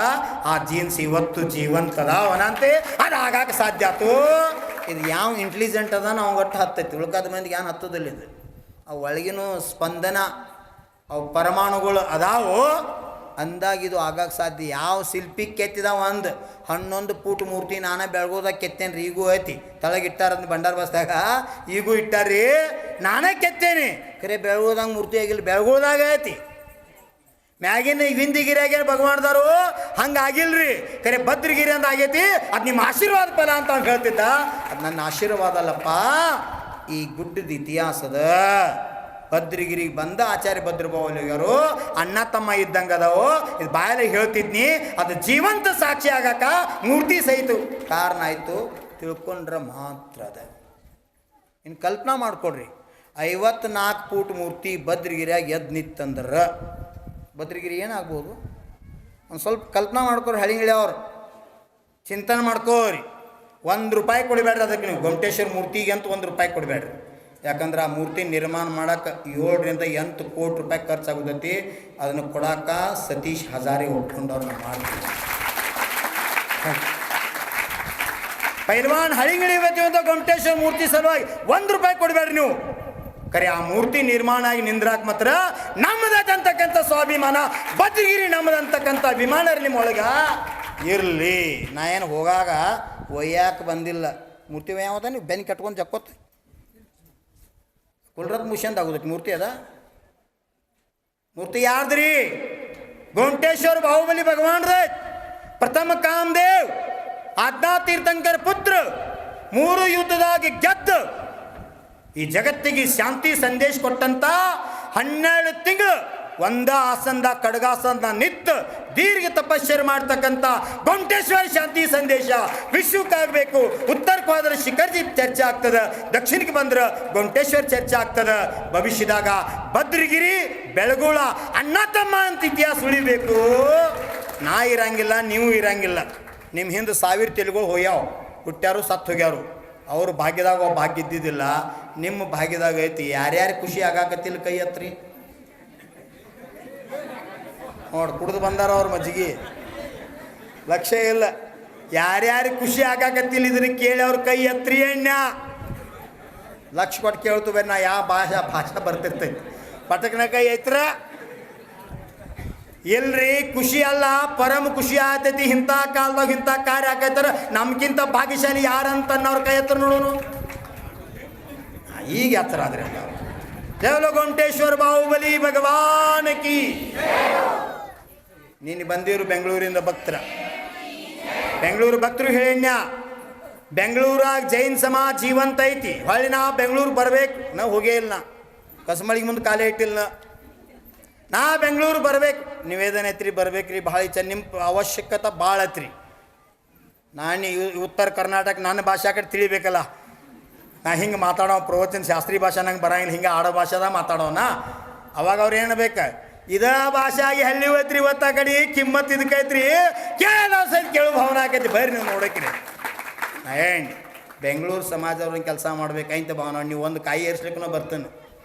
ಆ ಜೀನ್ಸ್ ಇವತ್ತು ಜೀವಂತ ಅದಾವನಂತೆ ಅದು ಆಗಾಕ ಸಾಧ್ಯ ಆಯ್ತು. ಇದು ಯಾವ ಇಂಟೆಲಿಜೆಂಟ್ ಅದ ನಾವು ಒಟ್ಟು ಹತ್ತೈತಿ, ಉಳ್ಕಾದ ಮಂದಿಗೆ ಏನು ಹತ್ತದಿಲ್ಲ. ಇದು ಅವು ಒಳಗಿನ ಸ್ಪಂದನ, ಅವು ಪರಮಾಣುಗಳು ಅದಾವು ಅಂದಾಗ ಇದು ಆಗಾಕ ಸಾಧ್ಯ. ಯಾವ ಶಿಲ್ಪಿ ಕೆತ್ತಿದಾವ 11 ಫೂಟ್ ಮೂರ್ತಿ ನಾನೇ ಬೆಳಗೋದಾಗ ಕೆತ್ತೇನೆ ರೀ. ಈಗೂ ಐತಿ, ತಳಗಿಟ್ಟಾರಂದು ಬಂಡಾರ ಬಸ್ದಾಗ ಈಗೂ ಇಟ್ಟಾರ್ರಿ. ನಾನೇ ಕೆತ್ತೇನೆ, ಖರೆ ಬೆಳಗೋದಂಗೆ ಮೂರ್ತಿ ಆಗಿಲ್ಲ, ಬೆಳಗೋದಾಗ ಐತಿ. ಮ್ಯಾಗಿನ ಹಿಂದಿಗಿರಿಯಾಗೇನು ಭಗವಾನ್ದಾರು ಹಂಗಾಗಿಲ್ರಿ, ಖರೆ ಭದ್ರಗಿರಿ ಅಂತ ಆಗೈತಿ. ಅದು ನಿಮ್ಮ ಆಶೀರ್ವಾದ ಫಲ ಅಂತ ಅವ್ನು ಹೇಳ್ತಿದ್ದ. ಅದು ನನ್ನ ಆಶೀರ್ವಾದ ಅಲ್ಲಪ್ಪ, ಈ ಗುಡ್ಡದ ಇತಿಹಾಸದ. ಭದ್ರಗಿರಿಗೆ ಬಂದ ಆಚಾರ್ಯ ಭದ್ರಬಾಹುಲಿಗರು ಅಣ್ಣ ತಮ್ಮ ಇದ್ದಂಗೆ ಅದಾವು. ಇದು ಬಾಯಲ್ಲಿ ಹೇಳ್ತಿದ್ನಿ, ಅದು ಜೀವಂತ ಸಾಕ್ಷಿ ಆಗಾಕ ಮೂರ್ತಿ ಸಹಿತ ಕಾರಣ ಆಯಿತು. ತಿಳ್ಕೊಂಡ್ರೆ ಮಾತ್ರ ಅದ. ಇನ್ನು ಕಲ್ಪನಾ ಮಾಡ್ಕೊಡ್ರಿ, 54 ಫೂಟ್ ಮೂರ್ತಿ ಭದ್ರಗಿರಿಯಾಗ ಎದ್ದು ನಿತ್ತಂದ್ರೆ ಭದ್ರಗಿರಿ ಏನಾಗ್ಬೋದು? ಒಂದು ಸ್ವಲ್ಪ ಕಲ್ಪನಾ ಮಾಡ್ಕೊರಿ. ಹಳಿಂಗಿಳಿ ಅವ್ರು ಚಿಂತನೆ ಮಾಡ್ಕೋರಿ. 1 ರೂಪಾಯಿ ಕೊಡಬೇಡ್ರಿ ಅದಕ್ಕೆ. ನೀವು ಗೊಮಟೇಶ್ವರ ಮೂರ್ತಿಗೆ ಅಂತ 1 ರೂಪಾಯಿ ಕೊಡಬೇಡ್ರಿ. ಯಾಕಂದ್ರೆ ಆ ಮೂರ್ತಿ ನಿರ್ಮಾಣ ಮಾಡಕ್ಕೆ 7ರಿಂದ 8 ಕೋಟಿ ರೂಪಾಯಿ ಖರ್ಚಾಗುತ್ತೈತಿ. ಅದನ್ನು ಕೊಡಾಕ ಸತೀಶ್ ಹಜಾರೆ ಒಪ್ಕೊಂಡವ್ರನ್ನ ಮಾಡ್ತೀವಿ. ಪೈಲ್ವಾನ್ ಹಳಿಗಿಳಿಬೇಕು ಅಂತ ಗೊಮಟೇಶ್ವರ ಮೂರ್ತಿ ಸಲುವಾಗಿ 1 ರೂಪಾಯಿ ಕೊಡಬೇಡ್ರಿ ನೀವು. ಕರೆ ಆ ಮೂರ್ತಿ ನಿರ್ಮಾಣ ಆಗಿ ನಿಂದ್ರಾಕ್ ಮಾತ್ರ ನಮ್ಮದಂತಕ್ಕಂಥ ಸ್ವಾಭಿಮಾನ, ಬದ್ರಗಿರಿ ನಮ್ಮದಂತಕ್ಕಂಥ ಅಭಿಮಾನ ಇರಲಿ ನಿಮ್ಮೊಳಗ ಇರಲಿ. ನಾ ಏನು ಹೋಗಾಗ ಒಯ್ಯಾಕೆ ಬಂದಿಲ್ಲ. ಮೂರ್ತಿ ಯಾವದ ನೀವು ಬೆನ್ನು ಕಟ್ಕೊಂಡು ಜಕ್ಕೋತ ಕುಲ್ರತ್ ಮುಷಂದ್ ಆಗೋದಕ್ಕೆ ಮೂರ್ತಿ ಅದ. ಮೂರ್ತಿ ಯಾರ್ದ್ರಿ? ಗೊಮಟೇಶ್ವರ ಬಾಹುಬಲಿ ಭಗವಾನ್ರ ಪ್ರಥಮ ಕಾಮದೇವ್ ಆಜ್ಞಾ ತೀರ್ಥಂಕರ ಪುತ್ರ 3 ಯುದ್ಧದಾಗಿ ಗೆದ್ದು ಈ ಜಗತ್ತಿಗೆ ಶಾಂತಿ ಸಂದೇಶ ಕೊಟ್ಟಂತ 12 ತಿಂಗಳು ಒಂದ ಆಸನದ ಕಡಗಾಸನ ನಿಂತು ದೀರ್ಘ ತಪಸ್ಸರು ಮಾಡ್ತಕ್ಕಂಥ ಗೊಮಟೇಶ್ವರ ಶಾಂತಿ ಸಂದೇಶ ವಿಶ್ವಕ್ಕಾಗಬೇಕು. ಉತ್ತರಕ್ಕೆ ಹೋದ್ರೆ ಶಿಖರ್ಜಿ ಚರ್ಚೆ ಆಗ್ತದೆ, ದಕ್ಷಿಣಕ್ಕೆ ಬಂದ್ರೆ ಗೊಮಟೇಶ್ವರ ಚರ್ಚೆ ಆಗ್ತದೆ. ಭವಿಷ್ಯದಾಗ ಬದ್ರಗಿರಿ ಬೆಳಗೋಳ ಅಣ್ಣ ತಮ್ಮ ಅಂತ ಇತಿಹಾಸ ಉಳಿಬೇಕು. ನಾ ಇರಂಗಿಲ್ಲ, ನೀವು ಇರಂಗಿಲ್ಲ. ನಿಮ್ಮ ಹಿಂದೆ 1000 ತೆಲುಗು ಹೋಗ್ಯಾವ, ಹುಟ್ಟ್ಯಾರು ಸತ್ತು ಹೋಗ್ಯಾರು. ಅವ್ರ ಭಾಗ್ಯದಾಗ ಒಬ್ಬ ಭಾಗ್ಯ ಇದ್ದಿದ್ದಿಲ್ಲ, ನಿಮ್ಮ ಭಾಗ್ಯದಾಗ ಐತಿ. ಯಾರ್ಯಾರು ಖುಷಿ ಆಗಾಕತ್ತಿಲ್ಲ ಕೈ ಹತ್ರಿ ನೋಡಿ. ಕುಡ್ದು ಬಂದಾರ ಅವ್ರ ಮಜ್ಜಿಗೆ ಲಕ್ಷ್ಯ ಇಲ್ಲ. ಯಾರ್ಯಾರು ಖುಷಿ ಆಗಾಕತ್ತಿಲ್ಲ ಇದನ್ನ ಕೇಳಿ ಅವ್ರ ಕೈ ಹತ್ರಿ ಅಣ್ಣ. ಲಕ್ಷ ಕೊಟ್ಟು ಕೇಳ್ತು ಬೇರೆ ನಾ ಯಾವ ಭಾಷೆ ಬರ್ತಿರ್ತೈತಿ. ಪಟಕ್ನ ಕೈ ಐತ್ರ ಇಲ್ರಿ. ಖುಷಿ ಅಲ್ಲ, ಪರಮ ಖುಷಿ ಆಗ್ತೈತಿ. ಇಂಥ ಕಾಲದಾಗ ಇಂಥ ಕಾರ್ಯ ಆಕೈತಾರ. ನಮ್ಗಿಂತ ಭಾಗ್ಯಶಾಲಿ ಯಾರಂತ ಅವ್ರ ಕೈ ಹತ್ರ ನೋಡೋನು. ಈಗ ಹತ್ರ ಆದ್ರೆ ದೇವಲ ಗೊಮಟೇಶ್ವರ ಬಾಹುಬಲಿ ಭಗವಾನ್ ಕಿ. ನೀನು ಬಂದಿರು ಬೆಂಗಳೂರಿಂದ ಭಕ್ತರ, ಬೆಂಗಳೂರು ಭಕ್ತರು ಹೇಳ ಬೆಂಗಳೂರಾಗ ಜೈನ್ ಸಮಾಜ ಜೀವಂತ ಐತಿ. ಹೊಳ್ಳಿ ನಾ ಬೆಂಗಳೂರು ಬರ್ಬೇಕು. ನಾವು ಹೋಗೇ ಇಲ್ಲ, ಕಸಮಳಿಗೆ ಮುಂದೆ ಕಾಲೇ ಇಟ್ಟಿಲ್ಲ. ನಾ ಬೆಂಗಳೂರು ಬರ್ಬೇಕು, ನಿವೇದನೆ ಐತ್ರಿ, ಬರ್ಬೇಕ್ರಿ. ಭಾಳ ಇಚ್ಛೆ, ನಿಮ್ಮ ಅವಶ್ಯಕತೆ ಭಾಳ ಐತ್ರಿ. ನಾನು ಉತ್ತರ ಕರ್ನಾಟಕ ನನ್ನ ಭಾಷೆ ಕಡೆ ತಿಳಿಬೇಕಲ್ಲ. ನಾ ಹಿಂಗೆ ಮಾತಾಡೋ ಪ್ರವಚನ ಶಾಸ್ತ್ರೀಯ ಭಾಷೆ ನಂಗೆ ಬರಂಗಿಲ್ಲ, ಹಿಂಗೆ ಆಡೋ ಭಾಷೆದಾಗ ಮಾತಾಡೋಣ. ಅವಾಗ ಅವ್ರು ಏನು ಬೇಕು, ಇದೇ ಭಾಷೆ ಆಗಿ ಹಳ್ಳಿ ಹೋಯ್ತ್ರಿ. ಇವತ್ತ ಕಡೆ ಕಿಮ್ಮತ್ತು ಇದಕ್ಕೈತ್ರಿ, ಕೇಳ ಸೈಡ್ ಕೇಳೋ ಭಾವನೆ ಆಕೈತಿ. ಬರ್ರಿ ನೀವು ನೋಡೋಕ್ರಿ. ನಾ ಬೆಂಗಳೂರು ಸಮಾಜವ್ರನ್ನ ಕೆಲಸ ಮಾಡ್ಬೇಕಂತ ಭಾವನೆ. ನೀವು ಒಂದು ಕಾಯಿ ಏರ್ಸ್ಲಿಕ್ಕೂ ಬರ್ತೇನೆ.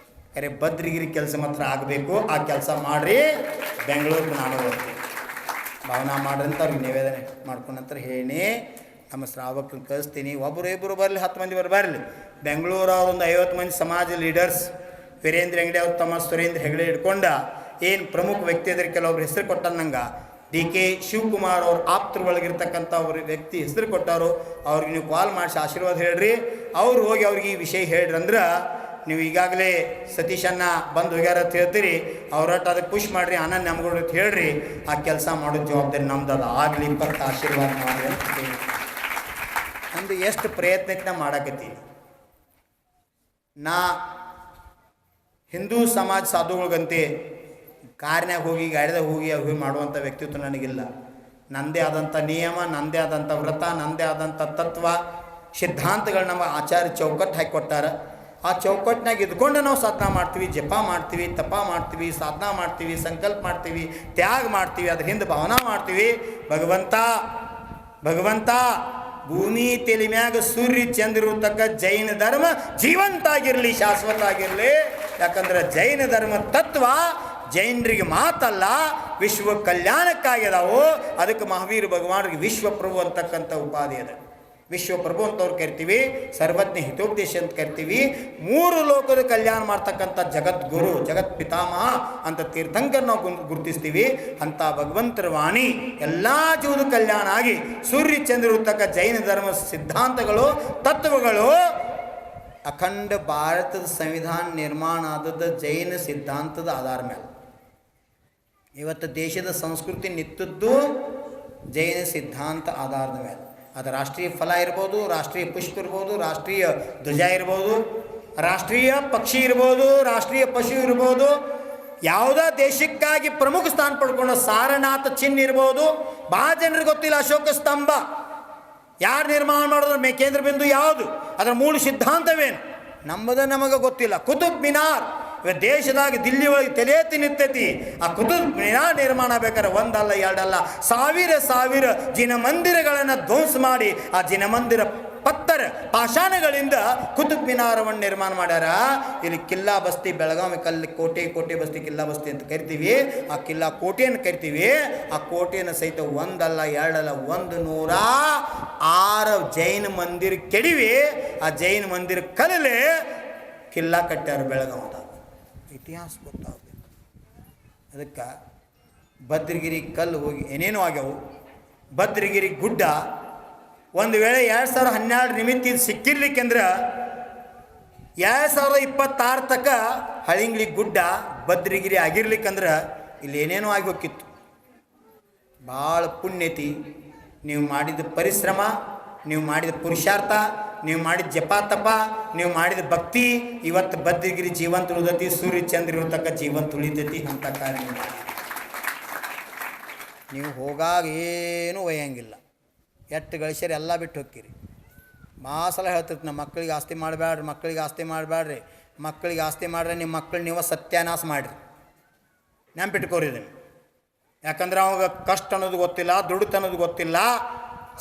ಕರೆ ಬದ್ರಿಗಿರಿ ಕೆಲಸ ಮಾತ್ರ ಆಗಬೇಕು. ಆ ಕೆಲಸ ಮಾಡಿರಿ, ಬೆಂಗಳೂರಿಗೆ ನಾನು ಬರ್ತೀನಿ. ಭಾವನಾ ಮಾಡ್ರಂತ ಅವ್ರಿಗೆ ನಿವೇದನೆ ಮಾಡ್ಕೊಂಡಂತ ಹೇಳಿ ನಮ್ಮ ಶ್ರಾವಕರನ್ನ ಕಳಿಸ್ತೀನಿ. ಒಬ್ಬರು ಇಬ್ಬರು ಬರಲಿ, 10 ಮಂದಿ ಬರಲಿ. ಬೆಂಗಳೂರು ಒಂದು 50 ಮಂದಿ ಸಮಾಜ ಲೀಡರ್ಸ್, ವೀರೇಂದ್ರ ಹೆಗಡೆ ಅವ್ರು ತಮ್ಮ ಸುರೇಂದ್ರ ಹೆಗಡೆ ಹಿಡ್ಕೊಂಡ ಏನು ಪ್ರಮುಖ ವ್ಯಕ್ತಿ ಅದ್ರ ಕೆಲವೊಬ್ರು ಹೆಸರು ಕೊಟ್ಟ ನಂಗೆ. DK ಶಿವಕುಮಾರ್ ಅವ್ರ ಆಪ್ತರ ಒಳಗಿರ್ತಕ್ಕಂಥ ಅವ್ರ ವ್ಯಕ್ತಿ ಹೆಸರು ಕೊಟ್ಟವರು. ಅವ್ರಿಗೆ ನೀವು ಕಾಲ್ ಮಾಡಿಸಿ ಆಶೀರ್ವಾದ ಹೇಳ್ರಿ. ಅವ್ರು ಹೋಗಿ ಅವ್ರಿಗೆ ಈ ವಿಷಯ ಹೇಳ್ರಿ ಅಂದ್ರೆ ನೀವು ಈಗಾಗಲೇ ಸತೀಶನ್ನ ಬಂದು ಹೋಗ್ಯಾರ ಅಂತ ಹೇಳ್ತೀರಿ. ಅವ್ರಟ್ಟು ಅದಕ್ಕೆ ಪುಷ್ ಮಾಡಿರಿ, ಆನಂದ್ ನಮ್ಗಳು ಅಂತ ಹೇಳ್ರಿ. ಆ ಕೆಲಸ ಮಾಡೋದು ಜವಾಬ್ದಾರಿ ನಮ್ದು. ಅದು ಆಗಲಿ 20 ಆಶೀರ್ವಾದ ಮಾಡಿ ಅಂತ ಹೇಳಿ ನಮ್ದು ಎಷ್ಟು ಪ್ರಯತ್ನ ಮಾಡಕತ್ತೀನಿ. ನಾ ಹಿಂದೂ ಸಮಾಜ ಸಾಧುಗಳಿಗಂತೆ ಕಾರ್ನ್ಯಾಗ ಹೋಗಿ ಗಾಡಿದಾಗ ಹೋಗಿ ಮಾಡುವಂಥ ವ್ಯಕ್ತಿತ್ವ ನನಗಿಲ್ಲ. ನನ್ನದೇ ಆದಂಥ ನಿಯಮ, ನನ್ನದೇ ಆದಂಥ ವ್ರತ, ನನ್ನದೇ ಆದಂಥ ತತ್ವ ಸಿದ್ಧಾಂತಗಳು ನಮ್ಮ ಆಚಾರ್ಯ ಚೌಕಟ್ಟು ಹಾಕಿಕೊಟ್ಟಾರ. ಆ ಚೌಕಟ್ಟಿನಾಗ ಇದ್ಕೊಂಡು ನಾವು ಸಾಧನ ಮಾಡ್ತೀವಿ, ಜಪ ಮಾಡ್ತೀವಿ, ತಪ ಮಾಡ್ತೀವಿ, ಸಾಧನ ಮಾಡ್ತೀವಿ, ಸಂಕಲ್ಪ ಮಾಡ್ತೀವಿ, ತ್ಯಾಗ ಮಾಡ್ತೀವಿ, ಅದ್ರ ಹಿಂದೆ ಭಾವನಾ ಮಾಡ್ತೀವಿ. ಭಗವಂತ ಭೂಮಿ ತಲೆ ಮ್ಯಾಗ ಸೂರ್ಯ ಚಂದ್ರ ಇರತಕ್ಕ ಜೈನ ಧರ್ಮ ಜೀವಂತ ಆಗಿರಲಿ, ಶಾಶ್ವತ ಆಗಿರಲಿ. ಯಾಕಂದ್ರೆ ಜೈನ ಧರ್ಮ ತತ್ವ ಜೈನರಿಗೆ ಮಾತಲ್ಲ, ವಿಶ್ವ ಕಲ್ಯಾಣಕ್ಕಾಗಿದಾವು. ಅದಕ್ಕೆ ಮಹಾವೀರ ಭಗವಾನ್ರಿಗೆ ವಿಶ್ವಪ್ರಭು ಅಂತಕ್ಕಂಥ ಉಪಾಧಿ ಅದ. ವಿಶ್ವಪ್ರಭು ಅಂತವ್ರು ಕರಿತೀವಿ, ಸರ್ವಜ್ಞ ಹಿತೋಪದೇಶ ಅಂತ ಕರಿತೀವಿ. 3 ಲೋಕದ ಕಲ್ಯಾಣ ಮಾಡ್ತಕ್ಕಂಥ ಜಗದ್ಗುರು, ಜಗತ್ ಪಿತಾಮಹ ಅಂತ ತೀರ್ಥಂಕರ್ ನಾವು ಗುರುತಿಸ್ತೀವಿ. ಅಂಥ ಭಗವಂತರ ವಾಣಿ ಎಲ್ಲ ಜೀವದ ಕಲ್ಯಾಣ ಆಗಿ ಸೂರ್ಯ ಚಂದ್ರ ಇರತಕ್ಕ ಜೈನ ಧರ್ಮ ಸಿದ್ಧಾಂತಗಳು, ತತ್ವಗಳು. ಅಖಂಡ ಭಾರತದ ಸಂವಿಧಾನ ನಿರ್ಮಾಣ ಆದದ್ದು ಜೈನ ಸಿದ್ಧಾಂತದ ಆಧಾರ ಮೇಲೆ. ಇವತ್ತು ದೇಶದ ಸಂಸ್ಕೃತಿ ನಿಂತದ್ದು ಜೈನ ಸಿದ್ಧಾಂತ ಆಧಾರದ ಮೇಲೆ. ಅದು ರಾಷ್ಟ್ರೀಯ ಫಲ ಇರ್ಬೋದು, ರಾಷ್ಟ್ರೀಯ ಪುಷ್ಪ ಇರ್ಬೋದು, ರಾಷ್ಟ್ರೀಯ ಧ್ವಜ ಇರ್ಬೋದು, ರಾಷ್ಟ್ರೀಯ ಪಕ್ಷಿ ಇರ್ಬೋದು, ರಾಷ್ಟ್ರೀಯ ಪಶು ಇರ್ಬೋದು. ಯಾವುದೇ ದೇಶಕ್ಕಾಗಿ ಪ್ರಮುಖ ಸ್ಥಾನ ಪಡ್ಕೊಂಡ ಸಾರನಾಥ ಚಿಹ್ನೆ ಇರ್ಬೋದು. ಭಾಳ ಜನರಿಗೆ ಗೊತ್ತಿಲ್ಲ ಅಶೋಕ ಸ್ತಂಭ ಯಾರು ನಿರ್ಮಾಣ ಮಾಡಿದ್ರು, ಕೇಂದ್ರ ಬಿಂದು ಯಾವುದು, ಅದರ ಮೂಲ ಸಿದ್ಧಾಂತವೇನು ನಮಗೆ ಗೊತ್ತಿಲ್ಲ. ಕುತುಬ್ ಮಿನಾರ್ ದೇಶದಾಗ ದಿಲ್ಲಿ ಒಳಗೆ ತಲೆ ಎತ್ತಿ ನಿಂತೈತಿ. ಆ ಕುತುಬ್ ಮಿನಾರ್ ನಿರ್ಮಾಣ ಬೇಕಾದ್ರೆ 1 ಅಲ್ಲ 2 ಅಲ್ಲ, ಸಾವಿರ ಜಿನ ಮಂದಿರಗಳನ್ನು ಧ್ವಂಸ ಮಾಡಿ ಆ ಜಿನ ಮಂದಿರ ಪತ್ತರ ಪಾಷಾಣಗಳಿಂದ ಕುತುಬ್ ಮಿನಾರವನ್ನು ನಿರ್ಮಾಣ ಮಾಡ್ಯಾರ. ಇಲ್ಲಿ ಕಿಲ್ಲಾ ಬಸ್ತಿ, ಬೆಳಗಾವಿ ಕೋಟೆ ಬಸ್ತಿ ಕಿಲ್ಲಾ ಬಸ್ತಿ ಅಂತ ಕರಿತೀವಿ. ಆ ಕಿಲ್ಲಾ ಕೋಟೆಯನ್ನು ಕರಿತೀವಿ. ಆ ಕೋಟೆಯನ್ನು ಸಹಿತ ಒಂದಲ್ಲ ಎರಡಲ್ಲ 106 ಜೈನ ಮಂದಿರ ಕೆಡಿವಿ. ಆ ಜೈನ ಮಂದಿರ ಕಲ್ಲೇ ಕಿಲ್ಲಾ ಕಟ್ಟ್ಯಾರ ಬೆಳಗಾವದಾಗ. ಇತಿಹಾಸ ಗೊತ್ತಾಗಬೇಕು. ಅದಕ್ಕೆ ಭದ್ರಗಿರಿ ಕಲ್ಲು ಹೋಗಿ ಏನೇನೋ ಆಗ್ಯಾವು. ಭದ್ರಗಿರಿ ಗುಡ್ಡ ಒಂದು ವೇಳೆ 2012 ನಿಮಿತ್ತ ಇದು ಸಿಕ್ಕಿರ್ಲಿಕ್ಕೆಂದ್ರೆ 2026 ತನಕ ಹಳಿಂಗ್ಳಿ ಗುಡ್ಡ ಭದ್ರಗಿರಿ ಆಗಿರ್ಲಿಕ್ಕಂದ್ರೆ ಇಲ್ಲಿ ಏನೇನೋ ಆಗಿ ಹೋಗಿತ್ತು. ಭಾಳ ಪುಣ್ಯತಿ. ನೀವು ಮಾಡಿದ ಪರಿಶ್ರಮ, ನೀವು ಮಾಡಿದ ಪುರುಷಾರ್ಥ, ನೀವು ಮಾಡಿದ ಜಪ ತಪ, ನೀವು ಮಾಡಿದ ಭಕ್ತಿ ಇವತ್ತು ಭದ್ರಗಿರಿ ಜೀವಂತ ಉಳಿದೈತಿ. ಸೂರ್ಯ ಚಂದ್ರ ಇರತಕ್ಕ ಜೀವಂತ ಉಳಿತೈತಿ. ಅಂತ ಕಾರ್ಯ ನೀವು ಹೋಗಾಗ ಏನೂ ಒಯ್ಯಂಗಿಲ್ಲ. ಎಷ್ಟು ಗಳಿಸ್ಯಾರ ಎಲ್ಲ ಬಿಟ್ಟು ಹೋಗ್ತೀರಿ. ಮಾಸಲ ಹೇಳ್ತಿರ್ತಿ, ನಮ್ಮ ಮಕ್ಕಳಿಗೆ ಆಸ್ತಿ ಮಾಡಬೇಡ್ರಿ, ಮಕ್ಕಳಿಗೆ ಆಸ್ತಿ ಮಾಡಬೇಡ್ರಿ, ಮಕ್ಕಳಿಗೆ ಆಸ್ತಿ ಮಾಡ್ರೆ ನಿಮ್ಮ ಮಕ್ಕಳು ನೀವು ಸತ್ಯಾನಾಶ ಮಾಡಿರಿ. ನೆನ್ಪಿಟ್ಕೋರಿ ಇದನ್ನು. ಯಾಕಂದ್ರೆ ಅವಾಗ ಕಷ್ಟ ಅನ್ನೋದು ಗೊತ್ತಿಲ್ಲ, ದುಡಿತ ಅನ್ನೋದು ಗೊತ್ತಿಲ್ಲ,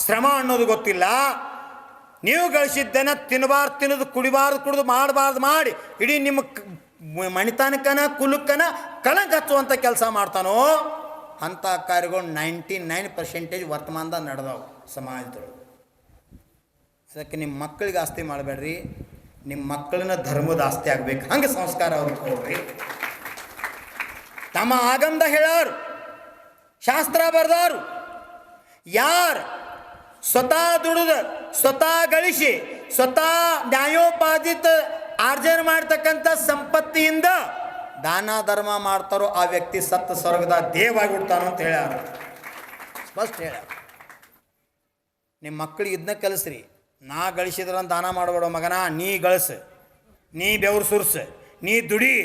ಶ್ರಮ ಅನ್ನೋದು ಗೊತ್ತಿಲ್ಲ. ನೀವು ಗಳಿಸಿದ್ದನ್ನು ತಿನ್ನೋದು ಕುಡಿದು ಮಾಡಬಾರ್ದು ಮಾಡಿ ಇಡೀ ನಿಮ್ಮ ಮಣಿತನಕನ ಕುಲಕ್ಕನ ಕಳಂಕ ಹಚ್ಚುವಂಥ ಕೆಲಸ ಮಾಡ್ತಾನೋ ಅಂಥ ಕಾರ್ಯಗಳು 99% ವರ್ತಮಾನದಾಗ ನಡೆದವು ಸಮಾಜದೊಳಗೆ. ಅದಕ್ಕೆ ನಿಮ್ಮ ಮಕ್ಕಳಿಗೆ ಆಸ್ತಿ ಮಾಡಬೇಡ್ರಿ, ನಿಮ್ಮ ಮಕ್ಕಳನ್ನ ಧರ್ಮದ ಆಸ್ತಿ ಆಗಬೇಕು. ಹಂಗೆ ಸಂಸ್ಕಾರ ಅವ್ರಿಗೆ ಹೋಗ್ರಿ. ತಮ್ಮ ಆಗಂದ ಹೇಳೋರು, ಶಾಸ್ತ್ರ ಬರೆದವರು ಯಾರು ಸ್ವತಃ ದುಡಿದು ಸ್ವತಃ ಗಳಿಸಿ ಸ್ವತಃ ನ್ಯಾಯೋಪಾದಿತ ಆರ್ಜನೆ ಮಾಡ್ತಕ್ಕಂಥ ಸಂಪತ್ತಿಯಿಂದ ದಾನ ಧರ್ಮ ಮಾಡ್ತಾರೋ ಆ ವ್ಯಕ್ತಿ ಸತ್ತ ಸ್ವರ್ಗದ ದೇವಾಗಿ ಹುಡ್ತಾನೋ ಅಂತ ಹೇಳ್ಯಾರ. ಸ್ಪಷ್ಟ ಹೇಳ್ಯಾರ. ನಿಮ್ಮ ಮಕ್ಕಳಿಗೆ ಇದನ್ನ ಕಲಿಸ್ರಿ. ನಾ ಗಳಿಸಿದ್ರಂತ ದಾನ ಮಾಡಬೇಡ ಮಗನ. ನೀ ಗಳಿಸು, ನೀ ಬೆವ್ರು ಸುರ್ಸು, ನೀ ದುಡಿ,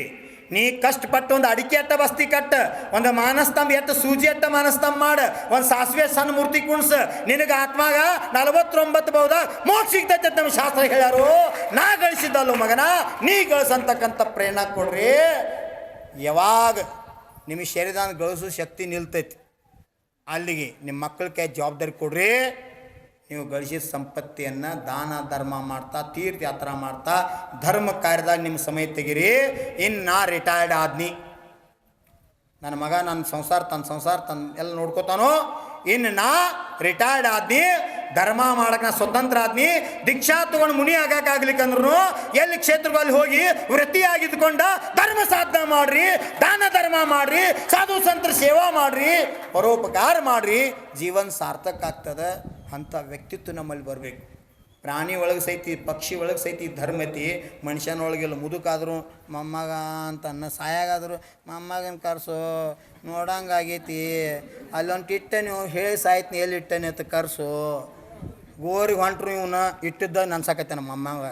ನೀ ಕಷ್ಟಪಟ್ಟು ಒಂದು ಅಡಿಕೆ ಅಟ್ಟ ಬಸ್ತಿ ಕಟ್ಟ, ಒಂದು ಮಾನಸ್ತಂಭ ಎಟ್ಟು ಸೂಜಿ ಅಟ್ಟ ಮಾನಸ್ತಂಭ ಮಾಡ, ಒಂದು ಸಾಸಿವೆ ಸಣ್ಣ ಮೂರ್ತಿ ಕುಣ್ಸ, ನಿನಗೆ ಆತ್ಮಾಗ 49 ಬಹುದ ಮೋಕ್ಷ ಸಿಗ್ತೈತೆ ಅಂತ ನಮ್ಮ ಶಾಸ್ತ್ರ ಹೇಳ್ಯಾರು. ನಾ ಗಳಿಸಿದ್ದಲ್ಲ ಮಗನ, ನೀ ಗಳಿಸಂತಕ್ಕಂಥ ಪ್ರೇರಣೆ ಕೊಡ್ರಿ. ಯಾವಾಗ ನಿಮ್ಮ ಶರೀರದಾನ ಗಳಿಸೋ ಶಕ್ತಿ ನಿಲ್ತೈತಿ ಅಲ್ಲಿಗೆ ನಿಮ್ಮ ಮಕ್ಕಳ ಕೈ ಜವಾಬ್ದಾರಿ ಕೊಡ್ರಿ. ನೀವು ಗಳಿಸಿದ ಸಂಪತ್ತಿಯನ್ನು ದಾನ ಧರ್ಮ ಮಾಡ್ತಾ, ತೀರ್ಥಯಾತ್ರೆ ಮಾಡ್ತಾ, ಧರ್ಮ ಕಾರ್ಯದಾಗ ನಿಮ್ಮ ಸಮಯ ತೆಗೀರಿ. ಇನ್ನು ನಾ ರಿಟೈರ್ಡ್ ಆದ್ನಿ, ನನ್ನ ಮಗ ನನ್ನ ಸಂಸಾರ ತನ್ನ ಎಲ್ಲ ನೋಡ್ಕೋತಾನೋ, ಇನ್ನು ನಾ ರಿಟೈರ್ಡ್ ಆದ್ನಿ, ಧರ್ಮ ಮಾಡಕ್ಕೆ ನಾ ಸ್ವತಂತ್ರ ಆದ್ನಿ, ದೀಕ್ಷಾ ತಗೊಂಡು ಮುನಿ ಆಗಾಗ್ಲಿಕ್ಕಂದ್ರೂ ಎಲ್ಲಿ ಕ್ಷೇತ್ರಗಳಲ್ಲಿ ಹೋಗಿ ವೃತ್ತಿಯಾಗಿದ್ದುಕೊಂಡ ಧರ್ಮ ಸಾಧನೆ ಮಾಡ್ರಿ, ದಾನ ಧರ್ಮ ಮಾಡ್ರಿ, ಸಾಧು ಸಂತರ ಸೇವಾ ಮಾಡ್ರಿ, ಪರೋಪಕಾರ ಮಾಡ್ರಿ, ಜೀವನ ಸಾರ್ಥಕ ಆಗ್ತದೆ. ಅಂಥ ವ್ಯಕ್ತಿತ್ವ ನಮ್ಮಲ್ಲಿ ಬರಬೇಕು. ಪ್ರಾಣಿ ಒಳಗೆ ಸೈತಿ, ಪಕ್ಷಿ ಒಳಗೆ ಸೈತಿ ಧರ್ಮ ಐತಿ. ಮನುಷ್ಯನೊಳಗೆಲ್ಲ ಮುದುಕಾದ್ರು ಮೊಮ್ಮಗ ಅಂತ ಸಾಯಾಗಾದ್ರು ಮೊಮ್ಮಗನ ಕರ್ಸು ನೋಡಂಗಾಗೈತಿ, ಅಲ್ಲೊಂದು ಇಟ್ಟ ನೀವು ಹೇಳಿ ಸಾಯ್ತೀನಿ ಎಲ್ಲಿ ಇಟ್ಟನೆ ಅಂತ ಕರ್ಸು. ಗೋರಿಗೆ ಹೊಂಟ್ರು ಇವನ್ನ ಇಟ್ಟಿದ್ದ ನನ್ನ ಸಾಕೈತೆ ನಮ್ಮ ಮೊಮ್ಮಗ.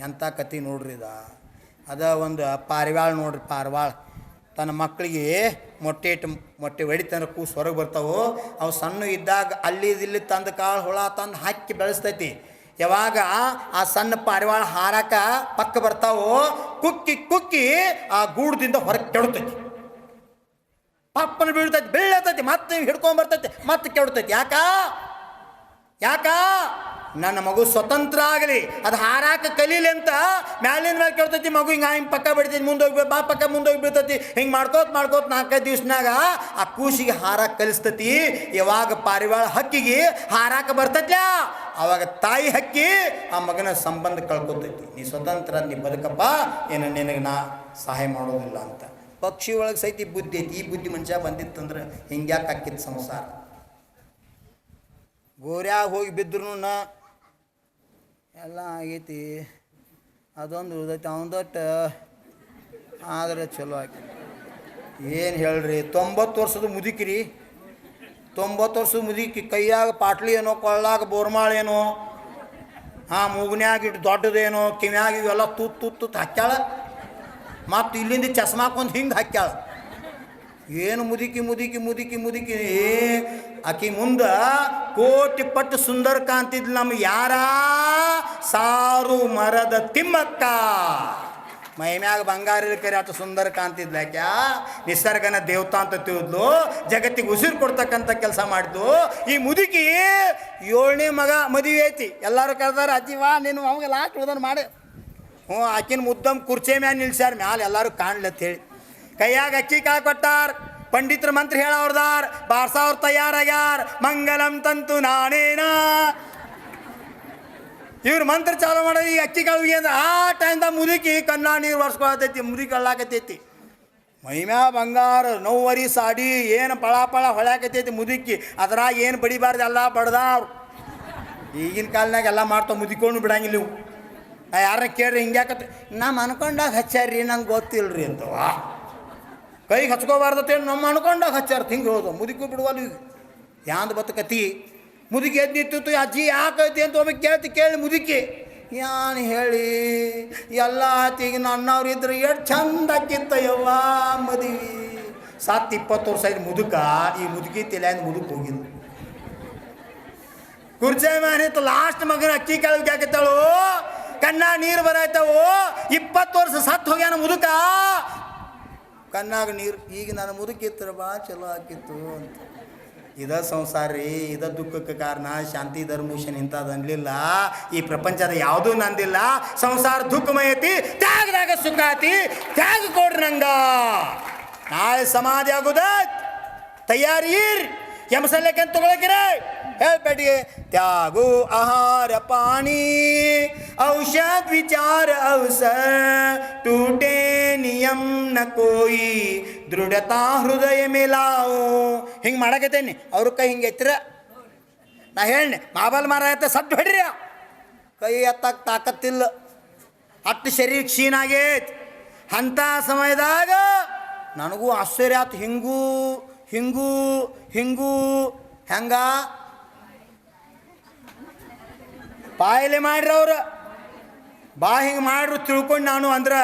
ಎಂಥ ಕತೆ ನೋಡ್ರಿ ಇದು. ಅದ ಒಂದು ಪಾರಿವಾಳ ನೋಡ್ರಿ, ಪಾರಿವಾಳ ತನ್ನ ಮಕ್ಕಳಿಗೆ ಮೊಟ್ಟೆ ಹೊಡಿತಂದ್ರೆ ಕೂಸು ಹೊರಗೆ ಬರ್ತಾವೆ. ಅವು ಸಣ್ಣ ಇದ್ದಾಗ ಅಲ್ಲಿ ಇಲ್ಲಿ ತಂದು ಕಾಳು ಹುಳ ತಂದು ಹಾಕಿ ಬೆಳೆಸ್ತೈತಿ. ಯಾವಾಗ ಆ ಸಣ್ಣ ಪಾರಿವಾಳ ಹಾರಾಕ ಪಕ್ಕ ಬರ್ತಾವೋ ಕುಕ್ಕಿ ಆ ಗೂಡದಿಂದ ಹೊರಗೆ ಕೆಡ್ತೈತಿ. ಪಪ್ಪನ ಬೀಳ್ತೈತಿ, ಬೀಳತೈತಿ, ಮತ್ತೆ ಹಿಡ್ಕೊಂಬರ್ತೈತಿ, ಮತ್ತೆ ಕೆಡ್ತೈತಿ. ಯಾಕ ನನ್ನ ಮಗು ಸ್ವತಂತ್ರ ಆಗಲಿ, ಅದು ಹಾರಾಕ ಕಲೀಲಿ ಅಂತ ಮ್ಯಾಲಿನ ಮೇಲೆ ಕೇಳ್ತೈತಿ. ಮಗು ಹಿಂಗೆ ಪಕ್ಕ ಬಿಡ್ತೈತಿ, ಮುಂದೆ ಹೋಗಿ ಪಕ್ಕ ಮುಂದೆ ಹೋಗಿ ಬೀಳ್ತೈತಿ. ಹಿಂಗೆ ಮಾಡ್ಕೋತ 4-5 ದಿವ್ಸನಾಗ ಆ ಕೂಸಿಗೆ ಹಾರಾಕ ಕಲಿಸ್ತೈತಿ. ಯಾವಾಗ ಪಾರಿವಾಳ ಹಕ್ಕಿಗೆ ಹಾರಾಕ ಬರ್ತೈತ್ಲ ಅವಾಗ ತಾಯಿ ಹಕ್ಕಿ ಆ ಮಗನ ಸಂಬಂಧ ಕಳ್ಕೊತೈತಿ. ನೀ ಸ್ವತಂತ್ರ, ನೀ ಬದುಕಪ್ಪ, ಏನು ನಿನಗೆ ನಾ ಸಹಾಯ ಮಾಡೋದಿಲ್ಲ ಅಂತ. ಪಕ್ಷಿ ಒಳಗೆ ಸಹಿತ ಬುದ್ಧಿ ಐತಿ. ಈ ಬುದ್ಧಿ ಮನುಷ್ಯ ಬಂದಿತ್ತಂದ್ರೆ ಹಿಂಗ್ಯಾಕೆ ಹಾಕಿತ್ತು ಸಂಸಾರ. ಗೋರ್ಯಾಗ ಹೋಗಿ ಬಿದ್ರು ಎಲ್ಲ ಆಗೈತಿ, ಅದೊಂದು ಉಳ್ದೈತಿ ಅವನದೊಟ್ಟು ಆದರೆ ಚಲೋ ಆಗಿ. ಏನು ಹೇಳ್ರಿ, 90 ವರ್ಷದ ಮುದುಕಿರಿ, 90 ವರ್ಷದ ಮುದುಕಿ, ಕೈಯಾಗ ಪಾಟ್ಲಿ ಏನೋ, ಕೊಳ್ಳಾಗ ಬೋರ್ಮಾಳ ಏನೋ, ಮೂಗನ್ಯಾಗ ಇಟ್ಟು ದೊಡ್ಡದೇನೋ, ಕಿವ್ಯಾಗ ಇವೆಲ್ಲ ತುತ್ತು ಹಾಕ್ಯಾಳ. ಮತ್ತು ಇಲ್ಲಿಂದ ಚಸ್ಮಾ ಹಾಕೊಂಡು ಹಿಂಗೆ ಹಾಕ್ಯಾಳ. ಏನು ಮುದುಕಿ ಆಕಿ ಮುಂದೆ ಕೋಟಿ ಪಟ್ಟು ಸುಂದರ ಕಾಂತಿದ್ಲು. ನಮ್ಗೆ ಯಾರ ಸಾರು ಮರದ ತಿಮ್ಮಕ್ಕ. ಮೈಮ್ಯಾಗ ಬಂಗಾರ ಕರಿ ಅಷ್ಟು ಸುಂದರ ಕಾಣ್ತಿದ್ಲ ಯಾಕ್ಯಾ ನಿಸರ್ಗನ ದೇವತಾ ಅಂತ ತಿಳಿದ್ಲು, ಜಗತ್ತಿಗೆ ಉಸಿರು ಕೊಡ್ತಕ್ಕಂಥ ಕೆಲಸ ಮಾಡಿದ್ಲು. ಈ ಮುದುಕಿ 7ನೇ ಮಗ ಮದುವೆ ಐತಿ. ಎಲ್ಲರೂ ಕರೆದಾರ, ಅಜ್ಜಿ ವಾ ನೀನು ಅವಾಗ ಲಾಸ್ಟ್ ಉಳ್ದನ್ ಮಾಡಿ. ಆಕಿನ ಮುದ್ದಮ್ ಕುರ್ಚೆ ಮ್ಯಾಲ ನಿಲ್ಸ್ಯಾರ, ಮ್ಯಾಲ ಎಲ್ಲರೂ ಕಾಣ್ಲತ್ತ ಹೇಳಿ ಕೈಯಾಗ ಅಕ್ಕಿ ಕಾಳು ಕೊಟ್ಟಾರ. ಪಂಡಿತರ ಮಂತ್ರ ಹೇಳವ್ರದಾರ, ಬಾರ್ಸಾವ್ರ ತಯಾರಾಗ್ಯಾರ. ಮಂಗಲಂ ತಂತು ನಾನೇನ ಇವ್ರು ಮಂತ್ರ ಚಾಲು ಮಾಡೋದು ಈ ಅಕ್ಕಿ ಕಾಳಿಗೆ ಅಂದ್ರೆ ಆ ಟೈಮ್ದಾಗ ಮುದುಕಿ ಕಣ್ಣ ನೀರು ಒರ್ಸ್ಕೊಳತೈತಿ, ಮುದುಕಿ ಕಳ್ಳಾಕತೈತಿ. ಮೈಮ್ಯಾ ಬಂಗಾರ ನೌವರಿ ಸಾಡಿ ಏನು ಪಳ ಹೊಳ್ಯಾಕತೈತಿ ಮುದುಕಿ. ಅದ್ರಾಗ ಏನು ಬಡಿಬಾರ್ದು ಎಲ್ಲ ಬಡ್ದಾವ್ರು. ಈಗಿನ ಕಾಲನಾಗ ಎಲ್ಲ ಮಾಡ್ತಾವ, ಮುದುಕೊಂಡು ಬಿಡಂಗಿಲ್ಲ ಇವು. ಯಾರನ್ನ ಕೇಳ್ರಿ ಹಿಂಗ್ಯಾಕತ್ತ, ನಮ್ಮ ಅನ್ಕೊಂಡಾಗ ಹಚ್ಚಾರ್ರಿ ನಂಗೆ ಗೊತ್ತಿಲ್ರಿ ಅಂತವ. ಕೈಗೆ ಹಚ್ಕೋಬಾರ್ದತ್ತೇಳಿ ನಮ್ಮ ಅನ್ಕೊಂಡಾಗ ಹಚ್ಚಾರ ಹಿಂಗೆ ಹೋದ ಮುದುಕಿ ಬಿಡುವಲ್ಲ. ಈಗ ಯಾಂದು ಬತ್ತಕತಿ ಮುದುಕಿ ಎದ್ದು ನಿಂತಿತ್ತು. ಅಜ್ಜಿ ಯಾಕೈತಿ ಅಂತ ಒಬ್ಬ ಕೇಳಿ ಮುದುಕಿ ಯಾನು ಹೇಳಿ ಎಲ್ಲ ಆತಿಗೆ ನನ್ನವ್ರು ಇದ್ರೆ ಎಷ್ಟು ಚಂದ ಆಕಿತ್ತಯ್ಯವ್ವ ಮದುವೆ. 20 ವರ್ಷ ಐದು ಮುದುಕ. ಈ ಮುದುಕಿ ತಲೆಯಿಂದ ಮುದುಕ ಹೋಗಿಲ್ಲ. ಕುರ್ಚೆ ಮ್ಯಾನಿತ್ತು ಲಾಸ್ಟ್ ಮಗನ ಅಕ್ಕಿ ಕೆಳಗೆ ಹಾಕಿತ್ತಳು, ಕಣ್ಣ ನೀರು ಬರಾಯ್ತವು. 20 ವರ್ಷ ಸತ್ತು ಹೋಗ್ಯಾನ ಮುದುಕ, ಕಣ್ಣಾಗ ನೀರು. ಈಗ ನಾನು ಮುದುಕಿತ್ರ ಬಾ ಚಲೋ ಆಕಿತ್ತು ಅಂತ. ಇದ ಸಂಸಾರ ರೀ, ಇದ ದುಃಖಕ್ಕೆ ಕಾರಣ. ಶಾಂತಿ ಧರ್ಮೂಷನ್ ಇಂಥದ್ದು ಅನ್ಲಿಲ್ಲ. ಈ ಪ್ರಪಂಚದ ಯಾವುದೂ ನಂದಿಲ್ಲ. ಸಂಸಾರ ದುಃಖಮಯ ಐತಿ, ತ್ಯಾಗದಾಗ ಸುಖ ಐತಿ. ತ್ಯಾಗ ಕೊಡ್ರಿ ನಂಗ. ನಾಳೆ ಸಮಾಧಿ ಆಗುದ ತಯಾರಿ ಯಮಸಲ್ಲಕ್ಕೆ ತಗೊಳಕಿರ ಹೇಳ್ಬೇಡಿ. ತ್ಯಾಗು ಆಹಾರ ಪಾಣಿ ಔಷಧ ವಿಚಾರ ಅವಸರ ಟೂಟೆ ನಿಯಮ ನ ಕೋಯಿ ದೃಢತಾ ಹೃದಯ ಮೇಲಾವು. ಹಿಂಗೆ ಮಾಡಕತ್ತೇನಿ. ಅವ್ರ ಕೈ ಹಿಂಗೆ ಎತ್ತಿರ ನಾ ಹೇಳಿ ಮಾಬಲ್ ಮಾರ ಆಯ್ತ ಸದ್ದು ಹೊಡ್ರಿ. ಕೈ ಎತ್ತಕ್ಕೆ ತಾಕತ್ತಿಲ್ಲ, ಅಟ್ಟು ಶರೀರ ಕ್ಷೀಣ ಆಗೈತಿ. ಅಂಥ ಸಮಯದಾಗ ನನಗೂ ಆಶ್ಚರ್ಯ ಆಯ್ತು. ಹಿಂಗೂ ಹಿಂಗೂ ಹಿಂಗೂ ಹೆಂಗ ಬಾಯಿಲೆ ಮಾಡ್ರಿ ಅವ್ರು. ಬಾ ಹಿಂಗೆ ಮಾಡ್ರು ತಿಳ್ಕೊಂಡು ನಾನು ಅಂದ್ರೆ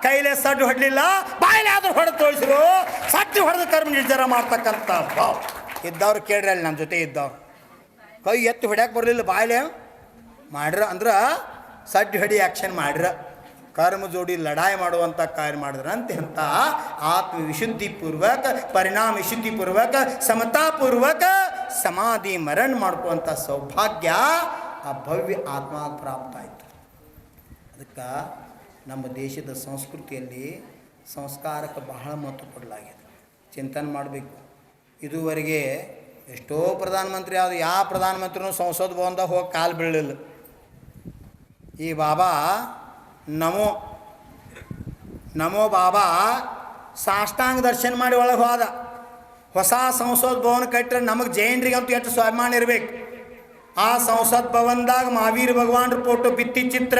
ಕೈಲೇ ಸಡ್ಡು ಹೊಡಲಿಲ್ಲ, ಬಾಯಿಲೆ ಆದ್ರೂ ಹೊಡೆದು ತೋರಿಸಿರು. ಸಡ್ಡು ಹೊಡೆದು ಕರ್ಮ ನಿರ್ಧಾರ ಮಾಡ್ತಕ್ಕಂಥ ಬಾವು ಇದ್ದವ್ರು ಕೇಳ್ರಿ. ಅಲ್ಲಿ ನನ್ನ ಜೊತೆ ಇದ್ದವ್ರು ಕೈ ಎತ್ತಿ ಹೊಡ್ಯಾಕೆ ಬರಲಿಲ್ಲ, ಬಾಯಿಲೆ ಮಾಡ್ರ ಅಂದ್ರೆ ಸಡ್ಡು ಹೊಡಿ ಆ್ಯಕ್ಷನ್ ಮಾಡ್ರ. ಕರ್ಮ ಜೋಡಿ ಲಡಾಯಿ ಮಾಡುವಂಥ ಕಾರ್ಯ ಮಾಡಿದ್ರಂತೆ. ಅಂತ ಆತ್ಮ ವಿಶುದ್ಧಿಪೂರ್ವಕ, ಪರಿಣಾಮ ವಿಶುದ್ಧಿಪೂರ್ವಕ, ಸಮತಾಪೂರ್ವಕ ಸಮಾಧಿ ಮರಣ ಮಾಡ್ಕೊಳ್ಳುವಂಥ ಸೌಭಾಗ್ಯ ಆ ಭವ್ಯ ಆತ್ಮ ಪ್ರಾಪ್ತ ಆಯಿತು. ಅದಕ್ಕೆ ನಮ್ಮ ದೇಶದ ಸಂಸ್ಕೃತಿಯಲ್ಲಿ ಸಂಸ್ಕಾರಕ್ಕೆ ಬಹಳ ಮಹತ್ವ ಕೊಡಲಾಗಿದೆ. ಚಿಂತನೆ ಮಾಡಬೇಕು. ಇದುವರೆಗೆ ಎಷ್ಟೋ ಪ್ರಧಾನಮಂತ್ರಿ ಆದ ಯಾವ ಪ್ರಧಾನಮಂತ್ರಿನೂ ಸಂಸದ ಭವನದಾಗ ಹೋಗಿ ಕಾಲು ಬೀಳಲಿಲ್ಲ. ಈ ಬಾಬಾ ನಮೋ ನಮೋ ಬಾಬಾ ಸಾಷ್ಟಾಂಗ ದರ್ಶನ ಮಾಡಿ ಒಳಗೆ ಹೋದ. ಹೊಸ ಸಂಸತ್ ಭವನ ಕಟ್ಟರೆ ನಮಗೆ ಜೈನರಿಗಂತೂ ಎಷ್ಟು ಸ್ವಾಭಿಮಾನ ಇರಬೇಕು. ಆ ಸಂಸತ್ ಭವನದಾಗ ಮಹಾವೀರ ಭಗವಾನ್ರ ಫೋಟೋ ಭಿತ್ತಿ ಚಿತ್ರ,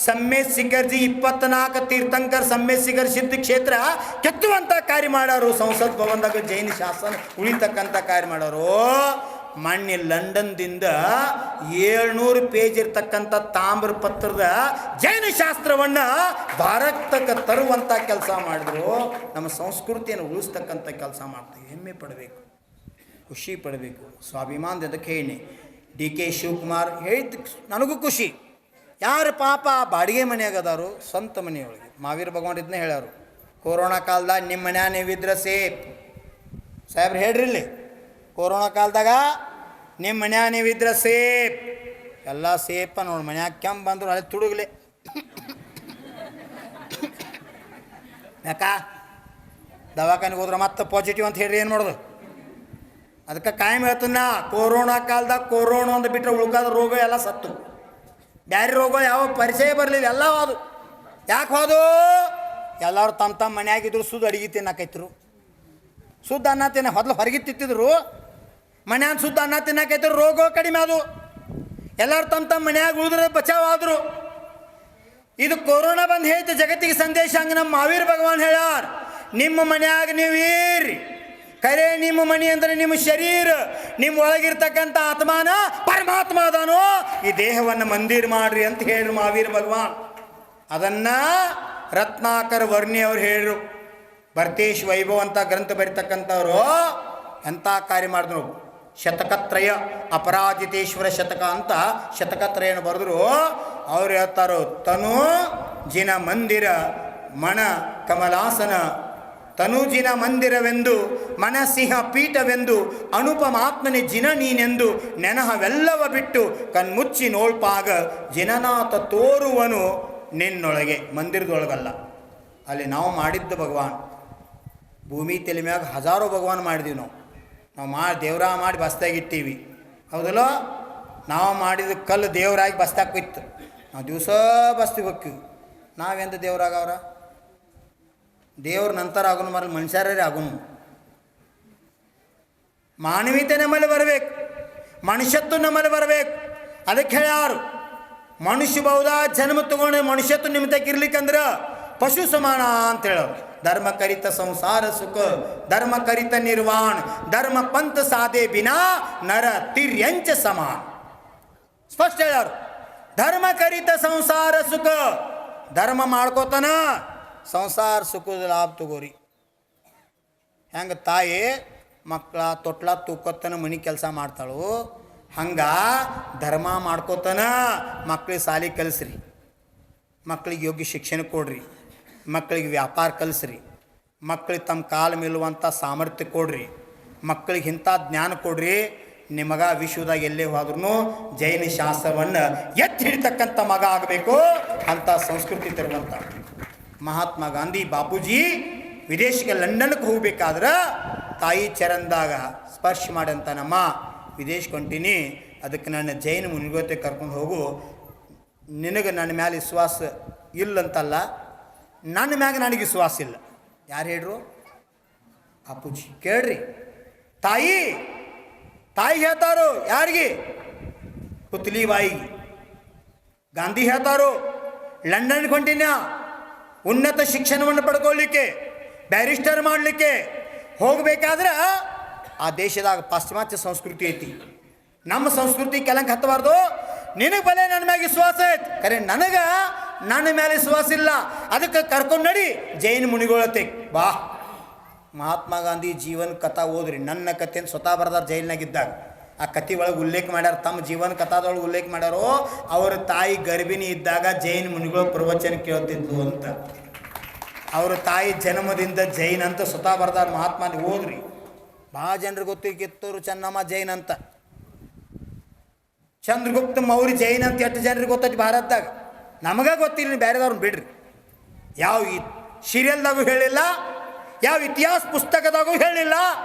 ಸಮ್ಮೇಶ್ ಶಿಖರ್ಜಿ 24 ತೀರ್ಥಂಕರ್ ಸಮ್ಮೇಶ್ ಶಿಖರ್ ಸಿದ್ಧ ಕ್ಷೇತ್ರ ಕೆತ್ತುವಂಥ ಕಾರ್ಯ ಮಾಡೋರು. ಸಂಸತ್ ಭವನದಾಗ ಜೈನ ಶಾಸನ ಉಳಿತಕ್ಕಂಥ ಕಾರ್ಯ ಮಾಡೋರು. ಮೊನ್ನೆ ಲಂಡನ್ದಿಂದ 700 ಪೇಜ್ ಇರ್ತಕ್ಕಂಥ ತಾಮ್ರ ಪತ್ರದ ಜೈನ ಶಾಸ್ತ್ರವನ್ನು ಭಾರತಕ್ಕೆ ತರುವಂಥ ಕೆಲಸ ಮಾಡಿದ್ರು. ನಮ್ಮ ಸಂಸ್ಕೃತಿಯನ್ನು ಉಳಿಸ್ತಕ್ಕಂಥ ಕೆಲಸ ಮಾಡ್ತೀವಿ. ಹೆಮ್ಮೆ ಪಡಬೇಕು, ಖುಷಿ ಪಡಬೇಕು, ಸ್ವಾಭಿಮಾನದಿಂದ ಹೇಳಿ. DK ಶಿವಕುಮಾರ್ ಹೇಳಿದ್ದು ನನಗೂ ಖುಷಿ. ಯಾರು ಪಾಪ ಬಾಡಿಗೆ ಮನೆಯಾಗದಾರು, ಸ್ವಂತ ಮನೆಯೊಳಗೆ ಮಹಾವೀರ ಭಗವಾನ್ ಇದನ್ನೇ ಹೇಳ್ಯಾರು. ಕೊರೋನಾ ಕಾಲದಾಗ ನಿಮ್ಮ ಮನ್ಯಾಗ ನೀವಿದ್ರೆ ಸೇಫ್. ಸಾಹೇಬ್ರು ಹೇಳ್ರಿ ಇಲ್ಲಿ, ಕೊರೋನಾ ಕಾಲದಾಗ ನಿಮ್ಮ ಮನ್ಯಾಗ ನೀವಿದ್ರೆ ಸೇಫ್. ಎಲ್ಲ ಸೇಫ ನೋಡಿ. ಮನ್ಯಾಗ ಕೆಮ್ಮು ಬಂದರು ಅಲ್ಲಿ ತುಡುಗ್ಲೆ ಯಾಕ ದವಾಖಾನೆಗೆ ಹೋದ್ರೆ ಮತ್ತೆ ಪಾಸಿಟಿವ್ ಅಂತ ಹೇಳ್ರಿ ಏನು ಮಾಡೋದು. ಅದಕ್ಕೆ ಕಾಯಂ ಹೇಳ್ತನ, ಕೊರೋನಾ ಕಾಲದಾಗ ಕೊರೋನಾ ಅಂತ ಬಿಟ್ಟರೆ ಉಳ್ಕಾದ ರೋಗ ಎಲ್ಲ ಸತ್ತು. ಬ್ಯಾರೆ ರೋಗ ಯಾವ ಪರಿಚಯ ಬರಲಿಲ್ಲ, ಎಲ್ಲ ಹೋದು. ಯಾಕೆ ಹೋದು? ಎಲ್ಲರೂ ತಮ್ಮ ಮನ್ಯಾಗಿದ್ರು ಸುದ್ದು ಅಡಿಗೆ ತಿನ್ನಕೈತ್ರು. ಶುದ್ಧ ಅನ್ನ ತಿನ್ನ ಮೊದಲು ಹೊರಗೆ ತಿತ್ತಿದ್ರು, ಮನ್ಯಾಗ ಶುದ್ಧ ಅನ್ನ ತಿನ್ನಕೈತ್ರು. ರೋಗ ಕಡಿಮೆ ಅದು. ಎಲ್ಲರೂ ತಮ್ಮ ಮನ್ಯಾಗ ಉಳಿದ್ರೆ ಬಚಾವ್ ಆದರು. ಇದು ಕೊರೋನಾ ಬಂದು ಹೇಳ್ತು ಜಗತ್ತಿಗೆ ಸಂದೇಶ. ಹಂಗೆ ನಮ್ಮ ಮಹಾವೀರ ಭಗವಾನ್ ಹೇಳ್ಯಾರ, ನಿಮ್ಮ ಮನ್ಯಾಗ ನೀವೀರಿ. ಕರೆ ನಿಮ್ಮ ಮನೆ ಅಂದರೆ ನಿಮ್ಮ ಶರೀರ, ನಿಮ್ಮ ಒಳಗಿರ್ತಕ್ಕಂಥ ಆತ್ಮಾನ ಪರಮಾತ್ಮ ಅದಾನೋ. ಈ ದೇಹವನ್ನು ಮಂದಿರ ಮಾಡ್ರಿ ಅಂತ ಹೇಳ್ರು ಮಹಾವೀರ ಭಗವಾನ್. ಅದನ್ನು ರತ್ನಾಕರ್ ವರ್ಣಿ ಅವ್ರು ಹೇಳಿರು. ಭರ್ತೇಶ್ ವೈಭವ್ ಅಂತ ಗ್ರಂಥ ಬರೀತಕ್ಕಂಥವ್ರು ಎಂಥ ಕಾರ್ಯ ಮಾಡಿದ್ರು. ಶತಕತ್ರಯ ಅಪರಾಜಿತೇಶ್ವರ ಶತಕ ಅಂತ ಶತಕತ್ರಯನ ಬರೆದ್ರು. ಅವ್ರು ಹೇಳ್ತಾರೋ, ತನು ಜಿನ ಮಂದಿರ ಮಣ ಕಮಲಾಸನ ತನುಜಿನ ಮಂದಿರವೆಂದು ಮನಸಿಂಹ ಪೀಠವೆಂದು ಅನುಪಮಾತ್ಮನೆ ಜಿನ ನೀನೆಂದು ನೆನಹವೆಲ್ಲವ ಬಿಟ್ಟು ಕಣ್ಮುಚ್ಚಿ ನೋಳ್ಪಾಗ ಜಿನನಾಥ ತೋರುವನು ನಿನ್ನೊಳಗೆ. ಮಂದಿರದೊಳಗಲ್ಲ, ಅಲ್ಲಿ ನಾವು ಮಾಡಿದ್ದು ಭಗವಾನ್. ಭೂಮಿ ತಲೆ ಮ್ಯಾಗ ಹಜಾರೋ ಭಗವಾನ್ ಮಾಡಿದೀವಿ. ನಾವು ದೇವ್ರ ಮಾಡಿ ಬಸ್ತಾಗಿಟ್ಟೀವಿ, ಹೌದಲ್ಲ? ನಾವು ಮಾಡಿದ ಕಲ್ಲು ದೇವರಾಗಿ ಬಸ್ತಾಗ ಬಿತ್ತು. ನಾವು ದಿವಸ ಬಸ್ತಿಗೆ ಹೋಗ್ತೀವಿ. ನಾವೆಂತ ದೇವ್ರಾಗವ್ರ? ದೇವ್ರ ನಂತರ ಆಗೋನು ಮರ ಮನುಷ್ಯರೇ ಆಗೋನು. ಮಾನವೀಯತೆ ನಮ್ಮಲ್ಲಿ ಬರಬೇಕು, ಮನುಷ್ಯತ್ವ ನಮ್ಮಲ್ಲಿ ಬರಬೇಕು. ಅದಕ್ಕೆ ಹೇಳ್ಯಾರು, ಮನುಷ್ಯ ಬಹುದ ಜನ್ಮ ತಗೊಂಡು ಮನುಷ್ಯತ್ವ ನಿಮಿತ್ತಕ್ಕಿರ್ಲಿಕ್ಕಂದ್ರೆ ಪಶು ಸಮಾನ ಅಂತ ಹೇಳೋರು. ಧರ್ಮ ಕರಿತ ಸಂಸಾರ ಸುಖ, ಧರ್ಮ ಕರಿತ ನಿರ್ವಾಣ, ಧರ್ಮ ಪಂಥ ಸಾಧೆ ಬಿನಾ ನರ ತಿರ್ಯಂಚ ಸಮಾನ. ಸ್ಪಷ್ಟ ಹೇಳ್ಯಾರು. ಧರ್ಮ ಕರಿತ ಸಂಸಾರ ಸುಖ, ಧರ್ಮ ಮಾಡ್ಕೋತಾನ ಸಂಸಾರ ಸುಖದ ಲಾಭ ತಗೋರಿ. ಹೆಂಗೆ ತಾಯಿ ಮಕ್ಕಳ ತೊಟ್ಲ ತೂಕೋತನ ಮನೆ ಕೆಲಸ ಮಾಡ್ತಾಳು, ಹಂಗೆ ಧರ್ಮ ಮಾಡ್ಕೋತಾನ ಮಕ್ಳಿಗೆ ಸಾಲಿ ಕಲಿಸ್ರಿ, ಮಕ್ಳಿಗೆ ಯೋಗ್ಯ ಶಿಕ್ಷಣ ಕೊಡ್ರಿ, ಮಕ್ಕಳಿಗೆ ವ್ಯಾಪಾರ ಕಲಿಸ್ರಿ, ಮಕ್ಕಳಿಗೆ ತಮ್ಮ ಕಾಲು ನಿಲ್ಲುವಂಥ ಸಾಮರ್ಥ್ಯ ಕೊಡ್ರಿ, ಮಕ್ಕಳಿಗೆ ಇಂಥ ಜ್ಞಾನ ಕೊಡ್ರಿ. ನಿಮಗ ವಿಶ್ವದಾಗ ಎಲ್ಲೇ ಹೋದ್ರೂ ಜೈನ ಶಾಸ್ತ್ರವನ್ನು ಎತ್ತಿ ಹಿಡಿತಕ್ಕಂಥ ಮಗ ಆಗಬೇಕು ಅಂಥ ಸಂಸ್ಕೃತಿ ತರುವಂಥ ಮಹಾತ್ಮ ಗಾಂಧಿ ಬಾಪೂಜಿ ವಿದೇಶಕ್ಕೆ ಲಂಡನ್ಗೆ ಹೋಗ್ಬೇಕಾದ್ರೆ ತಾಯಿ ಚರಂದಾಗ ಸ್ಪರ್ಶ ಮಾಡಂತ ನಮ್ಮ ವಿದೇಶಕ್ಕೆ ಹೊಂಟೀನಿ, ಅದಕ್ಕೆ ನನ್ನ ಜೈನ ಮುನಿಗೋತೆ ಕರ್ಕೊಂಡು ಹೋಗು. ನಿನಗೆ ನನ್ನ ಮ್ಯಾಲೆ ವಿಶ್ವಾಸ ಇಲ್ಲಂತಲ್ಲ, ನನ್ನ ಮ್ಯಾಗ ನನಗೆ ವಿಶ್ವಾಸ ಇಲ್ಲ. ಯಾರು ಹೇಳ್ರು? ಬಾಪೂಜಿ. ಕೇಳ್ರಿ, ತಾಯಿ ಹೇಳ್ತಾರೋ ಯಾರಿಗೆ? ಪುತ್ಲಿಬಾಯಿಗೆ. ಗಾಂಧಿ ಹೇಳ್ತಾರೋ ಲಂಡನ್ಗೆ ಹೊಂಟಿನ ಉನ್ನತ ಶಿಕ್ಷಣವನ್ನು ಪಡ್ಕೊಳ್ಳಿಕ್ಕೆ, ಬ್ಯಾರಿಸ್ಟರ್ ಮಾಡಲಿಕ್ಕೆ ಹೋಗಬೇಕಾದ್ರೆ ಆ ದೇಶದಾಗ ಪಾಶ್ಚಿಮಾತ್ಯ ಸಂಸ್ಕೃತಿ ಐತಿ, ನಮ್ಮ ಸಂಸ್ಕೃತಿ ಕೆಳಂಗೆ ಹತ್ತಬಾರ್ದು. ನಿನಗೆ ಬಲೆ ನನ್ನ ಮ್ಯಾಗ ವಿಶ್ವಾಸ ಐತಿ, ಖರೆ ನನಗೆ ನನ್ನ ಮೇಲೆ ವಿಶ್ವಾಸ ಇಲ್ಲ, ಅದಕ್ಕೆ ಕರ್ಕೊಂಡು ನಡಿ ಜೈನ ಮುನಿಗಳತೆ ಬಾ. ಮಹಾತ್ಮ ಗಾಂಧಿ ಜೀವನ ಕಥಾ ಓದ್ರಿ, ನನ್ನ ಕಥೆಯನ್ನು ಸ್ವತಃ ಬರ್ದಾರ ಜೈಲಿನಾಗಿದ್ದಾಗ. ಆ ಕಥೆ ಒಳಗೆ ಉಲ್ಲೇಖ ಮಾಡ್ಯಾರ, ತಮ್ಮ ಜೀವನ ಕಥಾದೊಳಗೆ ಉಲ್ಲೇಖ ಮಾಡ್ಯಾರೋ ಅವ್ರ ತಾಯಿ ಗರ್ಭಿಣಿ ಇದ್ದಾಗ ಜೈನ ಮುನಿಗಳು ಪ್ರವಚನ ಕೇಳ್ತಿದ್ವು ಅಂತ. ಅವ್ರ ತಾಯಿ ಜನ್ಮದಿಂದ ಜೈನ್ ಅಂತ ಸ್ವತಃ ಬರ್ದಾರ ಮಹಾತ್ಮ. ಓದ್ರಿ, ಭಾಳ ಜನರಿಗೆ ಗೊತ್ತು. ಕಿತ್ತೂರು ಚೆನ್ನಮ್ಮ ಜೈನ್ ಅಂತ, ಚಂದ್ರಗುಪ್ತ ಮೌರ್ಯ ಜೈನ್ ಅಂತ ಎಷ್ಟು ಜನರಿಗೆ ಗೊತ್ತೈತಿ ಭಾರತದಾಗ? ನಮಗೆ ಗೊತ್ತಿಲ್ಲ, ಬೇರೆದವ್ರನ್ನ ಬಿಡ್ರಿ. ಯಾವ ಸೀರಿಯಲ್ದಾಗೂ ಹೇಳಿಲ್ಲ, ಯಾವ ಇತಿಹಾಸ ಪುಸ್ತಕದಾಗೂ ಹೇಳಿಲ್ಲ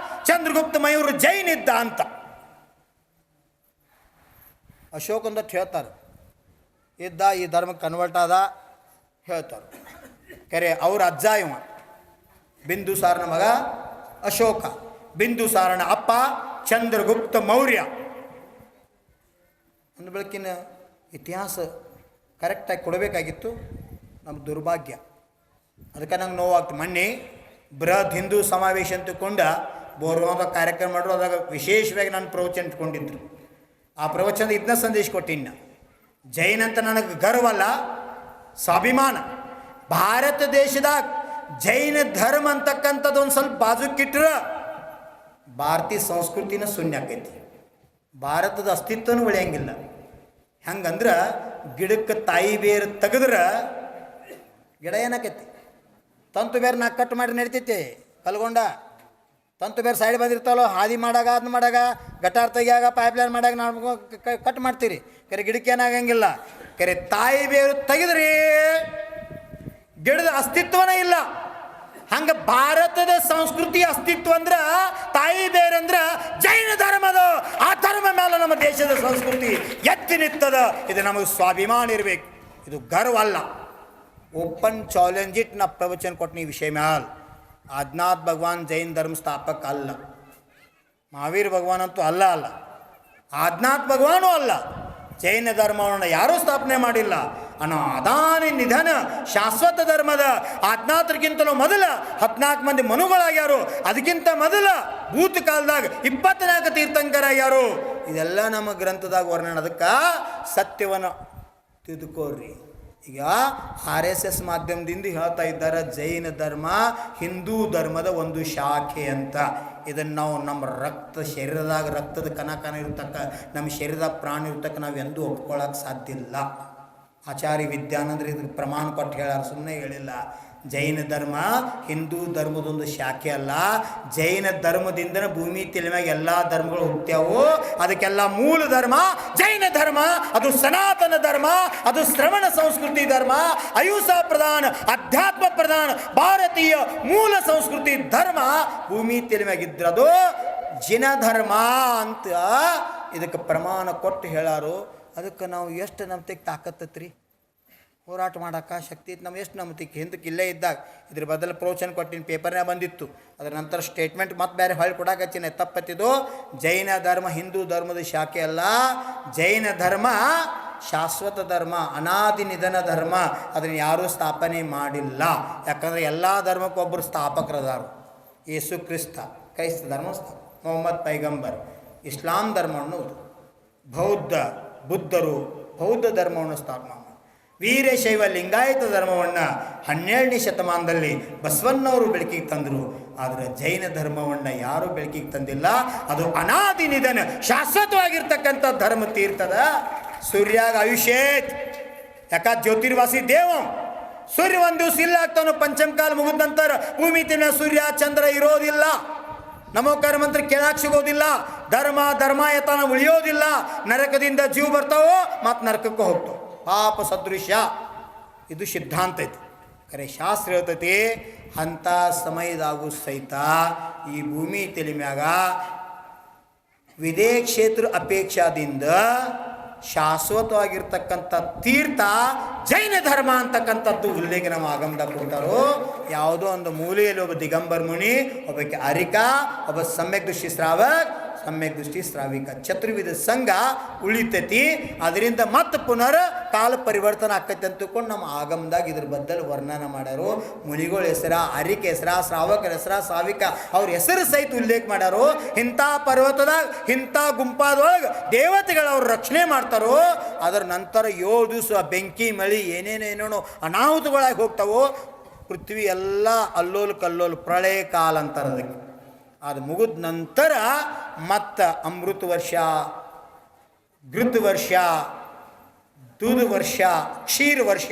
ಚಂದ್ರಗುಪ್ತ ಮೌರ್ಯ ಜೈನ್ ಇದ್ದ ಅಂತ. ಅಶೋಕ್ ಅಂತ ಹೇಳ್ತಾರೆ, ಇದ್ದ, ಈ ಧರ್ಮಕ್ಕೆ ಕನ್ವರ್ಟ್ ಆದ ಹೇಳ್ತಾರೆ. ಕರೆ ಅವ್ರ ಅಜ್ಜ ಇವ ಬಿಂದುಸಾರನ ಮಗ ಅಶೋಕ, ಬಿಂದುಸಾರನ ಅಪ್ಪ ಚಂದ್ರಗುಪ್ತ ಮೌರ್ಯ. ಅಂದ ಬೆಳಕಿನ ಇತಿಹಾಸ ಕರೆಕ್ಟಾಗಿ ಕೊಡಬೇಕಾಗಿತ್ತು, ನಮ್ಮ ದುರ್ಭಾಗ್ಯ. ಅದಕ್ಕೆ ನಂಗೆ ನೋವಾಗ್ತದೆ. ಮೊನ್ನೆ ಬೃಹತ್ ಹಿಂದೂ ಸಮಾವೇಶ ಅಂತಕೊಂಡ ಬೋರ್ಗಾಂವ್ದಾಗ ಕಾರ್ಯಕ್ರಮ ಮಾಡ್ರು, ಅದಾಗ ವಿಶೇಷವಾಗಿ ನಾನು ಪ್ರವಚನ ಇಟ್ಕೊಂಡಿದ್ರು. ಆ ಪ್ರವಚನದ ಇದನ್ನ ಸಂದೇಶ ಕೊಟ್ಟಿನ, ಜೈನ್ ಅಂತ ನನಗೆ ಗರ್ವಲ್ಲ, ಸ್ವಾಭಿಮಾನ. ಭಾರತ ದೇಶದಾಗ ಜೈನ ಧರ್ಮ ಅಂತಕ್ಕಂಥದ್ದು ಒಂದು ಸ್ವಲ್ಪ ಬಾಜುಕಿಟ್ರೆ ಭಾರತೀಯ ಸಂಸ್ಕೃತಿನ ಶೂನ್ಯ ಆಕೈತಿ, ಭಾರತದ ಅಸ್ತಿತ್ವನೂ ಉಳಿಯಂಗಿಲ್ಲ. ಹೆಂಗಂದ್ರೆ ಗಿಡಕ್ಕೆ ತಾಯಿ ಬೇರು ತೆಗೆದ್ರೆ ಗಿಡ ಏನಾಕೈತಿ? ತಂತು ಬೇರೆ ನಾಲ್ಕು ಕಟ್ ಮಾಡಿ ನಡಿತೈತಿ. ಕಲ್ಗೊಂಡ ತಂತು ಬೇರೆ ಸೈಡ್ ಬಂದಿರ್ತಾವಲ್ಲ, ಹಾದಿ ಮಾಡಾಗ ಅದನ್ನ ಮಾಡಾಗ ಗಟಾರ್ ತೆಗಿಯಾಗ ಪೈಪ್ಲೈನ್ ಮಾಡಾಗ ನಾವು ಕಟ್ ಮಾಡ್ತೀರಿ. ಕರೆ ಗಿಡಕ್ಕೆ ಏನಾಗಂಗಿಲ್ಲ. ಕರೆ ತಾಯಿ ಬೇರು ತೆಗೆದ್ರಿ ಗಿಡದ ಅಸ್ತಿತ್ವನೇ ಇಲ್ಲ. ಹಂಗೆ ಭಾರತದ ಸಂಸ್ಕೃತಿ ಅಸ್ತಿತ್ವ ಅಂದ್ರೆ ತಾಯಿ ಬೇರಂದ್ರೆ ಜೈನ ಧರ್ಮದ, ಆ ಧರ್ಮ ಮೇಲೆ ನಮ್ಮ ದೇಶದ ಸಂಸ್ಕೃತಿ ಎತ್ತಿ ನಿತ್ತದ. ಇದು ನಮಗೆ ಸ್ವಾಭಿಮಾನ ಇರಬೇಕು, ಇದು ಗರ್ವ ಅಲ್ಲ. ಓಪನ್ ಚಾಲೆಂಜ್ ಇಟ್ಟು ನಾ ಪ್ರವಚನ ಕೊಟ್ಟನಿ ಈ ವಿಷಯ ಮ್ಯಾಲ. ಆದಿನಾಥ್ ಭಗವಾನ್ ಜೈನ್ ಧರ್ಮ ಸ್ಥಾಪಕ ಅಲ್ಲ, ಮಹಾವೀರ ಭಗವಾನ್ ಅಂತೂ ಅಲ್ಲ, ಆದಿನಾಥ್ ಭಗವಾನೂ ಅಲ್ಲ. ಜೈನ ಧರ್ಮವನ್ನು ಯಾರೂ ಸ್ಥಾಪನೆ ಮಾಡಿಲ್ಲ. ಅದಾನಿ ನಿಧನ ಶಾಶ್ವತ ಧರ್ಮದ ಆದಿನಾಥರಿಗಿಂತಲೂ ಮೊದಲ 14 ಮಂದಿ ಮನುಗಳಾಗ್ಯಾರು. ಅದಕ್ಕಿಂತ ಮೊದಲ ಭೂತ ಕಾಲದಾಗ 24 ತೀರ್ಥಂಕರಾಗ್ಯಾರು. ಇದೆಲ್ಲ ನಮ್ಮ ಗ್ರಂಥದಾಗ ವರ್ಣನೆ. ಅದಕ್ಕೆ ಸತ್ಯವನ್ನು ತಿದ್ದುಕೋರಿ. ಈಗ RSS ಮಾಧ್ಯಮದಿಂದ ಹೇಳ್ತಾ ಇದ್ದಾರೆ ಜೈನ ಧರ್ಮ ಹಿಂದೂ ಧರ್ಮದ ಒಂದು ಶಾಖೆ ಅಂತ. ಇದನ್ನು ನಾವು ನಮ್ಮ ಶರೀರದಾಗ ರಕ್ತದ ಕಣ ಇರ್ತಕ್ಕ, ನಮ್ಮ ಶರೀರದ ಪ್ರಾಣ ಇರ್ತಕ್ಕ ನಾವು ಎಂದೂ ಒಪ್ಕೊಳ್ಳೋಕೆ ಸಾಧ್ಯ ಇಲ್ಲ. ಆಚಾರ್ಯ ವಿದ್ಯಾನಂದ್ರ ಇದಕ್ಕೆ ಪ್ರಮಾಣ ಕೊಟ್ಟು ಹೇಳ್ಯಾರ, ಸುಮ್ಮನೆ ಹೇಳಿಲ್ಲ. ಜೈನ ಧರ್ಮ ಹಿಂದೂ ಧರ್ಮದೊಂದು ಶಾಖೆ ಅಲ್ಲ. ಜೈನ ಧರ್ಮದಿಂದನೇ ಭೂಮಿ ತೆಲಿಮ್ಯಾಗ ಎಲ್ಲ ಧರ್ಮಗಳು ಹುಟ್ಟ್ಯಾವು. ಅದಕ್ಕೆಲ್ಲ ಮೂಲ ಧರ್ಮ ಜೈನ ಧರ್ಮ. ಅದು ಸನಾತನ ಧರ್ಮ, ಅದು ಶ್ರವಣ ಸಂಸ್ಕೃತಿ ಧರ್ಮ, ಅಹಿಂಸಾ ಪ್ರಧಾನ, ಅಧ್ಯಾತ್ಮ ಪ್ರಧಾನ ಭಾರತೀಯ ಮೂಲ ಸಂಸ್ಕೃತಿ ಧರ್ಮ ಭೂಮಿ ತೆಲಿಮ್ಯಾಗಿದ್ರದು ಜಿನ ಧರ್ಮ ಅಂತ ಇದಕ್ಕೆ ಪ್ರಮಾಣ ಕೊಟ್ಟು ಹೇಳಾರು. ಅದಕ್ಕೆ ನಾವು ಎಷ್ಟು ನಮ್ತೆಗೆ ತಾಕತ್ತತ್ರಿ ಹೋರಾಟ ಮಾಡೋಕೆ ಶಕ್ತಿ ಇತ್ತು. ನಾವು ಎಷ್ಟು ನಂಬತಿಕ್ಕೆ ಹಿಂದಕ್ಕೆ ಇಲ್ಲೇ ಇದ್ದಾಗ ಇದ್ರ ಬದಲು ಪ್ರವಚನ ಕೊಟ್ಟಿನ ಪೇಪರ್ನಾಗ ಬಂದಿತ್ತು. ಅದರ ನಂತರ ಸ್ಟೇಟ್ಮೆಂಟ್ ಮತ್ತೆ ಬೇರೆ ಹೊಳ್ಳಿ ಕೊಡಾಕಚ್ಚಿನ ತಪ್ಪತ್ತಿದ್ದು. ಜೈನ ಧರ್ಮ ಹಿಂದೂ ಧರ್ಮದ ಶಾಖೆ ಅಲ್ಲ. ಜೈನ ಧರ್ಮ ಶಾಶ್ವತ ಧರ್ಮ, ಅನಾದಿ ನಿಧನ ಧರ್ಮ. ಅದನ್ನು ಯಾರೂ ಸ್ಥಾಪನೆ ಮಾಡಿಲ್ಲ. ಯಾಕಂದರೆ ಎಲ್ಲ ಧರ್ಮಕ್ಕೊಬ್ಬರು ಸ್ಥಾಪಕರದಾರು. ಯೇಸು ಕ್ರಿಸ್ತ ಕ್ರೈಸ್ತ ಧರ್ಮ ಮೊಹಮ್ಮದ್ ಪೈಗಂಬರ್. ಇಸ್ಲಾಂ ಧರ್ಮ ಅನ್ನೋದು ಬುದ್ಧರು ಬೌದ್ಧ ಧರ್ಮವನ್ನು ಸ್ಥಾಪನೆ. ವೀರಶೈವ ಲಿಂಗಾಯತ ಧರ್ಮವನ್ನು 12ನೇ ಶತಮಾನದಲ್ಲಿ ಬಸವಣ್ಣವರು ಬೆಳಕಿಗೆ ತಂದರು. ಆದರೆ ಜೈನ ಧರ್ಮವನ್ನು ಯಾರೂ ಬೆಳಕಿಗೆ ತಂದಿಲ್ಲ. ಅದು ಅನಾದಿ ನಿಧನ ಶಾಶ್ವತವಾಗಿರ್ತಕ್ಕಂಥ ಧರ್ಮ ತೀರ್ಥದ. ಸೂರ್ಯಾಗ ಆಯುಷ್ಯ ಯಾಕ ಜ್ಯೋತಿರ್ವಾಸಿ ದೇವ. ಸೂರ್ಯ ಒಂದು ದಿವಸ ಇಲ್ಲ ಆಗ್ತಾನು. ಪಂಚಮ ಕಾಲ ಮುಗಿದ ನಂತರ ಭೂಮಿ ತಿನ್ನ ಸೂರ್ಯ ಚಂದ್ರ ಇರೋದಿಲ್ಲ. ನಮೋಕಾರ ಮಂತ್ರ ಕೇಳಕ್ಕೆ ಸಿಗೋದಿಲ್ಲ. ಧರ್ಮಾಯತನ ಉಳಿಯೋದಿಲ್ಲ. ನರಕದಿಂದ ಜೀವ ಬರ್ತಾವೋ ಮತ್ತು ನರಕಕ್ಕೆ ಹೋಗ್ತಾವೆ. ಪಾಪ ಸದೃಶ್ಯ ಇದು ಸಿದ್ಧಾಂತ ಐತಿ. ಖರೆ ಶಾಸ್ತ್ರ ಹೇಳ್ತೈತಿ ಅಂಥ ಸಮಯದಾಗೂ ಸಹಿತ ಈ ಭೂಮಿ ತೆಲಿಮ್ಯಾಗ ವಿದೇ ಕ್ಷೇತ್ರ ಅಪೇಕ್ಷಾದಿಂದ ಶಾಶ್ವತವಾಗಿರ್ತಕ್ಕಂಥ ತೀರ್ಥ ಜೈನ ಧರ್ಮ ಅಂತಕ್ಕಂಥದ್ದು ಉಲ್ಲೇಖ ನಮ್ಮ ಆಗಮದಾಗ ಕೊಡ್ತಾರೋ. ಯಾವುದೋ ಒಂದು ಮೂಲೆಯಲ್ಲಿ ಒಬ್ಬ ದಿಗಂಬರ್ ಮುನಿ, ಒಬ್ಬಕ್ಕೆ ಅರಿಕಾ, ಒಬ್ಬ ಸಮ್ಯಕ್ ದೃಷ್ಟಿ ಶ್ರಾವಕ್, ಸಮ್ಯಕ್ ದೃಷ್ಟಿ ಶ್ರಾವಿಕ ಚತುರ್ವಿಧ ಸಂಘ ಉಳಿತೈತಿ. ಅದರಿಂದ ಮತ್ತೆ ಪುನರ್ ಕಾಲ ಪರಿವರ್ತನೆ ಆಕೈತಿ ಅಂತ ತಿಳ್ಕೊಂಡು ನಮ್ಮ ಆಗಮದಾಗ ಇದ್ರ ಬದಲು ವರ್ಣನ ಮಾಡ್ಯಾರು. ಮುನಿಗಳ ಹೆಸರ, ಅರಿಕೆ ಹೆಸರ, ಶ್ರಾವಕರ ಹೆಸರ, ಶ್ರಾವಿಕ ಅವ್ರ ಹೆಸರು ಸಹಿತ ಉಲ್ಲೇಖ ಮಾಡ್ಯಾರು. ಇಂಥ ಪರ್ವತದಾಗ ಇಂಥ ಗುಂಪಾದೊಳಗೆ ದೇವತೆಗಳು ಅವ್ರು ರಕ್ಷಣೆ ಮಾಡ್ತಾರೋ. ಅದರ ನಂತರ 7 ದಿವಸ ಬೆಂಕಿ ಮಳಿ ಏನೇನೇನೋ ಅನಾಹುತಗಳಾಗಿ ಹೋಗ್ತಾವೋ. ಪೃಥ್ವಿ ಎಲ್ಲ ಅಲ್ಲೋಲು ಕಲ್ಲೋಲು ಪ್ರಳಯ ಕಾಲ ಅಂತಾರೆ ಅದಕ್ಕೆ. ಅದು ಮುಗಿದ ನಂತರ ಮತ್ತು ಅಮೃತ ವರ್ಷ, ಘೃತ ವರ್ಷ, ದೂದ ವರ್ಷ, ಕ್ಷೀರ ವರ್ಷ,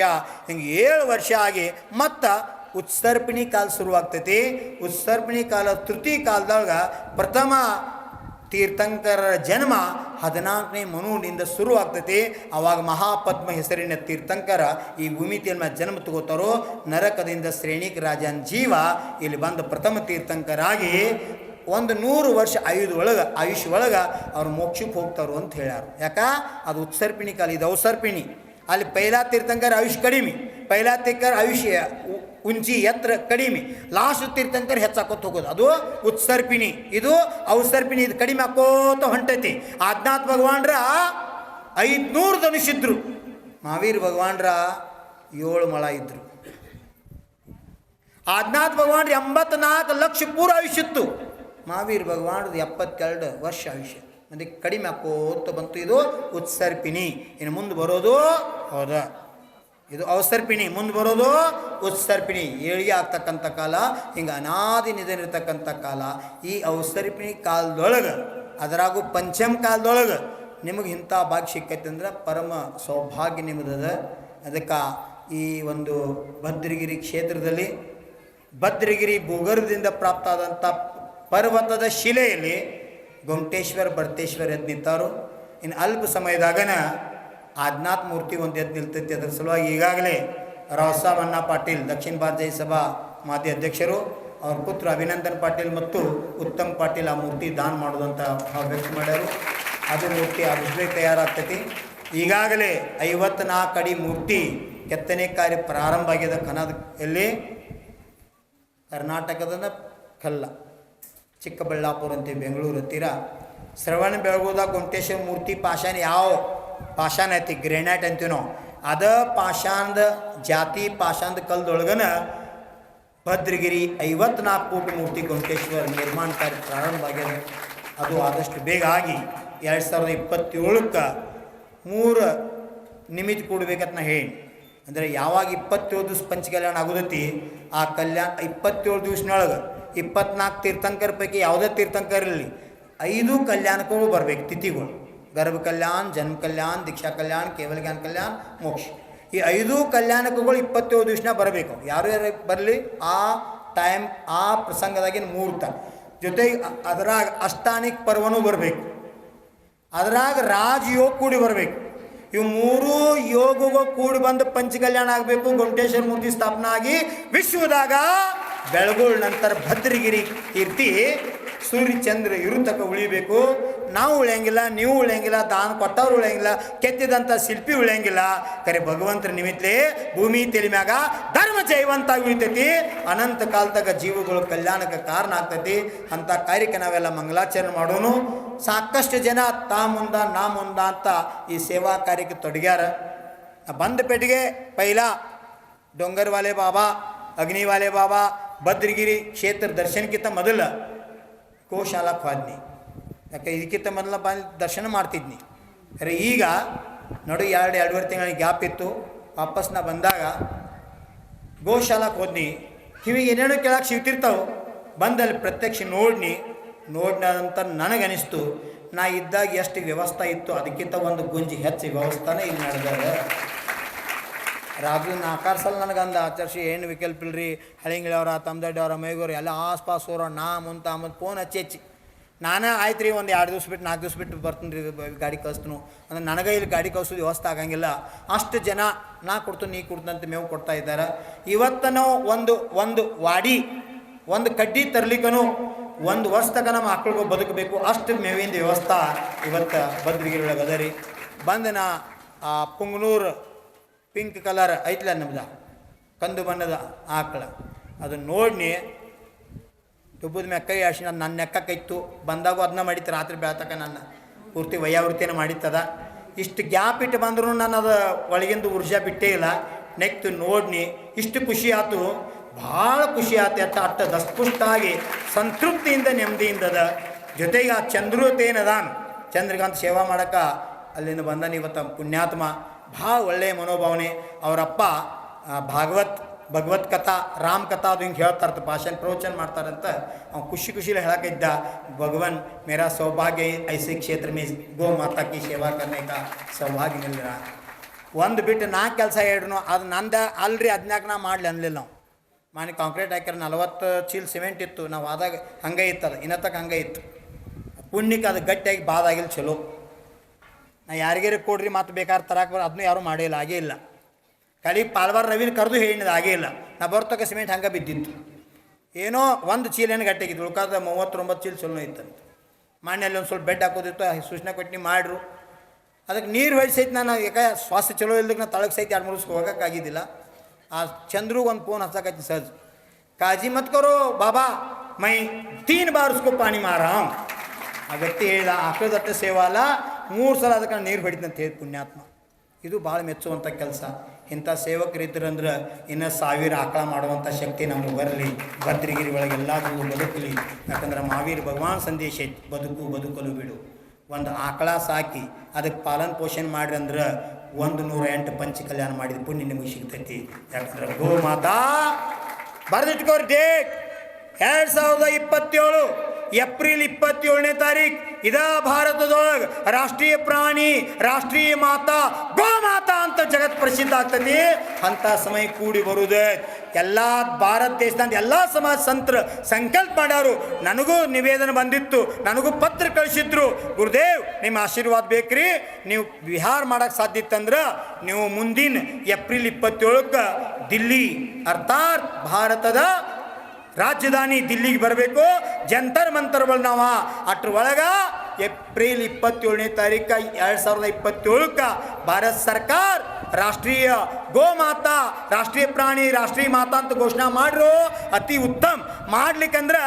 ಹಿಂಗೆ 7 ವರ್ಷ ಆಗಿ ಮತ್ತು ಉತ್ಸರ್ಪಿಣಿ ಕಾಲ ಶುರುವಾಗ್ತೈತಿ. ಉತ್ಸರ್ಪಿಣಿ ಕಾಲ ತೃತೀಯ ಕಾಲದಾಗ ಪ್ರಥಮ ತೀರ್ಥಂಕರರ ಜನ್ಮ 14ನೇ ಮನುವಿನಿಂದ ಶುರುವಾಗ್ತೈತಿ. ಆವಾಗ ಮಹಾಪದ್ಮ ಹೆಸರಿನ ತೀರ್ಥಂಕರ ಈ ಭೂಮಿ ಮೇಲೆ ಜನ್ಮ ತಗೋತಾರೋ. ನರಕದಿಂದ ಶ್ರೇಣಿಕ ರಾಜನ ಜೀವ ಇಲ್ಲಿ ಬಂದು ಪ್ರಥಮ ತೀರ್ಥಂಕರಾಗಿ 100 ವರ್ಷ ಆಯುಷ್ಯ ಒಳಗೆ ಅವ್ರು ಮೋಕ್ಷಕ್ಕೆ ಹೋಗ್ತಾರೋ ಅಂತ ಹೇಳ್ಯಾರ. ಯಾಕ ಅದು ಉತ್ಸರ್ಪಿಣಿ ಕಾಲ, ಇದು ಅವಸರ್ಪಿಣಿ. ಅಲ್ಲಿ ಪೈಲಾ ತೀರ್ಥಂಕರ ಆಯುಷ್ ಕಡಿಮೆ, ಪೈಲಾ ತೀರ್ಥಂಕರ ಆಯುಷ್ಯ ಉಂಚಿ ಎತ್ತರ ಕಡಿಮೆ, ಲಾಸ್ಟ್ ತೀರ್ಥಂಕರ ಹೆಚ್ಚಾಕೋತ ಹೋಗೋದು ಅದು ಉತ್ಸರ್ಪಿಣಿ. ಇದು ಅವಸರ್ಪಿಣಿ, ಇದು ಕಡಿಮೆ ಹಾಕೋತ ಹೊಂಟೈತಿ. ಆಜ್ಞಾತ್ ಭಗವಾನ್ರ 500 ಧನುಷಿದ್ರು. ಮಹಾವೀರ್ ಭಗವಾನ್ರ 7 ಮೊಳ ಇದ್ರು. ಆಜ್ಞಾತ್ ಭಗವಾನ್ರ 84 ಲಕ್ಷ ಪೂರ ಆಯುಷ್ಯ ಇತ್ತು. ಮಹಾವೀರ್ ಭಗವಾನ್ರದ್ದು 72 ವರ್ಷ ಆಯುಷ್ಯ. ಅದಕ್ಕೆ ಕಡಿಮೆ ಹಾಕೋತ ಬಂತು. ಇದು ಉತ್ಸರ್ಪಿಣಿ. ಇನ್ನು ಮುಂದೆ ಬರೋದು ಹೌದಾ ಇದು ಅವಸರ್ಪಿಣಿ, ಮುಂದೆ ಬರೋದು ಉತ್ಸರ್ಪಿಣಿ. ಏಳಿಗೆ ಆಗ್ತಕ್ಕಂಥ ಕಾಲ, ಹಿಂಗೆ ಅನಾದಿ ನಿಧನ ಇರ್ತಕ್ಕಂಥ ಕಾಲ. ಈ ಅವಸರ್ಪಿಣಿ ಕಾಲದೊಳಗೆ, ಅದರಾಗೂ ಪಂಚಮ ಕಾಲದೊಳಗೆ ನಿಮಗೆ ಇಂಥ ಭಾಗ್ಯ ಸಿಕ್ಕೈತೆ ಅಂದ್ರೆ ಪರಮ ಸೌಭಾಗ್ಯ ನಿಮ್ಮದದ. ಅದಕ್ಕೆ ಈ ಒಂದು ಭದ್ರಗಿರಿ ಕ್ಷೇತ್ರದಲ್ಲಿ ಭದ್ರಗಿರಿ ಭೂಗರ್ಭದಿಂದ ಪ್ರಾಪ್ತ ಆದಂಥ ಪರ್ವತದ ಶಿಲೆಯಲ್ಲಿ ಗೊಮಟೇಶ್ವರ ಭರ್ತೇಶ್ವರ ಎದ್ದು ನಿಂತಾರು. ಇನ್ನು ಅಲ್ಪ ಸಮಯದಾಗನ ಆಜ್ಞಾತ್ ಮೂರ್ತಿ ಒಂದು ಎದ್ದು ನಿಲ್ತೈತಿ. ಅದರ ಸಲುವಾಗಿ ಈಗಾಗಲೇ ರಾವ್ಸಾಬ್ ಅಣ್ಣಾ ಪಾಟೀಲ್, ದಕ್ಷಿಣ ಭಾರತ ಸಭಾ ಮಾಜಿ ಅಧ್ಯಕ್ಷರು, ಅವ್ರ ಪುತ್ರ ಅಭಿನಂದನ್ ಪಾಟೀಲ್ ಮತ್ತು ಉತ್ತಮ್ ಪಾಟೀಲ್ ಆ ಮೂರ್ತಿ ದಾನ ಮಾಡೋದಂತ ವ್ಯಕ್ತ ಮಾಡ್ಯಾರು. ಅದು ಮೂರ್ತಿ ಆದಷ್ಟೇ ತಯಾರಾಗ್ತೈತಿ. ಈಗಾಗಲೇ 54 ಅಡಿ ಮೂರ್ತಿ ಕೆತ್ತನೆ ಕಾರ್ಯ ಪ್ರಾರಂಭ ಆಗಿದೆ. ಎಲ್ಲಿ ಕರ್ನಾಟಕದ ಕಲ್ಲ, ಚಿಕ್ಕಬಳ್ಳಾಪುರ ಅಂತ ಬೆಂಗಳೂರು ಹತ್ತಿರ ಶ್ರವಣ ಬೆಳಗೋದಾಗ ಗೊಮಟೇಶ್ವರ ಮೂರ್ತಿ ಪಾಷಾಣ, ಯಾವ ಪಾಷಾಣ ಐತಿ ಗ್ರೆನೈಟ್ ಅಂತೀವಿ ನಾವು, ಅದ ಪಾಷಾಣದ ಜಾತಿ ಪಾಷಾಣದ ಕಲ್ದೊಳಗನ ಭದ್ರಗಿರಿ 54 ಫೂಟ್ ಮೂರ್ತಿ ಗೊಮಟೇಶ್ವರ ನಿರ್ಮಾಣ ಕಾರ್ಯ ಪ್ರಾರಂಭ ಆಗ್ಯದ. ಅದು ಆದಷ್ಟು ಬೇಗ ಆಗಿ 2027ಕ್ಕೆ 3 ನಿಮಿತ್ತ ಕೂಡಬೇಕಂತ ನಾ ಹೇಳಿ. ಅಂದರೆ ಯಾವಾಗ 27 ದಿವಸ ಪಂಚಕಲ್ಯಾಣ ಆಗೋದೈತಿ, ಆ ಕಲ್ಯಾಣ 27 ದಿವಸನೊಳಗೆ 24 ತೀರ್ಥಂಕರ ಪೈಕಿ ಯಾವುದೇ ತೀರ್ಥಂಕರ ಇರಲಿ 5 ಕಲ್ಯಾಣಕ್ಕೂ ಬರ್ಬೇಕು ತಿಥಿಗಳು. ಗರ್ಭ ಕಲ್ಯಾಣ, ಜನ್ಮ ಕಲ್ಯಾಣ, ದೀಕ್ಷಾ ಕಲ್ಯಾಣ, ಕೇವಲ ಜ್ಞಾನ ಕಲ್ಯಾಣ, ಮೋಕ್ಷ. ಈ 5 ಕಲ್ಯಾಣಕಗಳು 27 ದಿವಸನ ಬರಬೇಕು. ಯಾರು ಯಾರು ಬರಲಿ, ಆ ಟೈಮ್ ಆ ಪ್ರಸಂಗದಾಗಿನ ಮುಹೂರ್ತ ಜೊತೆಗೆ ಅದರಾಗ ಅಷ್ಟಾನಿಕ್ ಪರ್ವನೂ ಬರಬೇಕು, ಅದರಾಗ ರಾಜಯೋಗ ಕೂಡಿ ಬರಬೇಕು. ಇವು 3 ಯೋಗಗಳು ಕೂಡಿ ಬಂದು ಪಂಚಕಲ್ಯಾಣ ಆಗಬೇಕು. ಗೊಮಟೇಶ್ವರ ಮೂರ್ತಿ ಸ್ಥಾಪನಾ ಆಗಿ ವಿಶ್ವದಾಗ ಬೆಳಗುಳ ನಂತರ ಭದ್ರಗಿರಿ ಕೀರ್ತಿ ಸೂರ್ಯ ಚಂದ್ರ ಇರು ತಕ ಉಳಿಬೇಕು. ನಾವು ಉಳಿಯಂಗಿಲ್ಲ, ನೀವು ಉಳಿಯಂಗಿಲ್ಲ, ದಾನ ಕೊಟ್ಟವ್ರು ಉಳಿಯಂಗಿಲ್ಲ, ಕೆತ್ತಿದಂಥ ಶಿಲ್ಪಿ ಉಳಿಯಂಗಿಲ್ಲ. ಕರೆ ಭಗವಂತರ ನಿಮಿತ್ತಲೇ ಭೂಮಿ ತೆಲಿ ಮ್ಯಾಗ ಧರ್ಮ ಜೈವಂತಾಗಿ ಉಳಿತೈತಿ. ಅನಂತ ಕಾಲದಾಗ ಜೀವಗಳು ಕಲ್ಯಾಣಕ್ಕೆ ಕಾರಣ ಆಗ್ತೈತಿ. ಅಂಥ ಕಾರ್ಯಕ್ಕೆ ನಾವೆಲ್ಲ ಮಂಗಲಾಚರಣೆ ಮಾಡೋನು. ಸಾಕಷ್ಟು ಜನ ತಾ ಮುಂದ ನಾ ಮುಂದ ಅಂತ ಈ ಸೇವಾ ಕಾರ್ಯಕ್ಕೆ ತೊಡಗ್ಯಾರ. ಬಂದ ಪೆಟ್ಟಿಗೆ ಪೈಲಾ ಡೊಂಗರ್ವಾಲೆ ಬಾಬಾ, ಅಗ್ನಿವಾಲೆ ಬಾಬಾ, ಭದ್ರಗಿರಿ ಕ್ಷೇತ್ರ ದರ್ಶನಕ್ಕಿಂತ ಮೊದಲು ಗೋಶಾಲಕ್ಕೆ ಹೋದ್ನಿ. ಯಾಕೆ ಇದಕ್ಕಿಂತ ಮೊದಲ ಬಂದು ದರ್ಶನ ಮಾಡ್ತಿದ್ನಿ. ಅರೆ ಈಗ ನೋಡಿ, 2-2.5 ತಿಂಗಳ ಗ್ಯಾಪ್ ಇತ್ತು. ವಾಪಸ್ ನಾ ಬಂದಾಗ ಗೋಶಾಲಕ್ಕೆ ಹೋದ್ನಿ. ಕಿವಿಗೆ ಏನೇನೋ ಕೇಳಕ್ಕೆ ಸಿಗ್ತಿರ್ತಾವೆ. ಬಂದಲ್ಲಿ ಪ್ರತ್ಯಕ್ಷ ನೋಡಿದ ನಂತರ ನನಗನಿಸ್ತು, ನಾ ಇದ್ದಾಗ ಎಷ್ಟು ವ್ಯವಸ್ಥೆ ಇತ್ತು ಅದಕ್ಕಿಂತ ಒಂದು ಗುಂಜಿ ಹೆಚ್ಚು ವ್ಯವಸ್ಥೆನೇ ಇಲ್ಲಿ ನಡೆದಾಗ. ರಾಜು 4 ಸಲ ನನಗಂದ, ಆಚರಿಸಿ ಏನು ವಿಕಲ್ಪ ಇಲ್ರಿ, ಹಳಿಂಗಿಳವ್ರ, ತಮ್ಮದಡ್ಡಿ ಅವರ, ಮೈಗೂರು ಎಲ್ಲ ಆಸ್ಪಾಸ್ ಹೋರ ನಾ ಮುಂತ ಫೋನ್ ಹಚ್ಚಿ ನಾನೇ ಆಯ್ತು ರೀ, ಒಂದು 2 ದಿವ್ಸ ಬಿಟ್ಟು 4 ದಿವ್ಸ ಬಿಟ್ಟು ಬರ್ತೀನಿ ರೀ, ಗಾಡಿ ಕಳಿಸ್ತೀನಿ ಅಂದ್ರೆ ನನಗೆ ಇಲ್ಲಿ ಗಾಡಿ ಕಳ್ಸೋದು ವ್ಯವಸ್ಥೆ ಆಗಂಗಿಲ್ಲ. ಅಷ್ಟು ಜನ ನಾ ಕೊಡ್ತೀನಿ ನೀ ಕೊಡ್ತಂತ ಮೇವು ಕೊಡ್ತಾ ಇದ್ದಾರೆ. ಇವತ್ತು ನಾವು ಒಂದು ವಾಡಿ ಒಂದು ಕಡ್ಡಿ ತರ್ಲಿಕ್ಕೂ 1 ವರ್ಷ ತನಕ ನಮ್ಮ ಮಕ್ಕಳಿಗೂ ಬದುಕಬೇಕು. ಅಷ್ಟು ಮೇವಿಂದ ವ್ಯವಸ್ಥೆ ಇವತ್ತು ಭದ್ರಗಿರಿ ಒಳಗೆ ಅದ ರೀ. ಬಂದು ನಾ ಪುಂಗನೂರು ಪಿಂಕ್ ಕಲರ್ ಐತ್ಲ ನಮ್ದು ಕಂದು ಬಣ್ಣದ ಆಕಳ, ಅದನ್ನು ನೋಡಿ ತುಬ್ಬದ ಮೆಕ್ಕ ಆಶಿ ನನ್ನ ನೆಕ್ಕೈತು. ಬಂದಾಗೂ ಅದನ್ನ ಮಾಡಿತ್ತು, ರಾತ್ರಿ ಬೆಳತಕ್ಕ ನನ್ನ ಪೂರ್ತಿ ವಯಾವೃತ್ತಿನ ಮಾಡಿತ್ತದ. ಇಷ್ಟು ಗ್ಯಾಪ್ ಇಟ್ಟು ಬಂದರೂ ನಾನು ಅದು ಒಳಗಿಂದ ಊರ್ಜಾ ಬಿಟ್ಟೇ ಇಲ್ಲ. ನೆಕ್ತು ನೋಡಿ ಇಷ್ಟು ಖುಷಿ ಆಯ್ತು, ಭಾಳ ಖುಷಿ ಆಯ್ತು. ಅಟ್ಟ ದಸ್ಪುಷ್ಟಾಗಿ ಸಂತೃಪ್ತಿಯಿಂದ ನೆಮ್ಮದಿಯಿಂದದ. ಜೊತೆಗೆ ಆ ಚಂದ್ರತೇನದಾನ ಚಂದ್ರಕಾಂತ್ ಸೇವಾ ಮಾಡೋಕ್ಕೆ ಅಲ್ಲಿಂದ ಬಂದಾನ ಇವತ್ತು ಪುಣ್ಯಾತ್ಮ. ಭಾಳ ಒಳ್ಳೆಯ ಮನೋಭಾವನೆ. ಅವರಪ್ಪ ಭಗವತ್ ಕಥಾ ರಾಮ್ ಕಥಾ ಅದು ಹಿಂಗೆ ಹೇಳ್ತಾರಂತ, ಭಾಷಣ ಪ್ರವಚನ ಮಾಡ್ತಾರಂತ. ಅವ್ನು ಖುಷಿಲೇ ಹೇಳಕ್ಕಿದ್ದ, ಭಗವಾನ್ ಮೇರಾ ಸೌಭಾಗ್ಯ ಐಸೆ ಕ್ಷೇತ್ರ ಮೇ ಗೋ ಮಾತಾ ಕಿ ಸೇವಾ ಕರ್ನೆ ಕಾ ಸೌಭಾಗ್ಯ ಮಿಲ್ ರಹಾ. ಒಂದು ಬಿಟ್ಟು 4 ಕೆಲಸ ಹೇಳ್ರು, ಅದು ನಂದು ಅಲ್ರಿ, 14 ನಾ ಮಾಡಲಿ ಅನ್ಲಿಲ್ಲ. ನಾವು ಮನೆ ಕಾಂಕ್ರೀಟ್ ಹಾಕ್ಯಾರ, 40 ಚೀಲ ಸಿಮೆಂಟ್ ಇತ್ತು. ನಾವು ಆದಾಗ ಹಂಗೆ ಇತ್ತದ, ಇನ್ನತ್ತಕ್ಕೆ ಹಂಗೆ ಇತ್ತು. ಪುಣ್ಯಕ್ಕೆ ಅದು ಗಟ್ಟಿಯಾಗಿ ಬಾದಾಗಿಲ್ಲ ಚಲೋ. ನಾ ಯಾರಿಗಾರು ಕೊಡ್ರಿ ಮತ್ತು ಬೇಕಾದ್ರೆ ತರಕ್ಕೆ ಅದನ್ನೂ ಯಾರೂ ಮಾಡಿಲ್ಲ, ಆಗೇ ಇಲ್ಲ. ಕಡಿ ಪಾಲ್ವಾರ ರವಿನ ಕರೆದು ಹೇಳಿದ ಆಗೇ ಇಲ್ಲ. ನಾ ಬರ್ತಕ್ಕ ಸಿಮೆಂಟ್ ಹಂಗೆ ಬಿದ್ದಿತ್ತು. ಏನೋ 1 ಚೀಲ ಏನು ಗಟ್ಟಿಗಿತ್ತು, ಉಳ್ಕಾದ 39 ಚೀಲ ಚಲೋ ಇತ್ತಂತ. ಮಣ್ಣಲ್ಲಿ ಒಂದು ಸ್ವಲ್ಪ ಬೆಡ್ ಹಾಕೋದಿತ್ತು, ಸೂಚನೆ ಕೊಟ್ಟು ಮಾಡ್ರು. ಅದಕ್ಕೆ ನೀರು ಹೊಯ್ಸೈತಿ. ನಾನು ಯಾಕೆ ಸ್ವಾಸ್ಥ್ಯ ಚಲೋ ಇಲ್ದಕ್ಕೆ ನಾ ತಳಗೆ ಸೈತಿ 2-3 ದಿವ್ಸ ಹೋಗೋಕ್ಕಾಗಿದ್ದಿಲ್ಲ. ಆ ಚಂದ್ರಿಗೆ ಒಂದು ಫೋನ್ ಹಚ್ಚಕೈತಿ, ಸರ್ ಕಾಜಿ ಮತ್ ಕರೋ ಬಾಬಾ, ಮೈ 3 ಬಾರ್ ಉಸ್ಕೋ ಪಾನಿ ಮಾರಾಮ್. ಆ ವ್ಯಕ್ತಿ ಹೇಳಿದ, ಆಕಳದತ್ತ ಸೇವಾ ಅಲ್ಲ, 3 ಸಲ ಅದಕ್ಕೆ ನೀರು ಹೊಡಿತಂತ ಹೇಳಿ ಪುಣ್ಯಾತ್ಮ. ಇದು ಭಾಳ ಮೆಚ್ಚುವಂಥ ಕೆಲಸ. ಇಂಥ ಸೇವಕರಿದ್ದರಂದ್ರೆ ಇನ್ನೂ 1000 ಆಕಳ ಮಾಡುವಂಥ ಶಕ್ತಿ ನಮಗೆ ಬರಲಿ. ಭದ್ರಗಿರಿ ಒಳಗೆ ಎಲ್ಲರಿಗೂ ಬದುಕಲಿ. ಯಾಕಂದ್ರೆ ಮಹಾವೀರ ಭಗವಾನ್ ಸಂದೇಶ ಐತಿ, ಬದುಕಲು ಬಿಡು. ಒಂದು ಆಕಳ ಸಾಕಿ ಅದಕ್ಕೆ ಪಾಲನ್ ಪೋಷಣೆ ಮಾಡ್ರಿ ಅಂದ್ರೆ 108 ಪಂಚ ಕಲ್ಯಾಣ ಮಾಡಿದ ಪುಣ್ಯ ನಿಮಗೆ ಸಿಗ್ತೈತಿ. ಯಾಕಂದ್ರೆ ಗೋ ಮಾತಾ ಬರೆದಿಟ್ಕೋರಿ ಡೇಟ್ 2027 ಏಪ್ರಿಲ್ 27ನೇ ತಾರೀಕು. ಇದ ಭಾರತದೊಳಗೆ ರಾಷ್ಟ್ರೀಯ ಪ್ರಾಣಿ, ರಾಷ್ಟ್ರೀಯ ಮಾತಾ ಗೋ ಮಾತಾ ಅಂತ ಜಗತ್ ಪ್ರಸಿದ್ಧ ಆಗ್ತದೆ. ಅಂಥ ಸಮಯ ಕೂಡಿ ಬರುವುದೇ. ಎಲ್ಲ ಭಾರತ ದೇಶದ ಎಲ್ಲ ಸಮಾಜ ಸಂತರು ಸಂಕಲ್ಪ ಮಾಡ್ಯಾರು. ನನಗೂ ನಿವೇದನೆ ಬಂದಿತ್ತು, ನನಗೂ ಪತ್ರ ಕಳಿಸಿದ್ರು, ಗುರುದೇವ್ ನಿಮ್ಮ ಆಶೀರ್ವಾದ ಬೇಕ್ರಿ, ನೀವು ವಿಹಾರ ಮಾಡೋಕ್ಕೆ ಸಾಧ್ಯ ಇತ್ತಂದ್ರೆ ನೀವು ಮುಂದಿನ ಏಪ್ರಿಲ್ 27ಕ್ಕೆ ದಿಲ್ಲಿ ಅರ್ಥಾತ್ ಭಾರತದ ರಾಜಧಾನಿ ದಿಲ್ಲಿಗೆ ಬರಬೇಕು. ಜಂತರ್ ಮಂತರ್ಗಳು ನಾವು ಅಟ್ರ ಒಳಗೆ ಏಪ್ರಿಲ್ 27ನೇ ತಾರೀಕು 2027ಕ್ಕೆ ಭಾರತ ಸರ್ಕಾರ ರಾಷ್ಟ್ರೀಯ ಗೋ ಮಾತಾ, ರಾಷ್ಟ್ರೀಯ ಪ್ರಾಣಿ, ರಾಷ್ಟ್ರೀಯ ಮಾತಾ ಅಂತ ಘೋಷಣೆ ಮಾಡ್ರು. ಅತಿ ಉತ್ತಮ. ಮಾಡ್ಲಿಕ್ಕಂದ್ರೆ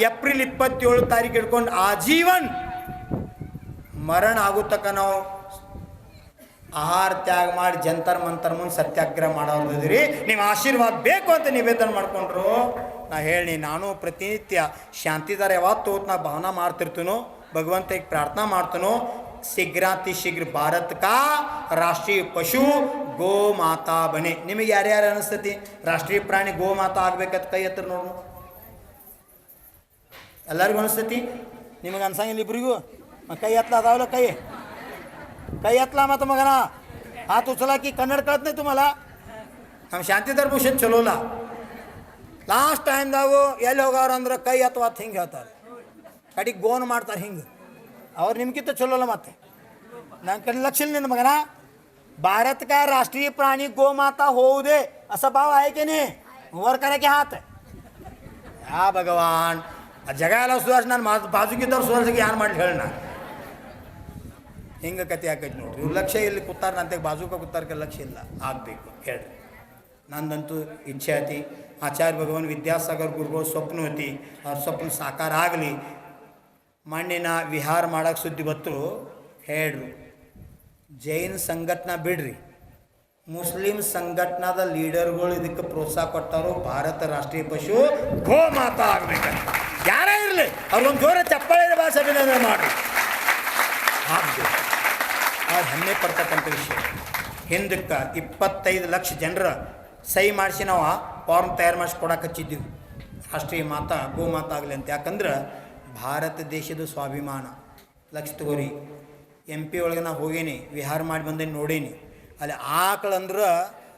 ಏಪ್ರಿಲ್ 27 ತಾರೀಕು ಹಿಡ್ಕೊಂಡು ಆಜೀವನ್ ಮರಣ ಆಗುತ್ತಕ್ಕ ನಾವು ಆಹಾರ ತ್ಯಾಗ ಮಾಡಿ ಜಂತರ್ ಮಂತರ್ ಮುಂದೆ ಸತ್ಯಾಗ್ರಹ ಮಾಡೋದಿದ್ರಿ. ನಿಮ್ಮ ಆಶೀರ್ವಾದ ಬೇಕು ಅಂತ ನಿವೇದನೆ ಮಾಡ್ಕೊಂಡ್ರು. ನಾ ಹೇಳಿ, ನಾನು ಪ್ರತಿನಿತ್ಯ ಶಾಂತಿದಾರ ಯಾವತ್ತು ನಾ ಭಾವನಾ ಮಾಡ್ತಿರ್ತೀನೋ, ಭಗವಂತಗೆ ಪ್ರಾರ್ಥನಾ ಮಾಡ್ತೀನೋ, ಶೀಘ್ರಾತಿ ಶೀಘ್ರ ಭಾರತ ಕಾ ರಾಷ್ಟ್ರೀಯ ಪಶು ಗೋ ಮಾತಾ ಬನೆ. ನಿಮಗೆ ಯಾರ್ಯಾರು ಅನಿಸ್ತತಿ ರಾಷ್ಟ್ರೀಯ ಪ್ರಾಣಿ ಗೋ ಮಾತಾ ಆಗ್ಬೇಕಂತ? ಕೈ ಹತ್ರ ನೋಡು, ಎಲ್ಲರಿಗೂ ಅನಿಸ್ತತಿ? ನಿಮಗೆ ಅನ್ಸಂಗಿಲ್ಲ ಇಬ್ಬರಿಗೂ? ಕೈ ಹತ್ಲ ಅದಾವಲ್ಲ, ಕೈ ಹತ್ಲ ಮತ್ತು ಮಗನ हात उचला की कन्नड कळत नाही तुम्हाला ನಮ್ಮ ಶಾಂತಿಧರ್ ಭೂಷಣ್ ಚಲೋಲ್ಲ ಲಾಸ್ಟ್ ಟೈಮ್ದಾಗು ಎಲ್ಲಿ ಹೋಗವ್ರು ಅಂದ್ರೆ ಕೈ ಅಥವಾ ಹಿಂಗೆ ಹೇಳ್ತಾರೆ ಕಡೆಗೆ ಗೋನ್ ಮಾಡ್ತಾರೆ ಹಿಂಗೆ ಅವ್ರು ನಿಮ್ಗಿಂತ ಚಲೋಲ್ಲ ಮತ್ತೆ ನನ್ನ ಕಡೆ लक्ष ನಿನ್ನ मगना भारत का राष्ट्रीय प्राणी गोमाता होऊ दे असा भाव आहे की नाही वर करा की हात हा भगवान जगायला सुधारिस ನಾನು ಬಾಜುಗಿದ್ದವ್ರು ಸುಧಾರಿಸಕ್ಕೆ ಯಾರು ಮಾಡಿ ಹೇಳ ಹಿಂಗೆ ಕತೆ ಆಕೈತಿ ನೋಡ್ರಿ ಇವ್ರು ಲಕ್ಷ್ಯ ಇಲ್ಲಿ ಕೂತಾರ ನಂತೆ ಬಾಜುಕ ಕೂತಾರಕ್ಕೆ ಲಕ್ಷ್ಯ ಇಲ್ಲ ಆಗಬೇಕು ಹೇಳ್ರಿ ನಂದಂತೂ ಇಚ್ಛೆ ಐತಿ ಆಚಾರ್ಯ ಭಗವಾನ್ ವಿದ್ಯಾಸಾಗರ್ ಗುರುಗಳು ಸ್ವಪ್ನ ಐತಿ ಅವ್ರ ಸ್ವಪ್ನ ಸಾಕಾರ ಆಗಲಿ ಮಣ್ಣಿನ ವಿಹಾರ ಮಾಡೋಕ್ಕೆ ಸುದ್ದಿ ಬತ್ತು ಹೇಳ್ರಿ ಜೈನ್ ಸಂಘಟನಾ ಬಿಡ್ರಿ ಮುಸ್ಲಿಂ ಸಂಘಟನಾದ ಲೀಡರ್ಗಳು ಇದಕ್ಕೆ ಪ್ರೋತ್ಸಾಹ ಕೊಟ್ಟರು ಭಾರತ ರಾಷ್ಟ್ರೀಯ ಪಶು ಗೋಮಾತಾ ಆಗ್ಬೇಕಂತ ಯಾರೇ ಇರಲಿ ಅವ್ರಿಗೊಂದು ಜೋರ ಚಪ್ಪಾಳೆ ಭಾಷೆ ಅಭಿನಂದನೆ ಮಾಡಿರಿ ಆಗ್ಬೇಕು ಅದು ಹೆಮ್ಮೆ ಪಡ್ತಕ್ಕಂಥ ವಿಷಯ ಹಿಂದಕ್ಕೆ 25 ಲಕ್ಷ ಜನರ ಸಹಿ ಮಾಡಿಸಿ ನಾವು ಫಾರ್ಮ್ ತಯಾರು ಮಾಡಿಸಿ ಕೊಡಕ್ಕೆ ಹಚ್ಚಿದ್ದೀವಿ ರಾಷ್ಟ್ರೀಯ ಮಾತಾ ಗೋಮಾತಾ ಆಗಲಿ ಅಂತ ಯಾಕಂದ್ರೆ ಭಾರತ ದೇಶದ ಸ್ವಾಭಿಮಾನ ಲಕ್ಷ ತಗೋರಿ MP ಒಳಗೆ ನಾವು ಹೋಗೀನಿ ವಿಹಾರ ಮಾಡಿ ಬಂದೇನಿ ನೋಡೀನಿ ಅಲ್ಲಿ ಆಕಳಂದ್ರೆ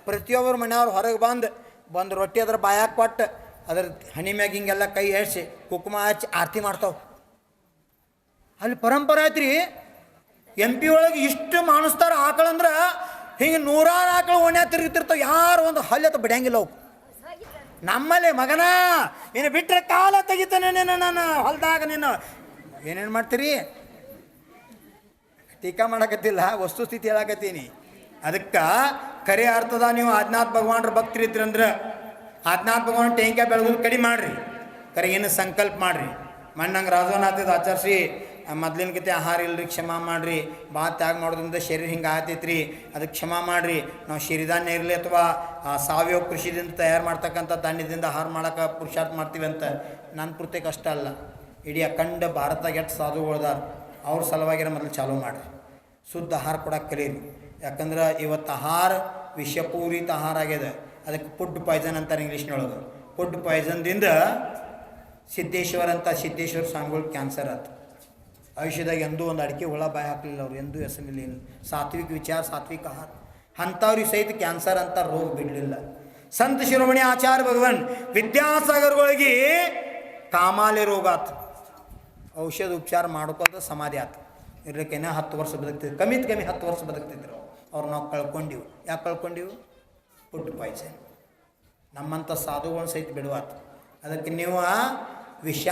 ಪ್ರತಿಯೊಬ್ಬರು ಮನೆಯವ್ರು ಹೊರಗೆ ಬಂದು ರೊಟ್ಟಿ ಅದ್ರ ಬಾಯಾಕೆ ಕೊಟ್ಟು ಅದ್ರ ಹನಿ ಮ್ಯಾಗ ಹಿಂಗೆಲ್ಲ ಕೈ ಏರ್ಸಿ ಕುಂಕುಮ ಹಚ್ಚಿ ಆರತಿ ಮಾಡ್ತಾವೆ ಅಲ್ಲಿ ಪರಂಪರೆ ಐತ್ರಿ MP ಒಳಗೆ ಇಷ್ಟು ಮಾಣಿಸ್ತಾರೆ ಆಕಳಂದ್ರೆ ಹಿಂಗೆ 100 ಆಕಳು ಓಣ್ಯಾಗ ತಿರುಗ್ತಿರ್ತಾವೆ ಯಾರು ಒಂದು ಹಲ್ಲೆತ್ತ ಬಿಡಂಗಿಲ್ಲ ಅವು ನಮ್ಮಲ್ಲಿ ಮಗನ ನೀನು ಬಿಟ್ಟರೆ ಕಾಲ ತೆಗಿತಾನೆ ನೀನು ನಾನು ಹೊಲ್ದಾಗ ನೀನು ಏನೇನು ಮಾಡ್ತೀರಿ ಟೀಕಾ ಮಾಡಕತ್ತಿಲ್ಲ ವಸ್ತುಸ್ಥಿತಿ ಹೇಳಕತ್ತೀನಿ ಅದಕ್ಕೆ ಕರೆ ಅರ್ಥದ ನೀವು ಆದಿನಾಥ ಭಗವಾನ್ರ ಭಕ್ತರಿದ್ರಂದ್ರೆ ಆದಿನಾಥ ಭಗವಾನ್ ಟೇಂಕ ಬೆಳಗೋದು ಕಡಿಮೆ ಮಾಡಿರಿ ಕರೆ ಏನು ಸಂಕಲ್ಪ ಮಾಡಿರಿ ಮಣ್ಣಂಗೆ ರಾಜನಾಥದ ಆಚರಿಸಿ ಮೊದ್ಲಿನ ಗತಿ ಆಹಾರ ಇಲ್ಲರಿ ಕ್ಷಮಾ ಮಾಡಿರಿ ಭಾಳ ತ್ಯಾಗ ಮಾಡೋದ್ರಿಂದ ಶರೀರ ಹಿಂಗೆ ಆಗತೈತ್ರಿ ಅದಕ್ಕೆ ಕ್ಷಮಾ ಮಾಡಿರಿ ನಾವು ಸಿರಿಧಾನ್ಯ ಇರಲಿ ಅಥವಾ ಸಾವಯವ ಕೃಷಿದಿಂದ ತಯಾರು ಮಾಡ್ತಕ್ಕಂಥ ಧಾನ್ಯದಿಂದ ಆಹಾರ ಮಾಡೋಕೆ ಪುರುಷಾರ್ಥ ಮಾಡ್ತೀವಿ ಅಂತ ನನ್ನ ಪೂರ್ತಿ ಕಷ್ಟ ಅಲ್ಲ ಇಡೀ ಅಖಂಡ ಭಾರತದಾಗ ಎಷ್ಟು ಸಾಧುಗಳದಾರ ಅವ್ರ ಸಲುವಾಗಿರ ಮೊದಲು ಚಾಲೂ ಮಾಡಿರಿ ಶುದ್ಧ ಆಹಾರ ಕೊಡೋಕೆ ಕಲೀರಿ ಯಾಕಂದ್ರೆ ಇವತ್ತು ಆಹಾರ ವಿಷಪೂರಿತ ಆಹಾರ ಆಗ್ಯದ ಅದಕ್ಕೆ ಫುಡ್ ಪಾಯ್ಸನ್ ಅಂತಾರೆ ಇಂಗ್ಲೀಷ್ನೊಳಗೆ ಫುಡ್ ಪಾಯ್ಸನ್ದಿಂದ ಸಿದ್ದೇಶ್ವರ ಸ್ವಾಮಿಗಳು ಕ್ಯಾನ್ಸರ್ ಆಯ್ತು ಆಯುಷ್ಯದಾಗ ಎಂದೂ ಒಂದು ಅಡಿಕೆ ಹುಳ ಬಾಯಿ ಹಾಕಲಿಲ್ಲ ಅವ್ರು ಎಂದೂ ಎಸಗಲಿಲ್ಲ ಏನು ಸಾತ್ವಿಕ ವಿಚಾರ ಸಾತ್ವಿಕ ಆಹಾರ ಅಂಥವ್ರಿಗೆ ಸಹಿತ ಕ್ಯಾನ್ಸರ್ ಅಂತ ರೋಗ ಬಿಡಲಿಲ್ಲ ಸಂತ ಶಿರೋಮಣಿ ಆಚಾರ್ಯ ಭಗವಾನ್ ವಿದ್ಯಾಸಾಗರ್ಗಳಿಗೆ ಕಾಮಾಲೆ ರೋಗ ಆತು ಔಷಧ ಉಪಚಾರ ಮಾಡ್ಕೋತ ಸಮಾಧಿ ಆತು ಇರ್ಲಿಕ್ಕೇನೆ 10 ವರ್ಷ ಬದುಕ್ತಿದ್ರು ಕಮ್ಮಿ 10 ವರ್ಷ ಬದುಕ್ತಿದ್ರು ಅವ್ರು ನಾವು ಕಳ್ಕೊಂಡಿವು ಯಾಕೆ ಕಳ್ಕೊಂಡಿವು ಫುಡ್ ಪಾಯ್ಸನ್ ನಮ್ಮಂಥ ಸಾಧುಗಳನ್ನ ಸಹಿತ ಬಿಡುವಾತು ಅದಕ್ಕೆ ನೀವು ವಿಷ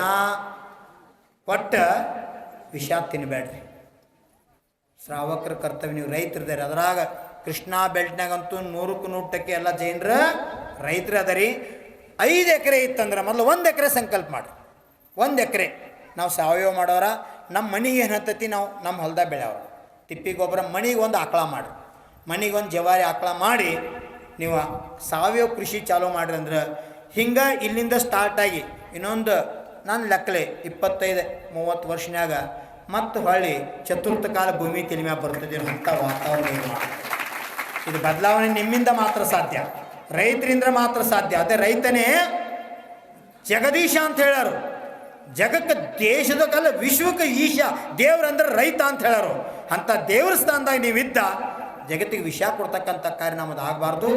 ಕೊಟ್ಟು ವಿಷ ತಿನ್ನಬೇಡ್ರಿ ಶ್ರಾವಕರ ಕರ್ತವ್ಯ ನೀವು ರೈತರಿದ್ದಾರೆ ಅದ್ರಾಗ ಕೃಷ್ಣಾ ಬೆಲ್ಟ್ನಾಗಂತೂ 100% ಎಲ್ಲ ಜೈನರ ರೈತರು ಅದರಿ 5 ಎಕರೆ ಇತ್ತಂದ್ರೆ ಮೊದಲು 1 ಎಕರೆ ಸಂಕಲ್ಪ ಮಾಡಿ 1 ಎಕರೆ ನಾವು ಸಾವಯವ ಮಾಡೋರ ನಮ್ಮ ಮನೆಗೆ ಏನು ಹತ್ತತಿ ನಾವು ನಮ್ಮ ಹೊಲ್ದಾಗ ಬೆಳೆಯವ್ರ ತಿಪ್ಪಿ ಗೊಬ್ಬರ ಮನೆಗೆ ಒಂದು ಆಕಳ ಮಾಡಿ ಮನೆಗೆ ಒಂದು ಜವಾರಿ ಆಕಳ ಮಾಡಿ ನೀವು ಸಾವಯವ ಕೃಷಿ ಚಾಲೂ ಮಾಡ್ರಿ ಅಂದ್ರೆ ಹಿಂಗೆ ಇಲ್ಲಿಂದ ಸ್ಟಾರ್ಟಾಗಿ ಇನ್ನೊಂದು ನಾನು ಲೆಕ್ಕಲೆ 25-30 ವರ್ಷನ್ಯಾಗ ಮತ್ತು ಹೊಳ್ಳಿ ಚತುರ್ಥ ಕಾಲ ಭೂಮಿ ತಲೆ ಮ್ಯಾಗ ಬರ್ತದೆ ಅಂಥ ವಾತಾವರಣ ಇದು ಬದಲಾವಣೆ ನಿಮ್ಮಿಂದ ಮಾತ್ರ ಸಾಧ್ಯ ರೈತರಿಂದ ಮಾತ್ರ ಸಾಧ್ಯ ಅದೇ ರೈತನೇ ಜಗದೀಶ ಅಂತ ಹೇಳಾರು ಜಗಕ್ಕೆ ದೇಶದ ಕಾಲ ವಿಶ್ವಕ್ಕೆ ಈಶ ದೇವ್ರಂದ್ರೆ ರೈತ ಅಂತ ಹೇಳಾರು ಅಂಥ ದೇವ್ರ ಸ್ಥಾನದಾಗ ನೀವಿದ್ದ ಜಗತ್ತಿಗೆ ವಿಷ ಕೊಡ್ತಕ್ಕಂಥ ಕಾರ್ಯ ನಮ್ಮದು ಆಗಬಾರ್ದು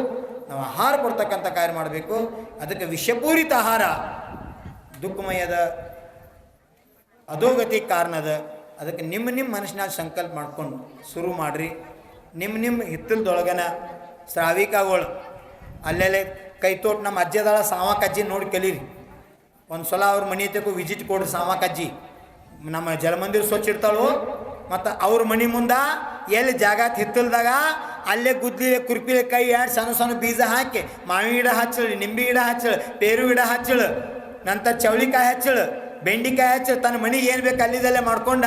ನಾವು ಆಹಾರ ಕೊಡ್ತಕ್ಕಂಥ ಕಾರ್ಯ ಮಾಡಬೇಕು ಅದಕ್ಕೆ ವಿಷಪೂರಿತ ಆಹಾರ ದುಃಖಮಯದ ಅಧೋಗತಿ ಕಾರಣದ ಅದಕ್ಕೆ ನಿಮ್ಮ ಮನಸ್ಸಿನಾಗ ಸಂಕಲ್ಪ ಮಾಡ್ಕೊಂಡು ಶುರು ಮಾಡಿರಿ ನಿಮ್ಮ ಹಿತ್ತಲದೊಳಗನ ಶ್ರಾವಿಕಗಳು ಅಲ್ಲೆಲ್ಲೇ ಕೈತೋಟ ನಮ್ಮ ಅಜ್ಜದಾಳ ಸಾವಕಜ್ಜಿ ನೋಡಿ ಕಲೀರಿ ಒಂದು ಸಲ ಅವ್ರ ಮನೆ ತಗೋ ವಿಸಿಟ್ ಕೊಡ್ರಿ ಸಾವಕಜ್ಜಿ ನಮ್ಮ ಜಲಮಂದಿರ ಸ್ವಚ್ಛ ಇರ್ತಾಳು ಮತ್ತು ಅವ್ರ ಮನೆ ಮುಂದೆ ಎಲ್ಲಿ ಜಾಗ ಹಿತ್ತಲ್ದಾಗ ಅಲ್ಲೇ ಗುದ್ಲಿ ಕುರ್ಪಿಲೆ ಕೈ ಎರಡು ಸಣ್ಣ ಬೀಜ ಹಾಕಿ ಮಾವಿನ ಗಿಡ ಹಚ್ಚಳು ನಿಂಬೆ ಗಿಡ ಹಚ್ಚಳು ಪೇರು ಗಿಡ ಹಚ್ಚಳು ನಂತರ ಚೌಳಿಕಾಯಿ ಹಚ್ಚಳು ಬೆಂಡಿಕಾಯಿ ಹಚ್ಚಳು ತನ್ನ ಮನೆಗೆ ಏನು ಬೇಕು ಅಲ್ಲಿದಲ್ಲೇ ಮಾಡ್ಕೊಂಡ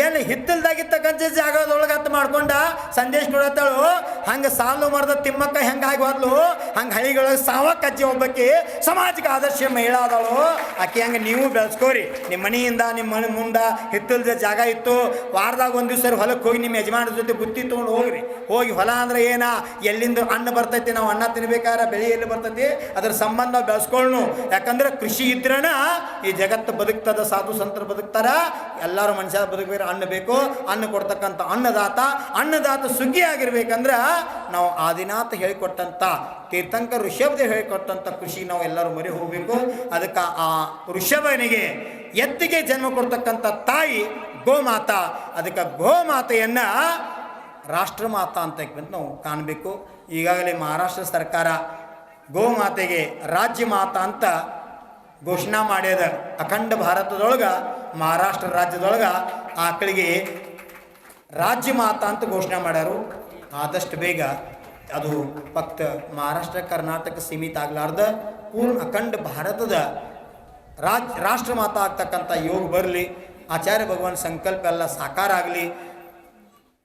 ಏನು ಹಿತ್ತಲ್ದಾಗಿರ್ತಕ್ಕಂಥ ಜಾಗದೊಳಗೆ ಹತ್ತು ಮಾಡ್ಕೊಂಡ ಸಂದೇಶ ಕೊಡತ್ತಳು ಹಂಗೆ ಸಾಲು ಮರದ ತಿಮ್ಮಕ್ಕ ಹೆಂಗಾಗಿ ಹೋದ್ಲು ಹಂಗೆ ಹಳ್ಳಿಗಳೊಳಗೆ ಸಾವಕಜ್ಜಿ ಒಬ್ಬಕ್ಕೆ ಸಮಾಜಕ್ಕೆ ಆದರ್ಶ ಮಹಿಳಾ ಆದಳು ಆಕೆ ಹಂಗೆ ನೀವು ಬೆಳೆಸ್ಕೋರಿ ನಿಮ್ಮ ಮನೆಯಿಂದ ನಿಮ್ಮ ಮನೆ ಮುಂದೆ ಹಿತ್ತಲ್ದ ಜಾಗ ಇತ್ತು ವಾರದಾಗ ಒಂದು ದಿವಸ ಹೊಲಕ್ಕೆ ಹೋಗಿ ನಿಮ್ಮ ಯಜಮಾನರ ಜೊತೆ ಬುತ್ತಿ ತೊಗೊಂಡು ಹೋಗಿ ಹೊಲ ಅಂದ್ರೆ ಏನ ಎಲ್ಲಿಂದ ಅನ್ನ ಬರ್ತೈತಿ ನಾವು ಅನ್ನ ತಿನ್ಬೇಕಾದ್ರೆ ಬೆಳೆ ಎಲ್ಲಿ ಬರ್ತೈತಿ ಅದ್ರ ಸಂಬಂಧ ಬೆಳೆಸ್ಕೊಳ್ಳು ಯಾಕಂದ್ರೆ ಕೃಷಿ ಇದ್ರನ ಈ ಜಗತ್ತು ಬದುಕ್ತದ ಸಾಧು ಸಂತರು ಬದುಕ್ತಾರ ಎಲ್ಲರೂ ಮನುಷ್ಯ ಬದುಕಬೇಕು ಬೇಕಾದ್ರೆ ಅನ್ನ ಬೇಕು, ಅನ್ನ ಕೊಡ್ತಕ್ಕಂಥ ಅನ್ನದಾತ ಸುಗ್ಗಿ ಆಗಿರ್ಬೇಕಂದ್ರೆ ನಾವು ಆದಿನಾಥ ಹೇಳಿಕೊಟ್ಟಂಥ ತೀರ್ಥಂಕರ ಋಷಭದೇವ್ ಹೇಳಿಕೊಟ್ಟಂಥ ಕೃಷಿ ನಾವು ಎಲ್ಲರೂ ಮರಿ ಹೋಗಬೇಕು. ಅದಕ್ಕೆ ಆ ಋಷಭನಿಗೆ ಎತ್ತಿಗೆ ಜನ್ಮ ಕೊಡ್ತಕ್ಕಂಥ ತಾಯಿ ಗೋಮಾತಾ. ಅದಕ್ಕೆ ಗೋಮಾತೆಯನ್ನು ರಾಷ್ಟ್ರಮಾತಾ ಅಂತ ನಾವು ಕಾಣಬೇಕು. ಈಗಾಗಲೇ ಮಹಾರಾಷ್ಟ್ರ ಸರ್ಕಾರ ಗೋಮಾತೆಗೆ ರಾಜ್ಯ ಮಾತಾ ಅಂತ ಘೋಷಣೆ ಮಾಡ್ಯದ. ಅಖಂಡ ಭಾರತದೊಳಗೆ ಮಹಾರಾಷ್ಟ್ರ ರಾಜ್ಯದೊಳಗೆ ಆಕಳಿಗೆ ರಾಜ್ಯ ಮಾತಾ ಅಂತ ಘೋಷಣೆ ಮಾಡ್ಯಾರು. ಆದಷ್ಟು ಬೇಗ ಅದು ಫಕ್ತ ಮಹಾರಾಷ್ಟ್ರ ಕರ್ನಾಟಕ ಸೀಮಿತ ಆಗಲಾರ್ದ ಪೂರ್ಣ ಅಖಂಡ ಭಾರತದ ರಾಷ್ಟ್ರ ಮಾತಾ ಆಗ್ತಕ್ಕಂಥ ಯೋಗ ಬರಲಿ. ಆಚಾರ್ಯ ಭಗವಾನ್ ಸಂಕಲ್ಪ ಎಲ್ಲ ಸಾಕಾರ ಆಗಲಿ.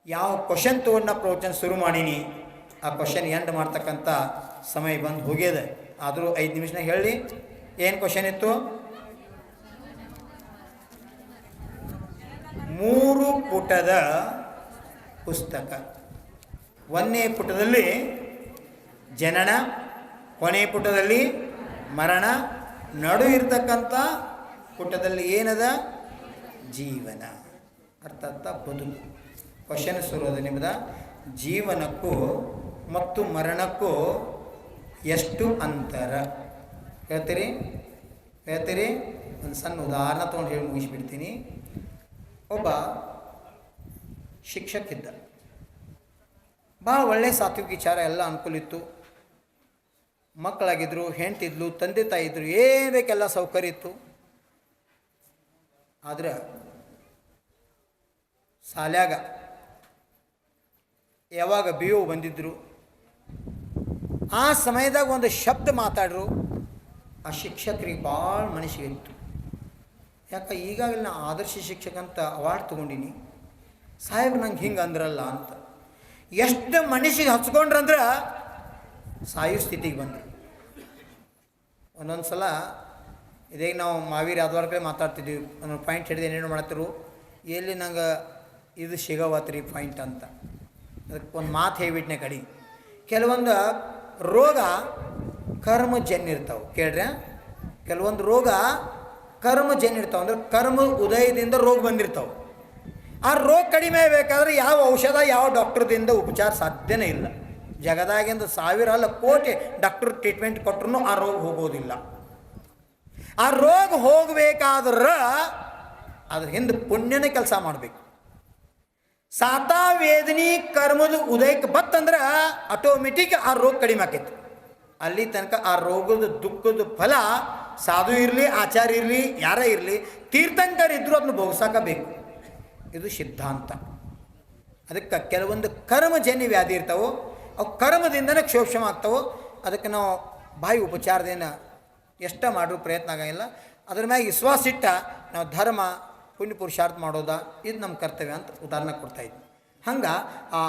ಯಾವ ಕ್ವಶನ್ ತೊಗೊಂಡು ನಾ ಪ್ರವಚನ ಶುರು ಮಾಡೀನಿ, ಆ ಕ್ವಶನ್ ಎಂಡ್ ಮಾಡ್ತಕ್ಕಂಥ ಸಮಯ ಬಂದು ಹೋಗ್ಯದ. ಆದರೂ 5 ನಿಮಿಷನಾಗ ಹೇಳಿ. ಏನು ಕ್ವಶನ್ ಇತ್ತು? 3 ಪುಟದ ಪುಸ್ತಕ. 1ನೇ ಪುಟದಲ್ಲಿ ಜನನ, ಕೊನೆ ಪುಟದಲ್ಲಿ ಮರಣ, ನಡು ಇರ್ತಕ್ಕಂಥ ಪುಟದಲ್ಲಿ ಏನದ? ಜೀವನ. ಅರ್ಥಾತ್ ಬದುಕು. ಕ್ವಶನ್ ಶುರುವುದು ನಿಮ್ಮದ. ಜೀವನಕ್ಕೂ ಮತ್ತು ಮರಣಕ್ಕೂ ಎಷ್ಟು ಅಂತರ ಹೇಳ್ತೀರಿ? ಒಂದು ಸಣ್ಣ ಉದಾಹರಣೆ ತೊಗೊಂಡು ಹೇಳಿ ಮುಗಿಸ್ಬಿಡ್ತೀನಿ. ಒಬ್ಬ ಶಿಕ್ಷಕ ಇದ್ದ. ಭಾಳ ಒಳ್ಳೆ ಸಾತ್ವಿಕ ವಿಚಾರ, ಎಲ್ಲ ಅನುಕೂಲ ಇತ್ತು. ಮಕ್ಕಳಾಗಿದ್ದರು, ಹೆಂಡ್ತಿದ್ಲು, ತಂದೆ ತಾಯಿ ಇದ್ದರು, ಏನು ಬೇಕೆಲ್ಲ ಸೌಕರ್ಯ ಇತ್ತು. ಆದ್ರೆ ಶಾಲ್ಯಾಗ ಯಾವಾಗ BO ಬಂದಿದ್ದರು, ಆ ಸಮಯದಾಗ ಒಂದು ಶಬ್ದ ಮಾತಾಡ್ರು. ಆ ಶಿಕ್ಷಕರಿಗೆ ಭಾಳ ಮನಸ್ಸಿಗೆ ಇತ್ತು. ಯಾಕೆ ಈಗಾಗಲೇ ನಾ ಆದರ್ಶ ಶಿಕ್ಷಕ ಅಂತ ಅವಾರ್ಡ್ ತೊಗೊಂಡಿನಿ, ಸಾಹೇಬ್ರು ನಂಗೆ ಹಿಂಗೆ ಅಂದ್ರಲ್ಲ ಅಂತ ಎಷ್ಟು ಮನಸ್ಸಿಗೆ ಹಚ್ಕೊಂಡ್ರಂದ್ರೆ ಸಾಯೋ ಸ್ಥಿತಿಗೆ ಬಂದರು. ಒಂದೊಂದು ಸಲ ಇದೇ ನಾವು ಮಾವೀರ್ ಯಾದವಾರ ಕಡೆ ಮಾತಾಡ್ತಿದ್ದೀವಿ. ನಾನು ಪಾಯಿಂಟ್ ಹಿಡಿದು ಏನೇನು ಮಾಡ್ತಿರು, ಎಲ್ಲಿ ನಂಗೆ ಇದು ಸಿಗವತ್ರಿ ಪಾಯಿಂಟ್ ಅಂತ. ಅದಕ್ಕೆ ಒಂದು ಮಾತು ಹೇಳ್ಬಿಟ್ನೆ ಕಡೆ. ಕೆಲವೊಂದು ರೋಗ ಕರ್ಮಜನ್ಯ ಇರ್ತಾವೆ. ಕೇಳ್ರೆ, ಕೆಲವೊಂದು ರೋಗ ಕರ್ಮಜನ್ಯ ಇರ್ತಾವೆ. ಅಂದ್ರೆ ಕರ್ಮ ಉದಯದಿಂದ ರೋಗ ಬಂದಿರ್ತಾವೆ. ಆ ರೋಗ ಕಡಿಮೆ ಬೇಕಾದ್ರೆ ಯಾವ ಔಷಧ, ಯಾವ ಡಾಕ್ಟ್ರದಿಂದ ಉಪಚಾರ ಸಾಧ್ಯನೇ ಇಲ್ಲ. ಜಗದಾಗಿಂದ 1000 ಅಲ್ಲ ಕೋಟಿ ಡಾಕ್ಟರ್ ಟ್ರೀಟ್ಮೆಂಟ್ ಕೊಟ್ಟರು ಆ ರೋಗ ಹೋಗೋದಿಲ್ಲ. ಆ ರೋಗ ಹೋಗಬೇಕಾದ್ರೆ ಅದ್ರ ಹಿಂದೆ ಪುಣ್ಯನೇ ಕೆಲಸ ಮಾಡಬೇಕು. ಸಾತಾ ವೇದನಿ ಕರ್ಮದ ಉದಯಕ್ಕೆ ಬತ್ತಂದ್ರೆ ಆಟೋಮೆಟಿಕ್ ಆ ರೋಗ ಕಡಿಮೆ ಆಕೈತಿ. ಅಲ್ಲಿ ತನಕ ಆ ರೋಗದ ದುಃಖದ ಫಲ ಸಾಧು ಇರಲಿ, ಆಚಾರ್ಯ ಇರಲಿ, ಯಾರೇ ಇರಲಿ, ತೀರ್ಥಂಕರಿದ್ದರೂ ಅದನ್ನು ಭೋಗಿಸಬೇಕು. ಇದು ಸಿದ್ಧಾಂತ. ಅದಕ್ಕೆ ಕೆಲವೊಂದು ಕರ್ಮಜನ್ಯ ವ್ಯಾಧಿ ಇರ್ತಾವೆ, ಅವು ಕರ್ಮದಿಂದನೇ ಕ್ಷೋಭ್ಷಮ ಆಗ್ತಾವೆ. ಅದಕ್ಕೆ ನಾವು ಬಾಯಿ ಉಪಚಾರದೇನ ಎಷ್ಟ ಮಾಡೋ ಪ್ರಯತ್ನ ಆಗಂಗಿಲ್ಲ. ಅದ್ರ ಮ್ಯಾಗ ವಿಶ್ವಾಸ ಇಟ್ಟ ನಾವು ಧರ್ಮ ಪುಣ್ಯ ಪುರುಷಾರ್ಥ ಮಾಡೋದಾ, ಇದು ನಮ್ಮ ಕರ್ತವ್ಯ ಅಂತ ಉದಾಹರಣೆ ಕೊಡ್ತಾಯಿದ್ವಿ. ಹಂಗೆ ಆ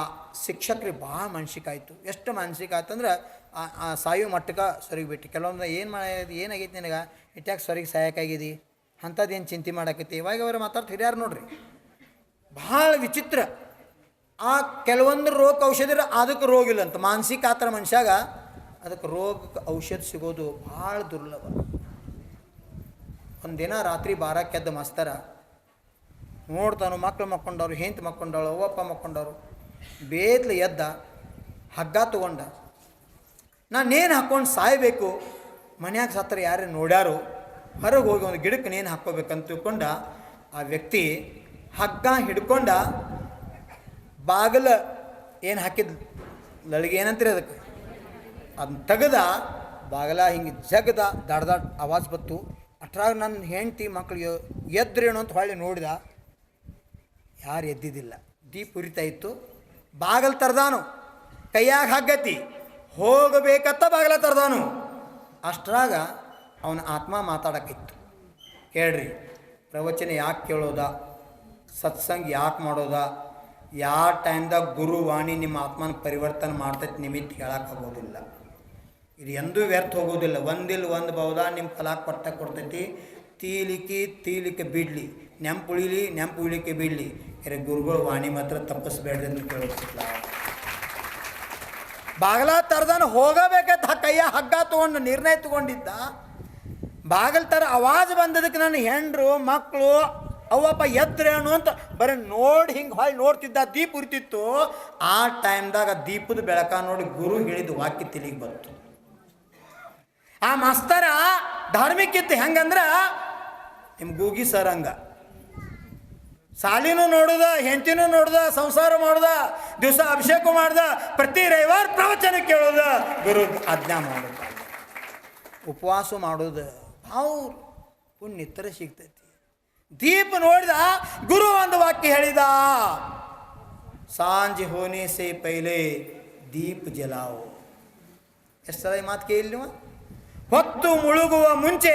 ಶಿಕ್ಷಕರಿಗೆ ಭಾಳ ಮಾನಸಿಕ ಆಯಿತು. ಎಷ್ಟು ಮಾನಸಿಕ ಆಯ್ತಂದ್ರೆ ಆ ಸಾಯೋ ಮಟ್ಟಕ್ಕೆ ಸೊರಗಿ ಬಿಟ್ಟು. ಕೆಲವೊಂದು ಏನಾಗೈತಿ ನಿನಗೆ, ಇಟ್ಯಾಕೆ ಸೊರಗಿ ಸಾಯಕ್ಕಾಗಿದಿ, ಅಂಥದ್ದೇನು ಚಿಂತೆ ಮಾಡಾಕೈತಿ. ಇವಾಗ ಅವ್ರು ಮಾತಾಡ್ತು ಹಿರಿಯಾರು ನೋಡ್ರಿ, ಭಾಳ ವಿಚಿತ್ರ. ಆ ಕೆಲವೊಂದು ರೋಗ ಔಷಧಿ ಅದಕ್ಕೆ ರೋಗ ಇಲ್ಲ ಅಂತ. ಮಾನಸಿಕ ಆ ಥರ ಮನುಷ್ಯಾಗ ಅದಕ್ಕೆ ರೋಗಕ್ಕೆ ಔಷಧ ಸಿಗೋದು ಭಾಳ ದುರ್ಲಭ. ಒಂದಿನ ರಾತ್ರಿ 12ಕ್ಕೆ ಎದ್ದ ಮಾಸ್ತರ ನೋಡ್ತಾನು, ಮಕ್ಳು ಮಕ್ಕೊಂಡವ್ರು, ಹೆಂಡ್ತಿ ಮಕ್ಕೊಂಡವಳು, ಅವ್ವಪ್ಪ ಮಕ್ಕೊಂಡವ್ರು. ಬೇತ್ಲು ಎದ್ದ, ಹಗ್ಗ ತೊಗೊಂಡ. ನಾನೇನು ಹಾಕ್ಕೊಂಡು ಸಾಯಬೇಕು, ಮನ್ಯಾಗ ಸತ್ರ ಯಾರೇ ನೋಡ್ಯಾರು, ಹೊರಗೆ ಹೋಗಿ ಒಂದು ಗಿಡಕ್ಕೆ ನೇನು ಹಾಕ್ಕೋಬೇಕಂತ ತಿಳ್ಕೊಂಡ. ಆ ವ್ಯಕ್ತಿ ಹಗ್ಗ ಹಿಡ್ಕೊಂಡ ಬಾಗಿಲ ಏನು ಹಾಕಿದ್ ಲಳಿಗೆ ಏನಂತೀರಿ ಅದಕ್ಕೆ, ಅದನ್ನ ತೆಗೆದ ಬಾಗಿಲ ಹಿಂಗೆ ಜಗದ ದಡ್ದ ಆವಾಜ್ ಬತ್ತು. ಅಟ್ರಾಗ ನನ್ನ ಹೆಂಡ್ತಿ ಮಕ್ಕಳಿಗೆ ಎದ್ರೇನು ಅಂತ ಹೊಳ್ಳಿ ನೋಡಿದ, ಯಾರು ಎದ್ದಿದ್ದಿಲ್ಲ. ದೀಪ ಉರಿತಾ ಇತ್ತು. ಬಾಗಿಲು ತರ್ದಾನು, ಕೈಯಾಗ ಹಗ್ಗತಿ, ಹೋಗಬೇಕತ್ತ ಬಾಗಿಲ ತರ್ದಾನು. ಅಷ್ಟ್ರಾಗ ಅವನ ಆತ್ಮ ಮಾತಾಡೋಕ್ಕಿತ್ತು. ಕೇಳ್ರಿ, ಪ್ರವಚನ ಯಾಕೆ ಕೇಳೋದ, ಸತ್ಸಂಗ ಯಾಕೆ ಮಾಡೋದ, ಯಾವ ಟೈಮ್ದಾಗ ಗುರುವಾಣಿ ನಿಮ್ಮ ಆತ್ಮನ ಪರಿವರ್ತನೆ ಮಾಡ್ತೈತೆ ನಿಮಿತ್ತ ಹೇಳೋಕ್ಕಾಗೋದಿಲ್ಲ. ಇದು ಎಂದೂ ವ್ಯರ್ಥ ಹೋಗೋದಿಲ್ಲ. ಒಂದಿಲ್ಲ ಒಂದು ಬಹುದ ನಿಮ್ಮ ಫಲ ಕೊಡ್ತೈತಿ. ತೀಲಿಕೆ ಬಿಡಲಿ, ನೆಂಪು ಉಳಿಲಿಕ್ಕೆ ಬಿಡಲಿ. ಯಾರೆ ಗುರುಗಳು ವಾಣಿ ಮಾತ್ರ ತಪ್ಪಿಸ್ಬೇಡ್ರಿ ಅಂತ ಕೇಳೋದಿಲ್ಲ. ಬಾಗಲ ತರದನು ಹೋಗಬೇಕಂತ ಕೈಯ ಹಗ್ಗ ತೊಗೊಂಡು ನಿರ್ಣಯ ತೊಗೊಂಡಿದ್ದ. ಬಾಗಿಲು ಥರ ಆವಾಜ್ ಬಂದದಕ್ಕೆ ನನ್ನ ಹೆಂಡ್ರು ಮಕ್ಕಳು ಅವಪ್ಪ ಎದ್ರೇನು ಅಂತ ಬರೀ ನೋಡಿ ಹಿಂಗೆ ಹೊಳ್ಳಿ ನೋಡ್ತಿದ್ದ, ದೀಪ ಉರಿತಿತ್ತು. ಆ ಟೈಮ್ದಾಗ ದೀಪದ ಬೆಳಕ ನೋಡಿ ಗುರು ಹೇಳಿದ ವಾಕ್ಯ ತಿಳಿಗೆ ಬಂತು. ಆ ಮಾಸ್ತರ ಧಾರ್ಮಿಕ ಇತ್ತು. ಹೆಂಗಂದ್ರೆ ನಿಮ್ಮ ಗೂಗಿ ಸರ್ ಹಂಗ ಸಾಲಿನೂ ನೋಡುದ, ಹೆಂಡತಿನೂ ನೋಡ್ದ, ಸಂಸಾರ ಮಾಡ್ದ, ದಿವಸ ಅಭಿಷೇಕ ಮಾಡ್ದ, ಪ್ರತಿ ರವಿವಾರ ಪ್ರವಚನ ಕೇಳೋದ, ಗುರು ಆಜ್ಞಾ ಮಾಡೋದು, ಉಪವಾಸ ಮಾಡೋದು. ಅವ್ರು ಪುಣ್ಯತರ ಸಿಗ್ತೈತಿ. ದೀಪ ನೋಡಿದ ಗುರು ಒಂದು ವಾಕ್ಯ ಹೇಳಿದ, ಸಾಂಜೆ ಹೋನೆ ಸೇ ಪೈಲೆ ದೀಪ ಜಲಾವು. ಎಷ್ಟು ಸಲ ಈ ಮಾತು ಕೇಳಿ ನೀವು? ಹೊತ್ತು ಮುಳುಗುವ ಮುಂಚೆ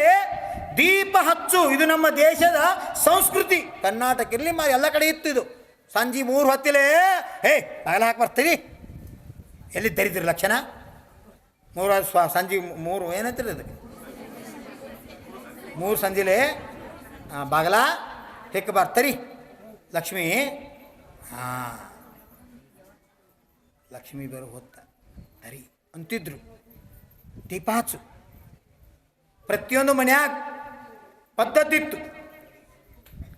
ದೀಪ ಹಚ್ಚು. ಇದು ನಮ್ಮ ದೇಶದ ಸಂಸ್ಕೃತಿ. ಕರ್ನಾಟಕ ಇರಲಿ ಎಲ್ಲ ಕಡೆ ಇತ್ತು ಇದು. ಸಂಜೆ 3 ಹೊತ್ತಿಲೇ ಬಾಗಿಲು ಹಾಕಿ ಬರ್ತೀರಿ. ಎಲ್ಲಿ ತೆರಿತೀರಿ ಲಕ್ಷಣ? 3 ಸಂಜೆ 3 ಏನಂತೀರಿ ಅದಕ್ಕೆ? 3 ಸಂಜೆಲೇ ಬಾಗಲ ಹೆಕ್ಕ ಬರ್ತೀರಿ. ಲಕ್ಷ್ಮೀ ಲಕ್ಷ್ಮೀ ಬರೋ ಹೊತ್ತ ತರಿ ಅಂತಿದ್ರು. ದೀಪ ಹಚ್ಚು. ಪ್ರತಿಯೊಂದು ಮನ್ಯಾಗ ಪದ್ಧತಿ ಇತ್ತು.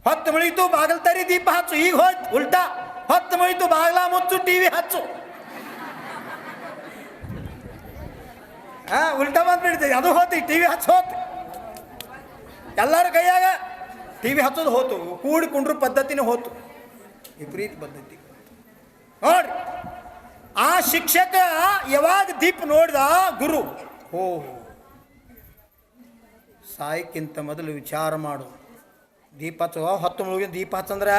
ಹೊತ್ತು ಮುಳೀತು ಬಾಗಿಲು ತರಿ ದೀಪ ಹಚ್ಚು. ಈಗ ಹೋಯ್ತು ಉಲ್ಟಾ, ಹೊತ್ತು ಮುಳೀತು ಬಾಗಿಲ ಮುಚ್ಚು ಟಿವಿ ಹಚ್ಚು. ಉಲ್ಟಾ ಬಂದ್ಬಿಡ್ತದೆ. ಅದು ಹೋತು, ಟಿವಿ ಹಚ್ಚು ಹೋತು. ಎಲ್ಲರ ಕೈಯಾಗ ಟಿವಿ ಹಚ್ಚೋದು ಹೋತು. ಕೂಡಿಕೊಂಡ್ರು ಪದ್ಧತಿನೇ ಹೋತು. ವಿಪರೀತ ಪದ್ಧತಿ ನೋಡ್ರಿ. ಆ ಶಿಕ್ಷಕ ಯಾವಾಗ ದೀಪ ನೋಡ್ದ ಗುರು, ಸಾಯಕ್ಕಿಂತ ಮೊದಲು ವಿಚಾರ ಮಾಡು. ದೀಪ ಹಚ್ಚುವ ಹೊತ್ತು ಮುಳುಗಿನ ದೀಪ ಹಚ್ಚಂದ್ರೆ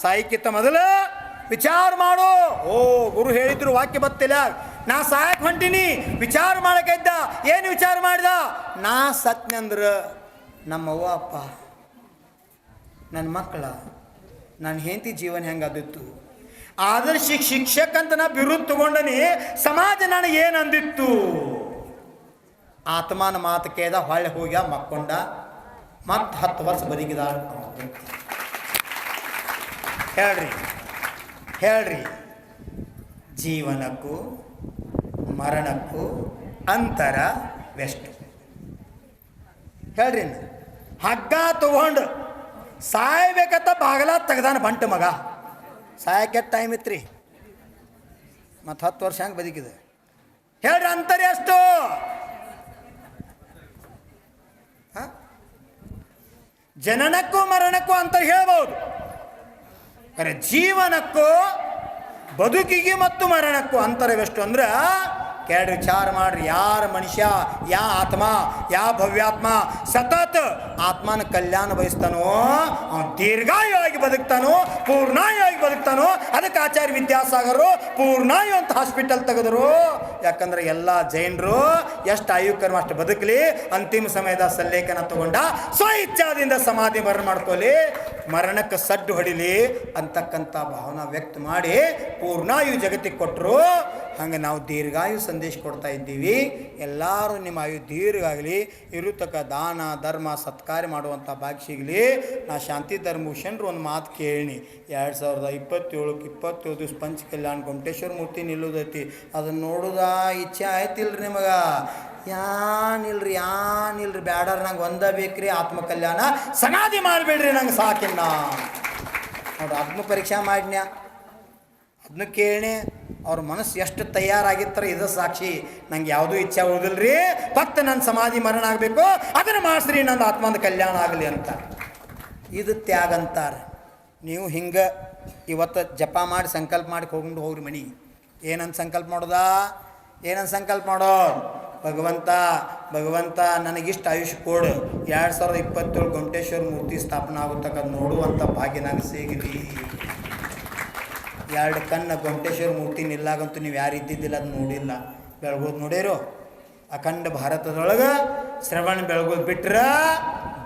ಸಾಯಕ್ಕಿಂತ ಮೊದಲು ವಿಚಾರ ಮಾಡು. ಗುರು ಹೇಳಿದ್ರು ವಾಕ್ಯ ಬತ್ತಿಲ್ಲ. ನಾ ಸಾಯಕ್ಕೆ ಹೊಂಟೀನಿ, ವಿಚಾರ ಮಾಡಕ್ಕಿದ್ದ. ಏನು ವಿಚಾರ ಮಾಡ್ದ? ನಾ ಸತ್ನಂದ್ರ ನಮ್ಮವ್ವ ಅಪ್ಪ, ನನ್ನ ಮಕ್ಕಳ, ನನ್ನ ಹೆಂಡತಿ ಜೀವನ ಹೆಂಗಾದಿತ್ತು. ಆದರ್ಶ ಶಿಕ್ಷಕ ಅಂತ ನಾ ಬಿರುದು ತಗೊಂಡನಿ. ಸಮಾಜ ನನಗೆ ಏನು ಅಂದಿತ್ತು? ಆತ್ಮನ ಮಾತು ಕೇಳ್ದ, ಹೊಳ್ಳೆ ಹೋಗ್ಯ ಮಕ್ಕೊಂಡ. ಮತ್ತೆ 10 ವರ್ಷ ಬದುಕಿದ. ಹೇಳ್ರಿ ಜೀವನಕ್ಕೂ ಮರಣಕ್ಕೂ ಅಂತರವೆಷ್ಟು? ಹೇಳ್ರಿ. ಹಗ್ಗ ತಗೊಂಡು ಸಾಯ್ಬೇಕಂತ ಬಾಗಲ ತೆಗ್ದಾನ ಬಂಟ ಮಗ. ಸಾಯಕ್ಕೆ ಟೈಮ್ ಇತ್ರಿ. ಮತ್ತು 10 ವರ್ಷ ಹೆಂಗೆ ಬದುಕಿದೆ? ಹೇಳ್ರಿ, ಅಂತರ ಎಷ್ಟು? ಜನನಕ್ಕೂ ಮರಣಕ್ಕೂ ಅಂತರ ಹೇಳ್ಬೋದು. ಅರೆ ಜೀವನಕ್ಕೂ ಬದುಕಿಗೆ ಮತ್ತು ಮರಣಕ್ಕೂ ಅಂತರವೆಷ್ಟು ಅಂದ್ರೆ ಕೇಳಿ ವಿಚಾರ ಮಾಡ್ರಿ. ಯಾರ ಮನುಷ್ಯ, ಯಾ ಆತ್ಮ, ಯಾ ಭವ್ಯಾತ್ಮ ಸತತ ಆತ್ಮನ ಕಲ್ಯಾಣ ಬಯಸ್ತಾನೋ ಅವನು ದೀರ್ಘಾಯುವಾಗಿ ಬದುಕ್ತಾನೋ, ಪೂರ್ಣಾಯುವಾಗಿ ಬದುಕ್ತಾನೋ. ಅದಕ್ಕೆ ಆಚಾರ್ಯ ವಿದ್ಯಾಸಾಗರು ಪೂರ್ಣಾಯು ಅಂತ ಹಾಸ್ಪಿಟಲ್ ತೆಗೆದರು. ಯಾಕಂದ್ರೆ ಎಲ್ಲ ಜೈನರು ಎಷ್ಟು ಆಯುಕರ್ಮ ಅಷ್ಟು ಬದುಕಲಿ, ಅಂತಿಮ ಸಮಯದ ಸಲ್ಲೇಖನ ತಗೊಂಡ ಸ್ವ ಇಚ್ಛಾದಿಂದ ಸಮಾಧಿ ಮರಣ ಮಾಡ್ಕೊಳ್ಳಿ, ಮರಣಕ್ಕೆ ಸಡ್ಡು ಹೊಡಿಲಿ ಅಂತಕ್ಕಂಥ ಭಾವನಾ ವ್ಯಕ್ತ ಮಾಡಿ ಪೂರ್ಣಾಯು ಜಗತ್ತಿಗೆ ಕೊಟ್ಟರು. ಹಂಗೆ ನಾವು ದೀರ್ಘಾಯು ಸಂದೇಶ ಕೊಡ್ತಾ ಇದ್ದೀವಿ. ಎಲ್ಲರೂ ನಿಮ್ಮ ಆಯು ದೀರ್ಘ ಆಗಲಿ, ಇರುತಕ್ಕ ದಾನ ಧರ್ಮ ಸತ್ಕಾರ್ಯ ಮಾಡುವಂಥ ಭಾಗ್ಯ ಸಿಗಲಿ. ನಾ ಶಾಂತಿ ಧರ್ಮಭೂಷಣರು ಒಂದು ಮಾತು ಕೇಳಿ, 2027ಕ್ಕೆ 27 ದಿವಸ ಪಂಚ ಕಲ್ಯಾಣ ಗೊಮಟೇಶ್ವರ ಮೂರ್ತಿ ನಿಲ್ಲುದೈತಿ. ಅದನ್ನು ನೋಡೋದ ಇಚ್ಛೆ ಆಯ್ತಿಲ್ರಿ ನಿಮಗೆ? ಯಾನಿಲ್ರಿ ಬ್ಯಾಡರ್, ನಂಗೆ ಒಂದ ಬೇಕ್ರಿ ಆತ್ಮ ಕಲ್ಯಾಣ. ಸಮಾಧಿ ಮಾಡಿಬಿಡ್ರಿ, ನಂಗೆ ಸಾಕಿನ್ನ ನೋಡ್ರಿ. ಅದನ್ನು ಪರೀಕ್ಷೆ ಮಾಡಿನ್ಯಾ, ಅದನ್ನು ಕೇಳಿ ಅವ್ರ ಮನಸ್ಸು ಎಷ್ಟು ತಯಾರಾಗಿತ್ತಾರೆ. ಇದು ಸಾಕ್ಷಿ. ನಂಗೆ ಯಾವುದೂ ಇಚ್ಛೆ ಉಳಿದಿಲ್ರಿ, ಫಕ್ತ ನನ್ನ ಸಮಾಧಿ ಮರಣ ಆಗಬೇಕು, ಅದನ್ನು ಮಾಡಿಸ್ರಿ, ನನ್ನ ಆತ್ಮದ ಕಲ್ಯಾಣ ಆಗಲಿ ಅಂತ. ಇದು ತ್ಯಾಗ ಅಂತಾರೆ. ನೀವು ಹಿಂಗೆ ಇವತ್ತು ಜಪ ಮಾಡಿ ಸಂಕಲ್ಪ ಮಾಡಿ ಹೋಗ್ಕೊಂಡು ಹೋಗ್ರಿ ಮನೆಗೆ. ಏನಂತ ಸಂಕಲ್ಪ ಮಾಡೋದಾ? ಏನಂತ ಸಂಕಲ್ಪ ಮಾಡೋ? ಭಗವಂತ ನನಗಿಷ್ಟು ಆಯುಷ್ಯ ಕೊಡು, 2027 ಗೊಮಟೇಶ್ವರ ಮೂರ್ತಿ ಸ್ಥಾಪನೆ ಆಗುತ್ತಕ್ಕ ನೋಡುವಂಥ ಭಾಗ್ಯ ನನಗೆ ಸಿಗಲಿ. 2 ಕಣ್ಣು ಗೊಮಟೇಶ್ವರ ಮೂರ್ತಿ ನಿಲ್ಲಾಗಂತೂ ನೀವು ಯಾರು ಇದ್ದಿದ್ದಿಲ್ಲ, ಅದು ನೋಡಿಲ್ಲ. ಬೆಳಗೋದು ನೋಡಿರೋ? ಅಖಂಡ ಭಾರತದೊಳಗೆ ಶ್ರವಣ ಬೆಳಗೋದು ಬಿಟ್ರೆ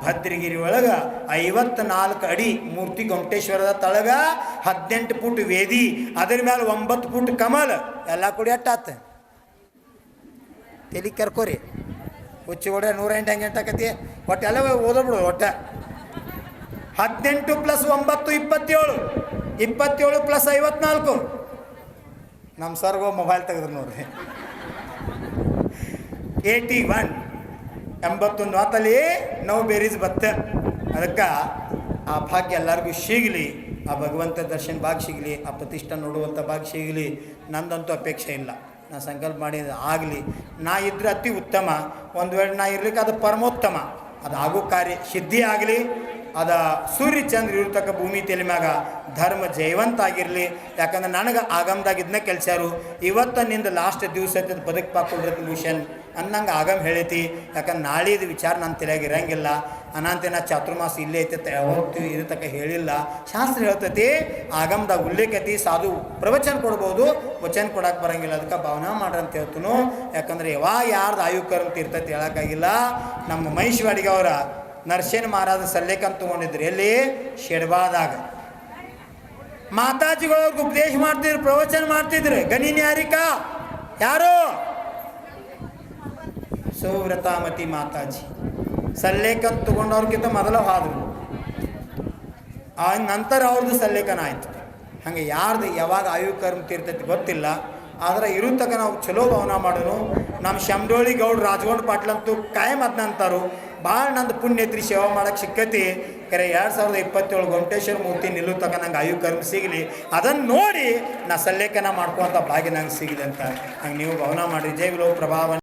ಭದ್ರಗಿರಿ ಒಳಗೆ 54 ಅಡಿ ಮೂರ್ತಿ ಗೊಮಟೇಶ್ವರದ ತಳಗ 18 ಫುಟ್ ವೇದಿ, ಅದ್ರ ಮೇಲೆ 9 ಫುಟ್ ಕಮಲ. ಎಲ್ಲ ಕೂಡಿ ಎಟ್ಟಾತ? ತಲೆ ಕರ್ಕೋರಿ ಹುಚ್ಚಿ ಹೊಡೆ 108 ಹೆಂಗೆ ಎಂಟಾಕತಿ? ಒಟ್ಟು ಎಲ್ಲ ಓದೋಬಿಡು. ಒಟ್ಟು 18 + 9 27, 27 + 54. ನಮ್ಮ ಸರ್ಗೋ ಮೊಬೈಲ್ ತೆಗೆದ್ರು ನೋಡ್ರಿ. 81 81 ಮಾತಲ್ಲಿ ನಾವು ಬೇರೀಸ್ ಬತ್ತ. ಅದಕ್ಕೆ ಆ ಭಾಗ್ಯ ಎಲ್ಲರಿಗೂ ಸಿಗಲಿ, ಆ ಭಗವಂತ ದರ್ಶನ ಭಾಗ್ಯ ಸಿಗಲಿ, ಆ ಪ್ರತಿಷ್ಠೆ ನೋಡುವಂಥ ಭಾಗ್ಯ ಸಿಗಲಿ. ನಂದಂತೂ ಅಪೇಕ್ಷೆ ಇಲ್ಲ. ನಾ ಸಂಕಲ್ಪ ಮಾಡಿದ ಆಗಲಿ. ನಾ ಇದ್ರೆ ಅತಿ ಉತ್ತಮ, ಒಂದು ವೇಳೆ ನಾ ಇರ್ಲಿಕ್ಕೆ ಅದು ಪರಮೋತ್ತಮ. ಅದು ಆಗೋ ಕಾರ್ಯ ಸಿದ್ಧಿ ಆಗಲಿ. ಅದ ಸೂರ್ಯ ಚಂದ್ರ ಇರ್ತಕ್ಕ ಭೂಮಿ ತಲೆ ಮ್ಯಾಗ ಧರ್ಮ ಜಯವಂತ ಆಗಿರಲಿ. ಯಾಕಂದ್ರೆ ನನಗೆ ಆಗಮ್ದಾಗ ಇದನ್ನ ಕೆಲ್ಸಾರು. ಇವತ್ತು ನಿಂದು ಲಾಸ್ಟ್ ದಿವಸ ಐತದ ಬದುಕು ಪಾಕೊಳ್ರತ್ ಮಿಷನ್ ಅನ್ನಂಗೆ ಆಗಮ್ ಹೇಳೈತಿ. ಯಾಕಂದ್ರೆ ನಾಳಿದು ವಿಚಾರ ನನ್ನ ತಲೆಯಾಗ ಇರಂಗಿಲ್ಲ. ಅನಂತೇನ ಚಾತುರ್ಮಾಸ ಇಲ್ಲೇ ಐತೆ ಯಾವತ್ತು ಇರತಕ್ಕ ಹೇಳಿಲ್ಲ. ಶಾಸ್ತ್ರ ಹೇಳ್ತೈತಿ, ಆಗಮ್ದಾಗ ಉಲ್ಲೇಖ ಐತಿ. ಸಾಧು ಪ್ರವಚನ ಕೊಡ್ಬೋದು, ವಚನ ಕೊಡಕ್ಕೆ ಬರಂಗಿಲ್ಲ. ಅದಕ್ಕೆ ಭಾವನಾ ಮಾಡ್ರಿ ಅಂತ ಹೇಳ್ತನು. ಯಾಕಂದ್ರೆ ಯಾವಾಗ ಯಾರ್ದು ಆಯುಕರ್ ಅಂತ ಇರ್ತೈತಿ ಹೇಳೋಕ್ಕಾಗಿಲ್ಲ. ನಮ್ಮ ಮಹೇಶ್ವಾಡಿಗೆ ಅವರ ನರಸೇನ ಮಹಾರಾಜ ಸಲ್ಲೇಕಂತ ತೊಗೊಂಡಿದ್ರು. ಎಲ್ಲಿ? ಶೆಡ್ಬಾದಾಗ ಮಾತಾಜಿಗಳವ್ರಿಗೆ ಉಪದೇಶ ಮಾಡ್ತಿದ್ರು, ಪ್ರವಚನ ಮಾಡ್ತಿದ್ರು. ಗಣಿನಿ ಯಾರಿಕ? ಯಾರು? ಸುವ್ರತಾಮತಿ ಮಾತಾಜಿ. ಸಲ್ಲೇಖನ್ ತೊಗೊಂಡವ್ರಿಗಿಂತ ಮೊದಲ ಹೋದ್ರು. ಆ ನಂತರ ಅವ್ರದ್ದು ಸಲ್ಲೇಖನ ಆಯಿತು. ಹಾಗೆ ಯಾರ್ದು ಯಾವಾಗ ಆಯುಕರ್ಮ ತೀರ್ತೈತಿ ಗೊತ್ತಿಲ್ಲ. ಆದ್ರೆ ಇರುತ್ತಕ ನಾವು ಚಲೋ ಭಾವನಾ ಮಾಡೋನು. ನಮ್ಮ ಶಂಡೋಳಿ ಗೌಡ್ ರಾಜಗೊಂಡ ಪಾಟ್ಲಂತೂ ಕಾಯಂ ಅದನ್ನಂತಾರು. ಭಾಳ ನಂದು ಪುಣ್ಯತ್ರಿ ಸೇವೆ ಮಾಡೋಕ್ಕೆ ಸಿಕ್ಕತಿ. ಕರೆ 2027 ಗೊಮಟೇಶ್ವರ ಮೂರ್ತಿ ನಿಲ್ಲು ತಕ ನಂಗೆ ಆಯುಕರ್ಮ ಸಿಗಲಿ. ಅದನ್ನು ನೋಡಿ ನಾ ಸಲ್ಲೇಖನ ಮಾಡ್ಕೊಂತ ಭಾಗ್ಯ ನಂಗೆ ಸಿಗಲಿ ಅಂತ ಹಂಗೆ ನೀವು ಭಾವನಾ ಮಾಡಿರಿ. ಜೈ ವಿಲೋ ಪ್ರಭಾವ.